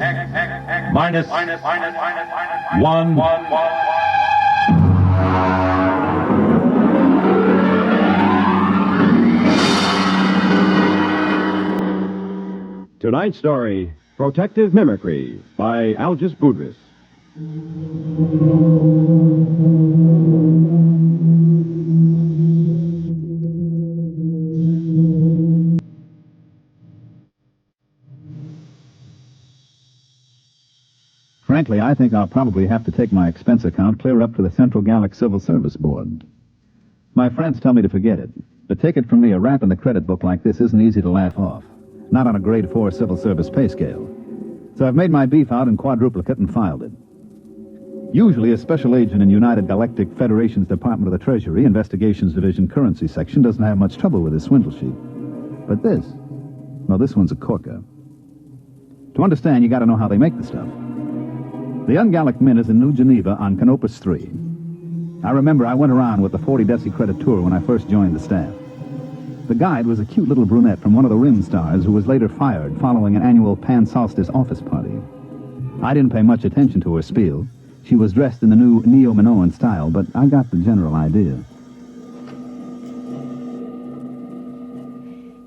Tonight's story, Protective Mimicry, by Algis Budrys. Frankly, I think I'll probably have to take my expense account clear up to the Central Gallic Civil Service Board. My friends tell me to forget it, but take it from me, a rap in the credit book like this isn't easy to laugh off. Not on a grade 4 civil service pay scale. So I've made my beef out in quadruplicate and filed it. Usually a special agent in United Galactic Federation's Department of the Treasury, Investigations Division, Currency Section, doesn't have much trouble with his swindle sheet. But this one's a corker. To understand, you gotta know how they make the stuff. The Ungallic Mint is in New Geneva on Canopus 3. I remember I went around with the 40 Deci credit tour when I first joined the staff. The guide was a cute little brunette from one of the Rim stars who was later fired following an annual Pan-Solstice office party. I didn't pay much attention to her spiel. She was dressed in the new Neo-Minoan style, but I got the general idea.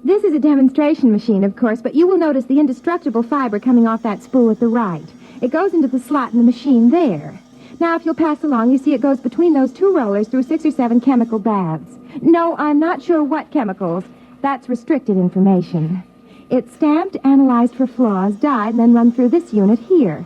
This is a demonstration machine, of course, but you will notice the indestructible fiber coming off that spool at the right. It goes into the slot in the machine there. Now, if you'll pass along, you see it goes between those 2 rollers through 6 or 7 chemical baths. No, I'm not sure what chemicals. That's restricted information. It's stamped, analyzed for flaws, dyed, and then run through this unit here.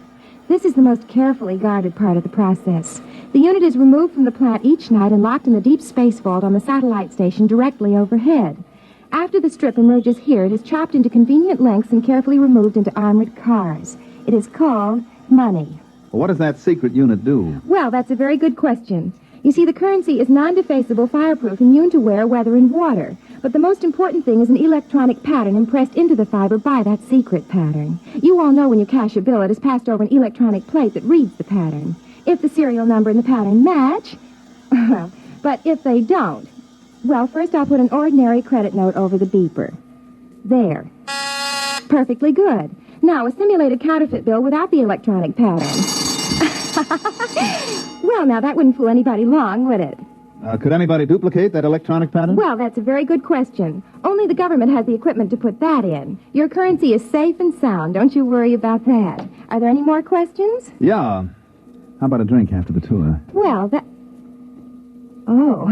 This is the most carefully guarded part of the process. The unit is removed from the plant each night and locked in the deep space vault on the satellite station directly overhead. After the strip emerges here, it is chopped into convenient lengths and carefully removed into armored cars. It is called money. Well, what does that secret unit do? Well, that's a very good question. You see, the currency is non-defacable, fireproof, immune to wear, weather, and water. But the most important thing is an electronic pattern impressed into the fiber by that secret pattern. You all know when you cash a bill, it is passed over an electronic plate that reads the pattern. If the serial number and the pattern match, but if they don't, well, first I'll put an ordinary credit note over the beeper. There. Perfectly good. Now, a simulated counterfeit bill without the electronic pattern. Well, now, that wouldn't fool anybody long, would it? Could anybody duplicate that electronic pattern? Well, that's a very good question. Only the government has the equipment to put that in. Your currency is safe and sound. Don't you worry about that. Are there any more questions? Yeah. How about a drink after the tour? Well, that... Oh,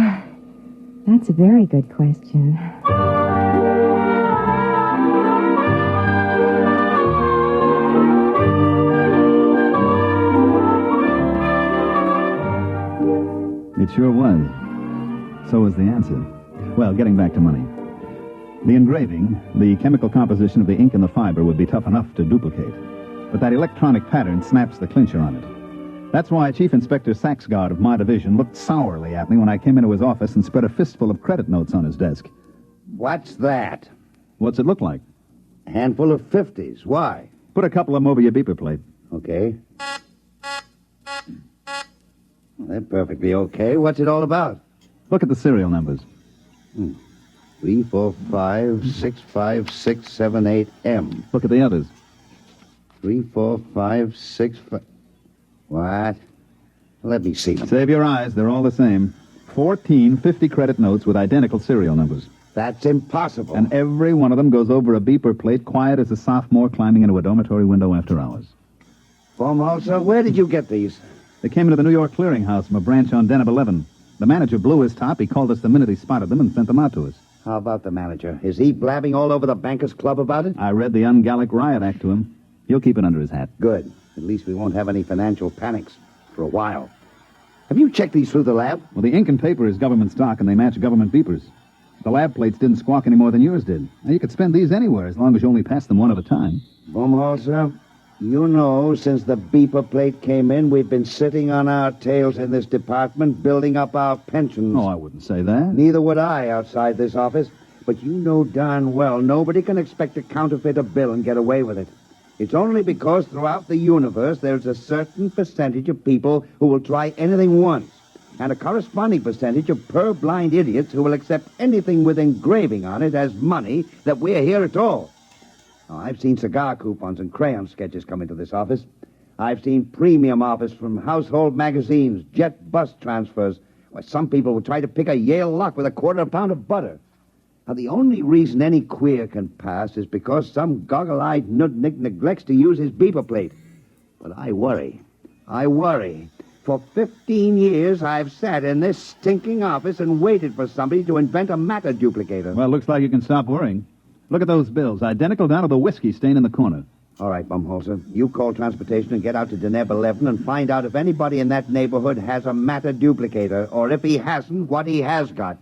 that's a very good question. It sure was. So was the answer. Well, getting back to money. The engraving, the chemical composition of the ink and the fiber would be tough enough to duplicate. But that electronic pattern snaps the clincher on it. That's why Chief Inspector Saxgard of my division looked sourly at me when I came into his office and spread a fistful of credit notes on his desk. What's that? What's it look like? A handful of 50s. Why? Put a couple of them over your beeper plate. Okay. Well, they're perfectly okay. What's it all about? Look at the serial numbers. 3456567 Look at the others. 34565. What? Let me see them. Save your eyes. They're all the same. 14 50-credit notes with identical serial numbers. That's impossible. And every one of them goes over a beeper plate, quiet as a sophomore climbing into a dormitory window after hours. Baumholzer, where did you get these? They came into the New York Clearinghouse from a branch on Deneb 11. The manager blew his top. He called us the minute he spotted them and sent them out to us. How about the manager? Is he blabbing all over the Bankers Club about it? I read the Ungallic Riot Act to him. He'll keep it under his hat. Good. At least we won't have any financial panics for a while. Have you checked these through the lab? Well, the ink and paper is government stock, and they match government beepers. The lab plates didn't squawk any more than yours did. Now, you could spend these anywhere as long as you only pass them one at a time. Baumholzer, you know, since the beeper plate came in, we've been sitting on our tails in this department, building up our pensions. Oh, I wouldn't say that. Neither would I outside this office. But you know darn well nobody can expect to counterfeit a bill and get away with it. It's only because throughout the universe there's a certain percentage of people who will try anything once, and a corresponding percentage of purblind idiots who will accept anything with engraving on it as money that we're here at all. Now, I've seen cigar coupons and crayon sketches come into this office. I've seen premium offers from household magazines, jet bus transfers, where some people will try to pick a Yale lock with a quarter of a pound of butter. Now, the only reason any queer can pass is because some goggle-eyed nudnik neglects to use his beeper plate. But I worry. For 15 years, I've sat in this stinking office and waited for somebody to invent a matter duplicator. Well, looks like you can stop worrying. Look at those bills, identical down to the whiskey stain in the corner. All right, Baumholzer, you call transportation and get out to Deneb 11 and find out if anybody in that neighborhood has a matter duplicator, or if he hasn't, what he has got.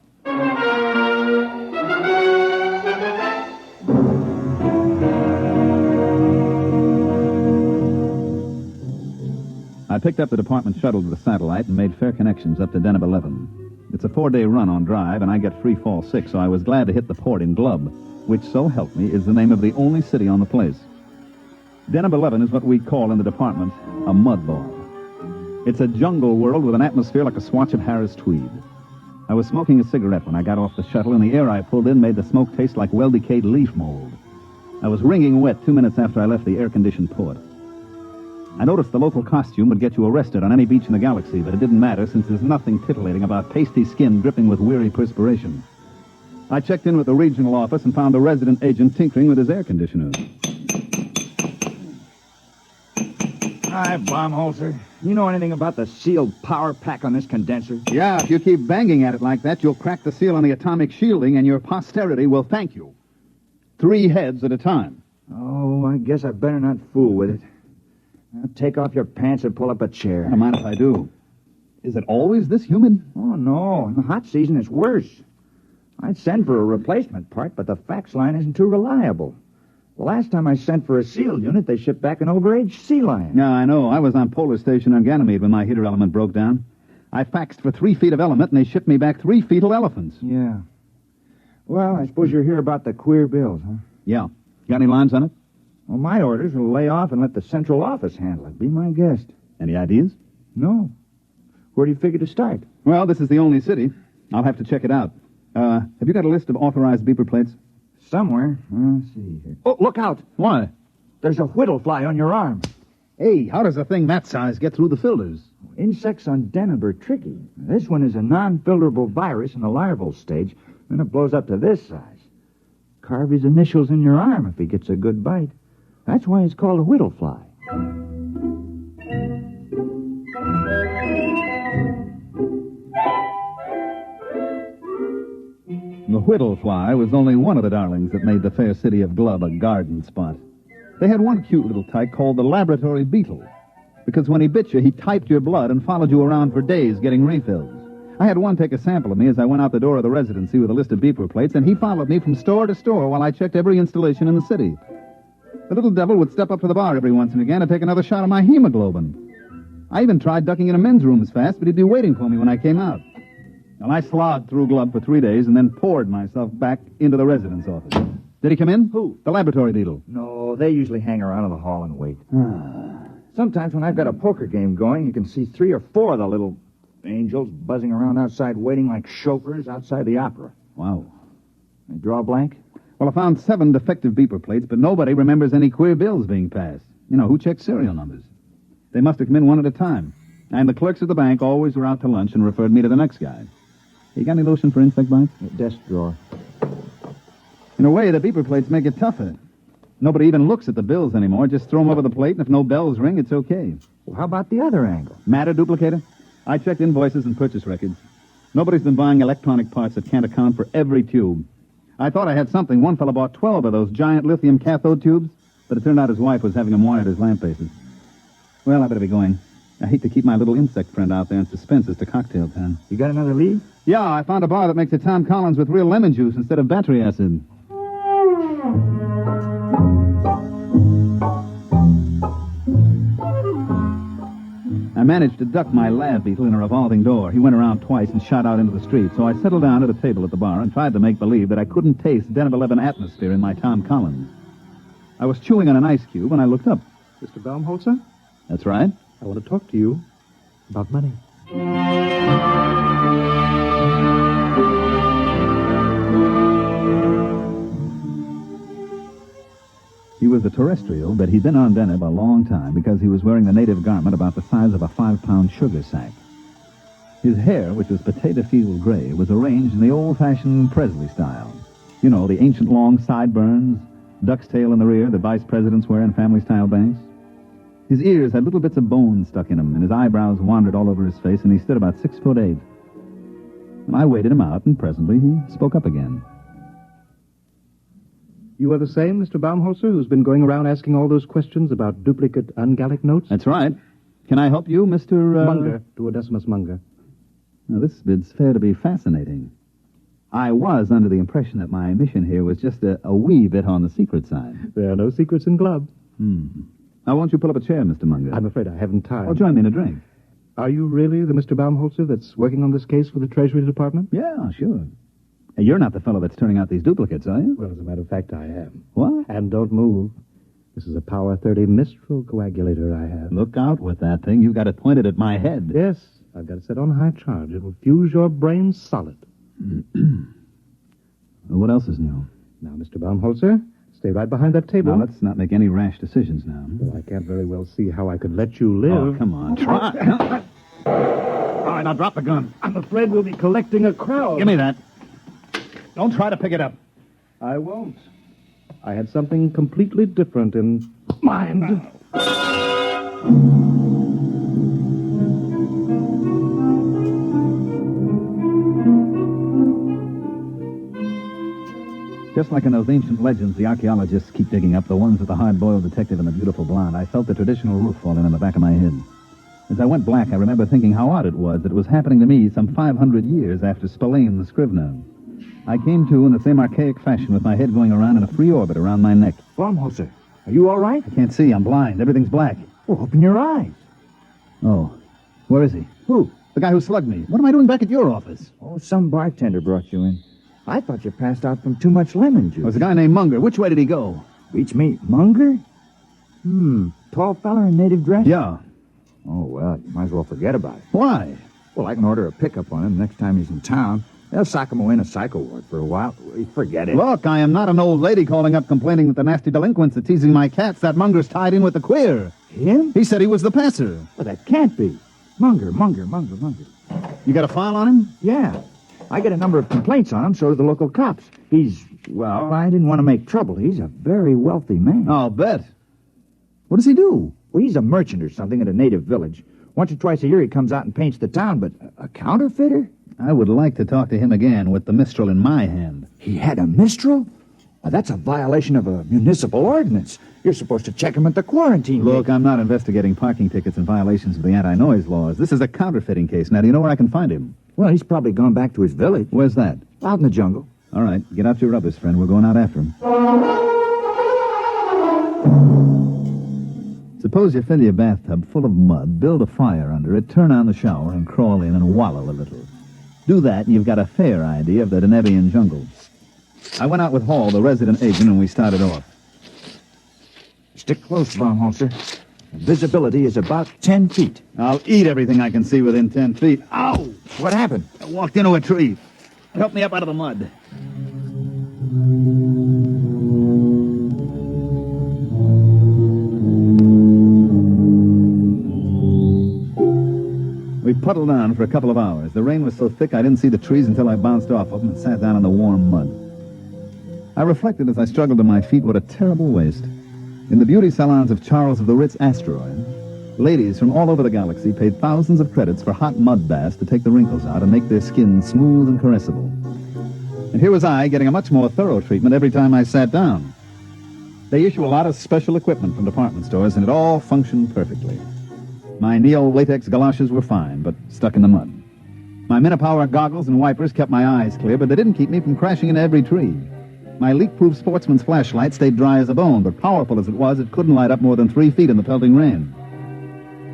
I picked up the department shuttle to the satellite and made fair connections up to Deneb 11. It's a 4-day run on drive, and I get free fall 6, so I was glad to hit the port in Glub, which, so help me, is the name of the only city on the place. Deneb 11 is what we call in the department a mudball. It's a jungle world with an atmosphere like a swatch of Harris tweed. I was smoking a cigarette when I got off the shuttle, and the air I pulled in made the smoke taste like well-decayed leaf mold. I was wringing wet 2 minutes after I left the air-conditioned port. I noticed the local costume would get you arrested on any beach in the galaxy, but it didn't matter since there's nothing titillating about pasty skin dripping with weary perspiration. I checked in with the regional office and found the resident agent tinkering with his air conditioner. Hi, Baumholzer. You know anything about the sealed power pack on this condenser? Yeah, if you keep banging at it like that, you'll crack the seal on the atomic shielding, and your posterity will thank you. 3 heads at a time. Oh, I guess I better not fool with it. Now, take off your pants and pull up a chair. I don't mind if I do. Is it always this humid? Oh, no. In the hot season, it's worse. I'd send for a replacement part, but the fax line isn't too reliable. The last time I sent for a SEAL unit, they shipped back an overaged sea lion. Yeah, I know. I was on Polar Station on Ganymede when my heater element broke down. I faxed for 3 feet of element, and they shipped me back 3 fetal elephants. Yeah. Well, I suppose you're here about the queer bills, huh? Yeah. Got any lines on it? Well, my orders will lay off and let the central office handle it. Be my guest. Any ideas? No. Where do you figure to start? Well, this is the only city. I'll have to check it out. Have you got a list of authorized beeper plates? Somewhere. Let's see here. Oh, look out. Why? There's a whittle fly on your arm. Hey, how does a thing that size get through the filters? Insects on denim are tricky. This one is a non-filterable virus in the larval stage, then it blows up to this size. Carve his initials in your arm if he gets a good bite. That's why it's called a whittle fly. The whittle fly was only one of the darlings that made the fair city of Glub a garden spot. They had one cute little tyke called the laboratory beetle, because when he bit you, he typed your blood and followed you around for days getting refills. I had one take a sample of me as I went out the door of the residency with a list of beeper plates, and he followed me from store to store while I checked every installation in the city. The little devil would step up to the bar every once and again to take another shot of my hemoglobin. I even tried ducking into men's rooms fast, but he'd be waiting for me when I came out. Well, I slogged through Glub for 3 days and then poured myself back into the residence office. Did he come in? Who? The laboratory beetle. No, they usually hang around in the hall and wait. Sometimes when I've got a poker game going, you can see 3 or 4 of the little angels buzzing around outside waiting like chauffeurs outside the opera. Wow. They draw a blank? Well, I found 7 defective beeper plates, but nobody remembers any queer bills being passed. You know, who checks serial numbers? They must have come in one at a time. And the clerks at the bank always were out to lunch and referred me to the next guy. You got any lotion for insect bites? Desk drawer. In a way, the beeper plates make it tougher. Nobody even looks at the bills anymore. Just throw them over the plate, and if no bells ring, it's okay. Well, how about the other angle? Matter duplicator? I checked invoices and purchase records. Nobody's been buying electronic parts that can't account for every tube. I thought I had something. One fellow bought 12 of those giant lithium cathode tubes, but it turned out his wife was having them wired as lamp bases. Well, I better be going. I hate to keep my little insect friend out there in suspense as to cocktail time. You got another lead? Yeah, I found a bar that makes a Tom Collins with real lemon juice instead of battery acid. I managed to duck my lab beetle in a revolving door. He went around twice and shot out into the street, so I settled down at a table at the bar and tried to make believe that I couldn't taste Den of 11 atmosphere in my Tom Collins. I was chewing on an ice cube when I looked up. Mr. Baumholzer? That's right. I want to talk to you about money. He was a terrestrial, but he'd been on Deneb a long time because he was wearing the native garment about the size of a 5-pound sugar sack. His hair, which was potato field gray, was arranged in the old-fashioned Presley style. You know, the ancient long sideburns, duck's tail in the rear that vice presidents wear in family-style banks. His ears had little bits of bone stuck in them, and his eyebrows wandered all over his face, and he stood about 6'8". And I waited him out, and presently he spoke up again. You are the same Mr. Baumholzer who's been going around asking all those questions about duplicate ungallic notes? That's right. Can I help you, Mr. Munger, Duodecimus Munger. Now, this bid's fair to be fascinating. I was under the impression that my mission here was just a wee bit on the secret side. There are no secrets in Glub. Now, won't you pull up a chair, Mr. Munger? I'm afraid I haven't time. Oh, join me in a drink. Are you really the Mr. Baumholzer that's working on this case for the Treasury Department? Yeah, sure. Hey, you're not the fellow that's turning out these duplicates, are you? Well, as a matter of fact, I am. What? And don't move. This is a Power 30 Mistral coagulator I have. Look out with that thing. You've got it pointed at my head. Yes, I've got it set on high charge. It will fuse your brain solid. What else is new? Now, Mr. Baumholzer, stay right behind that table. Now, let's not make any rash decisions now. Well, I can't very well see how I could let you live. Oh, come on. Try. All right, now drop the gun. I'm afraid we'll be collecting a crowd. Give me that. Don't try to pick it up. I won't. I had something completely different in mind. Just like in those ancient legends the archaeologists keep digging up, the ones with the hard-boiled detective and the beautiful blonde, I felt the traditional roof fall in on the back of my head. As I went black, I remember thinking how odd it was that it was happening to me some 500 years after Spillane the Scrivener. I came to in the same archaic fashion with my head going around in a free orbit around my neck. Baumholzer, are you all right? I can't see. I'm blind. Everything's black. Well, open your eyes. Oh. Where is he? Who? The guy who slugged me. What am I doing back at your office? Oh, some bartender brought you in. I thought you passed out from too much lemon juice. There was a guy named Munger. Which way did he go? Beats me. Munger? Tall feller in native dress? Yeah. Oh, well, you might as well forget about it. Why? Well, I can order a pickup on him next time he's in town. They'll sock him away in a psycho ward for a while. Forget it. Look, I am not an old lady calling up complaining that the nasty delinquents are teasing my cats. That Munger's tied in with the queer. Him? He said he was the passer. Well, that can't be. Munger. You got a file on him? Yeah. I get a number of complaints on him, so do the local cops. Well, I didn't want to make trouble. He's a very wealthy man. I'll bet. What does he do? Well, he's a merchant or something at a native village. Once or twice a year he comes out and paints the town, but a counterfeiter? I would like to talk to him again with the Mistral in my hand. He had a Mistral? Well, that's a violation of a municipal ordinance. You're supposed to check him at the quarantine. Look, I'm not investigating parking tickets and violations of the anti-noise laws. This is a counterfeiting case. Now, do you know where I can find him? Well, he's probably gone back to his village. Where's that? Out in the jungle. All right, get out your rubbers, friend. We're going out after him. Suppose you fill your bathtub full of mud, build a fire under it, turn on the shower, and crawl in and wallow a little. Do that, and you've got a fair idea of the Denevian jungle. I went out with Hall, the resident agent, and we started off. Stick close, Baumholzer. Visibility is about 10 feet. I'll eat everything I can see within 10 feet. Ow! What happened? I walked into a tree. Help me up out of the mud. We puddled on for a couple of hours. The rain was so thick I didn't see the trees until I bounced off of them and sat down in the warm mud. I reflected as I struggled to my feet what a terrible waste. In the beauty salons of Charles of the Ritz Asteroid, ladies from all over the galaxy paid thousands of credits for hot mud baths to take the wrinkles out and make their skin smooth and caressable. And here was I getting a much more thorough treatment every time I sat down. They issue a lot of special equipment from department stores, and it all functioned perfectly. My neo-latex galoshes were fine, but stuck in the mud. My Minipower goggles and wipers kept my eyes clear, but they didn't keep me from crashing into every tree. My leak-proof sportsman's flashlight stayed dry as a bone, but powerful as it was, it couldn't light up more than 3 feet in the pelting rain.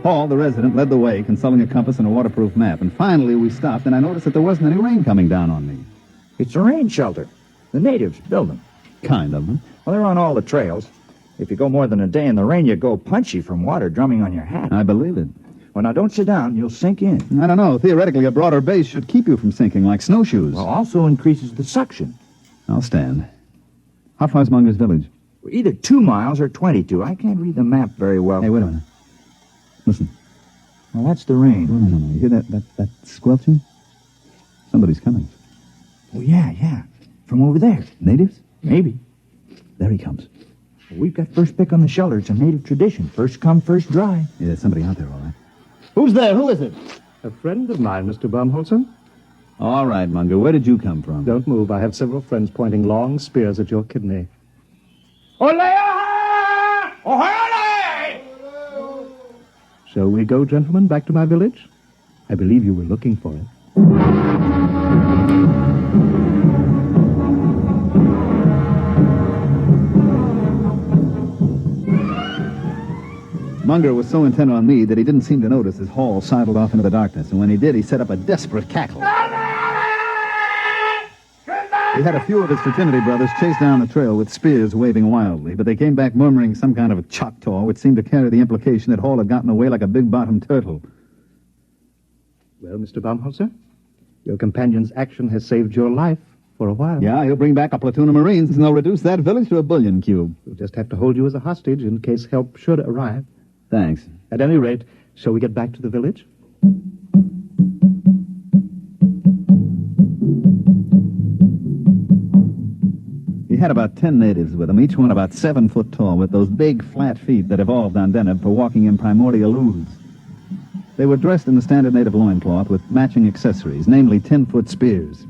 Hall, the resident, led the way, consulting a compass and a waterproof map, and finally we stopped, and I noticed that there wasn't any rain coming down on me. It's a rain shelter. The natives build them. Kind of, huh? Well, they're on all the trails. If you go more than a day in the rain, you go punchy from water drumming on your hat. I believe it. Well, now, don't sit down. You'll sink in. I don't know. Theoretically, a broader base should keep you from sinking, like snowshoes. Well, also increases the suction. I'll stand. How far's Munger's village? Either 2 miles or 22. I can't read the map very well. Hey, wait a minute. Listen. Well, that's the rain. No. You hear that squelching? Somebody's coming. Oh, yeah. From over there. Natives? Maybe. There he comes. We've got first pick on the shelter. It's a native tradition. First come, first dry. Yeah, there's somebody out there, all right. Who's there? Who is it? A friend of mine, Mr. Baumholzer. All right, Munger. Where did you come from? Don't move. I have several friends pointing long spears at your kidney. Shall we go, gentlemen, back to my village? I believe you were looking for it. Munger was so intent on me that he didn't seem to notice as Hall sidled off into the darkness, and when he did, he set up a desperate cackle. He had a few of his fraternity brothers chase down the trail with spears waving wildly, but they came back murmuring some kind of a Choctaw, which seemed to carry the implication that Hall had gotten away like a big-bottomed turtle. Well, Mr. Baumholzer, your companion's action has saved your life for a while. Yeah, he'll bring back a platoon of Marines, and they'll reduce that village to a bullion cube. We'll just have to hold you as a hostage in case help should arrive. Thanks. At any rate, shall we get back to the village? He had about 10 natives with him, each one about 7 foot tall, with those big, flat feet that evolved on Deneb for walking in primordial ooze. They were dressed in the standard native loincloth with matching accessories, namely 10-foot spears.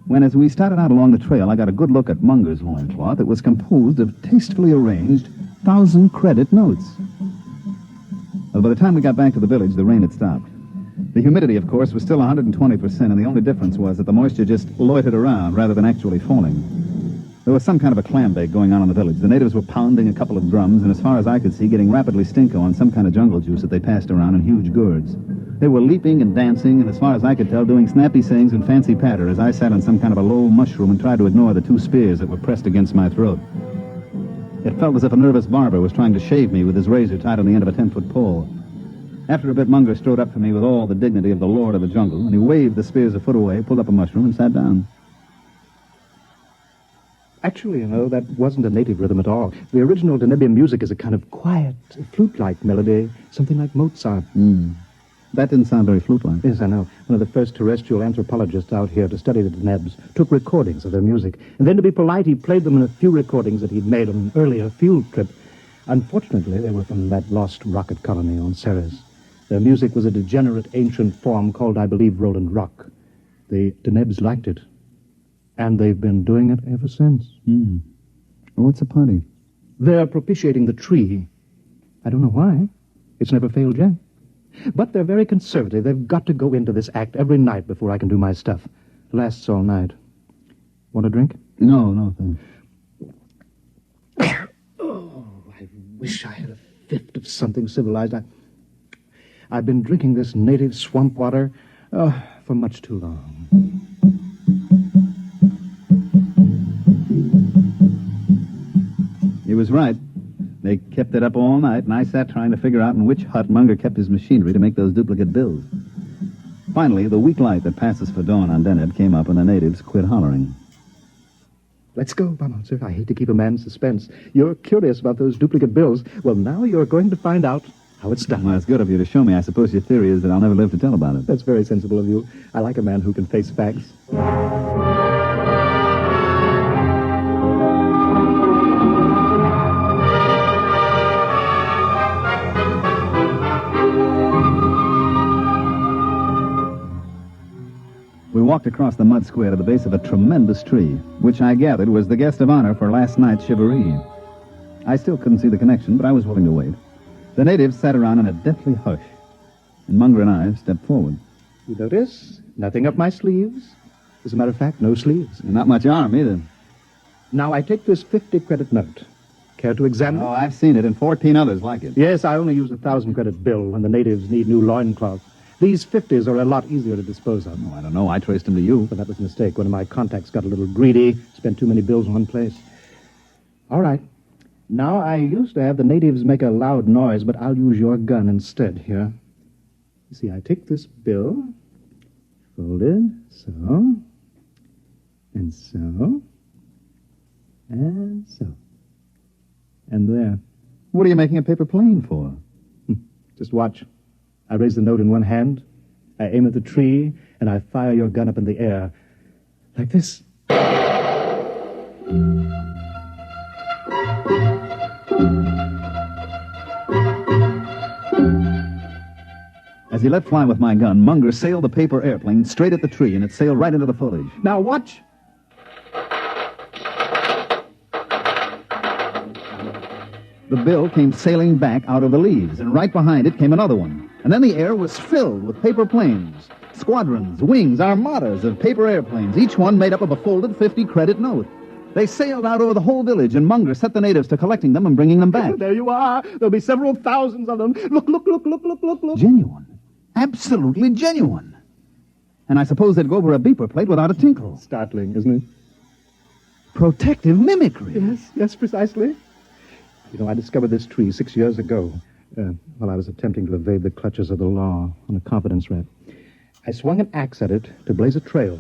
When, as we started out along the trail, I got a good look at Munger's loincloth, it was composed of tastefully arranged 1,000-credit notes. Well, by the time we got back to the village, the rain had stopped. The humidity, of course, was still 120%, and the only difference was that the moisture just loitered around rather than actually falling. There was some kind of a clam bake going on in the village. The natives were pounding a couple of drums, and as far as I could see, getting rapidly stinko on some kind of jungle juice that they passed around in huge gourds. They were leaping and dancing, and as far as I could tell, doing snappy sayings and fancy patter as I sat on some kind of a low mushroom and tried to ignore the 2 spears that were pressed against my throat. It felt as if a nervous barber was trying to shave me with his razor tied on the end of a 10-foot pole. After a bit, Munger strode up to me with all the dignity of the lord of the jungle, and he waved the spears a foot away, pulled up a mushroom, and sat down. Actually, that wasn't a native rhythm at all. The original Danubian music is a kind of quiet, flute-like melody, something like Mozart. That didn't sound very flute-like. Yes, I know. One of the first terrestrial anthropologists out here to study the Denebs took recordings of their music, and then to be polite, he played them in a few recordings that he'd made on an earlier field trip. Unfortunately, they were from that lost rocket colony on Ceres. Their music was a degenerate ancient form called, I believe, Roland Rock. The Denebs liked it. And they've been doing it ever since. What's the party? They're propitiating the tree. I don't know why. It's never failed yet. But they're very conservative. They've got to go into this act every night before I can do my stuff. Lasts all night. Want a drink? No, thanks. Oh, I wish I had a fifth of something civilized. I've been drinking this native swamp water for much too long. He was right. They kept it up all night, and I sat trying to figure out in which hut Munger kept his machinery to make those duplicate bills. Finally, the weak light that passes for dawn on Deneb came up, and the natives quit hollering. Let's go, Baumholzer. I hate to keep a man in suspense. You're curious about those duplicate bills. Well, now you're going to find out how it's done. Well, it's good of you to show me. I suppose your theory is that I'll never live to tell about it. That's very sensible of you. I like a man who can face facts. We walked across the mud square to the base of a tremendous tree, which I gathered was the guest of honor for last night's shivaree. I still couldn't see the connection, but I was willing to wait. The natives sat around in a deathly hush, and Munger and I stepped forward. You notice? Nothing up my sleeves. As a matter of fact, no sleeves. And not much arm, either. Now, I take this 50-credit note. Care to examine it? Oh, I've seen it, and 14 others like it. Yes, I only use a 1,000-credit bill when the natives need new loincloths. These 50s are a lot easier to dispose of. Oh, I don't know. I traced them to you. But that was a mistake. One of my contacts got a little greedy, spent too many bills in one place. All right. Now, I used to have the natives make a loud noise, but I'll use your gun instead here. You see, I take this bill, fold it, so, and so, and so, and there. What are you making a paper plane for? Just watch. I raise the note in one hand, I aim at the tree, and I fire your gun up in the air. Like this. As he let fly with my gun, Munger sailed the paper airplane straight at the tree, and it sailed right into the foliage. Now watch. The bill came sailing back out of the leaves, and right behind it came another one. And then the air was filled with paper planes, squadrons, wings, armadas of paper airplanes, each one made up of a folded 50-credit note. They sailed out over the whole village, and Munger set the natives to collecting them and bringing them back. There you are. There'll be several thousands of them. Look. Genuine. Absolutely genuine. And I suppose they'd go over a beeper plate without a tinkle. Startling, isn't it? Protective mimicry. Yes, precisely. You know, I discovered this tree 6 years ago while I was attempting to evade the clutches of the law on a confidence rap. I swung an axe at it to blaze a trail,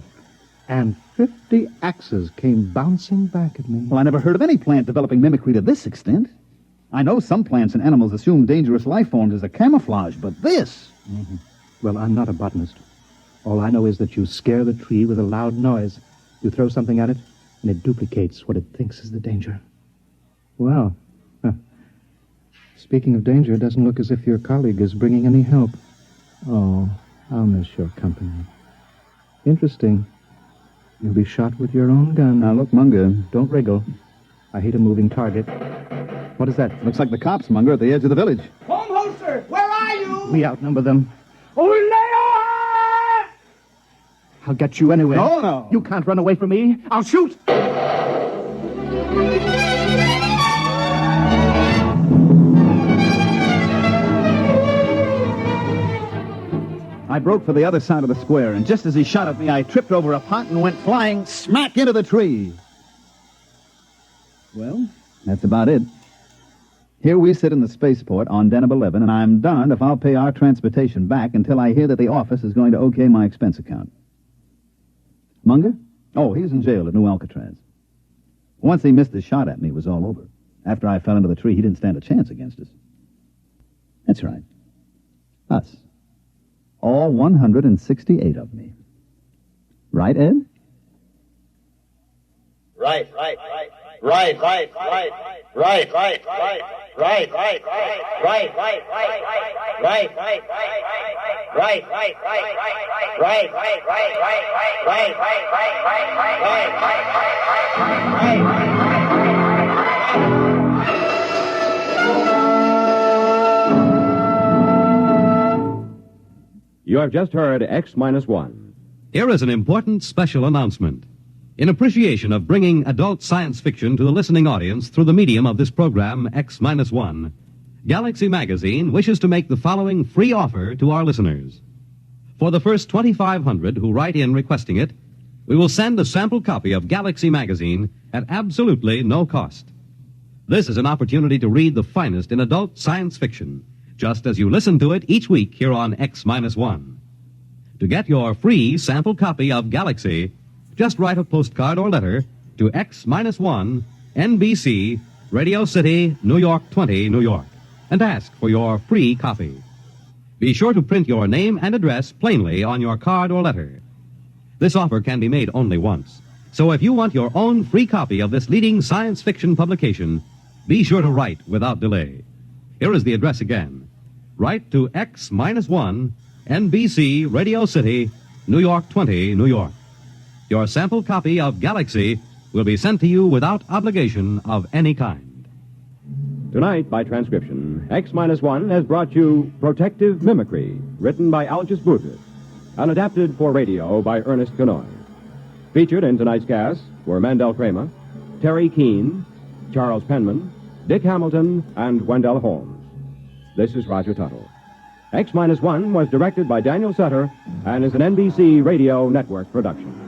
and 50 axes came bouncing back at me. Well, I never heard of any plant developing mimicry to this extent. I know some plants and animals assume dangerous life forms as a camouflage, but this... Mm-hmm. Well, I'm not a botanist. All I know is that you scare the tree with a loud noise. You throw something at it, and it duplicates what it thinks is the danger. Well, speaking of danger, it doesn't look as if your colleague is bringing any help. Oh, I'll miss your company. Interesting. You'll be shot with your own gun. Now, look, Munger. Don't wriggle. I hate a moving target. What is that? Looks like the cops, Munger, at the edge of the village. Baumholzer, where are We outnumber them. I'll get you anyway. No. You can't run away from me. I'll shoot. I broke for the other side of the square, and just as he shot at me, I tripped over a pot and went flying smack into the tree. Well, that's about it. Here we sit in the spaceport on Deneb 11, and I'm darned if I'll pay our transportation back until I hear that the office is going to okay my expense account. Munger? Oh, he's in jail at New Alcatraz. Once he missed his shot at me, it was all over. After I fell into the tree, he didn't stand a chance against us. That's right. Us. All 168 of me. Right, Ed? Right. You have just heard X-1. Here is an important special announcement. In appreciation of bringing adult science fiction to the listening audience through the medium of this program, X-1, Galaxy Magazine wishes to make the following free offer to our listeners. For the first 2,500 who write in requesting it, we will send a sample copy of Galaxy Magazine at absolutely no cost. This is an opportunity to read the finest in adult science fiction, just as you listen to it each week here on X-1. To get your free sample copy of Galaxy, just write a postcard or letter to X-1, NBC, Radio City, New York 20, New York, and ask for your free copy. Be sure to print your name and address plainly on your card or letter. This offer can be made only once, so if you want your own free copy of this leading science fiction publication, be sure to write without delay. Here is the address again. Write to X-1, NBC, Radio City, New York 20, New York. Your sample copy of Galaxy will be sent to you without obligation of any kind. Tonight, by transcription, X-1 has brought you Protective Mimicry, written by Algis Budrys, and adapted for radio by Ernest Kanoy. Featured in tonight's cast were Mandel Kramer, Terry Keane, Charles Penman, Dick Hamilton, and Wendell Holmes. This is Roger Tuttle. X-1 was directed by Daniel Sutter and is an NBC Radio Network production.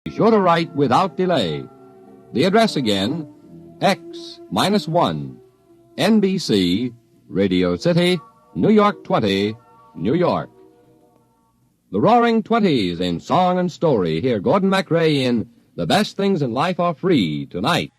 Be sure to write without delay. The address again, X-1, NBC, Radio City, New York 20, New York. The Roaring Twenties in song and story. Hear Gordon MacRae in The Best Things in Life Are Free tonight.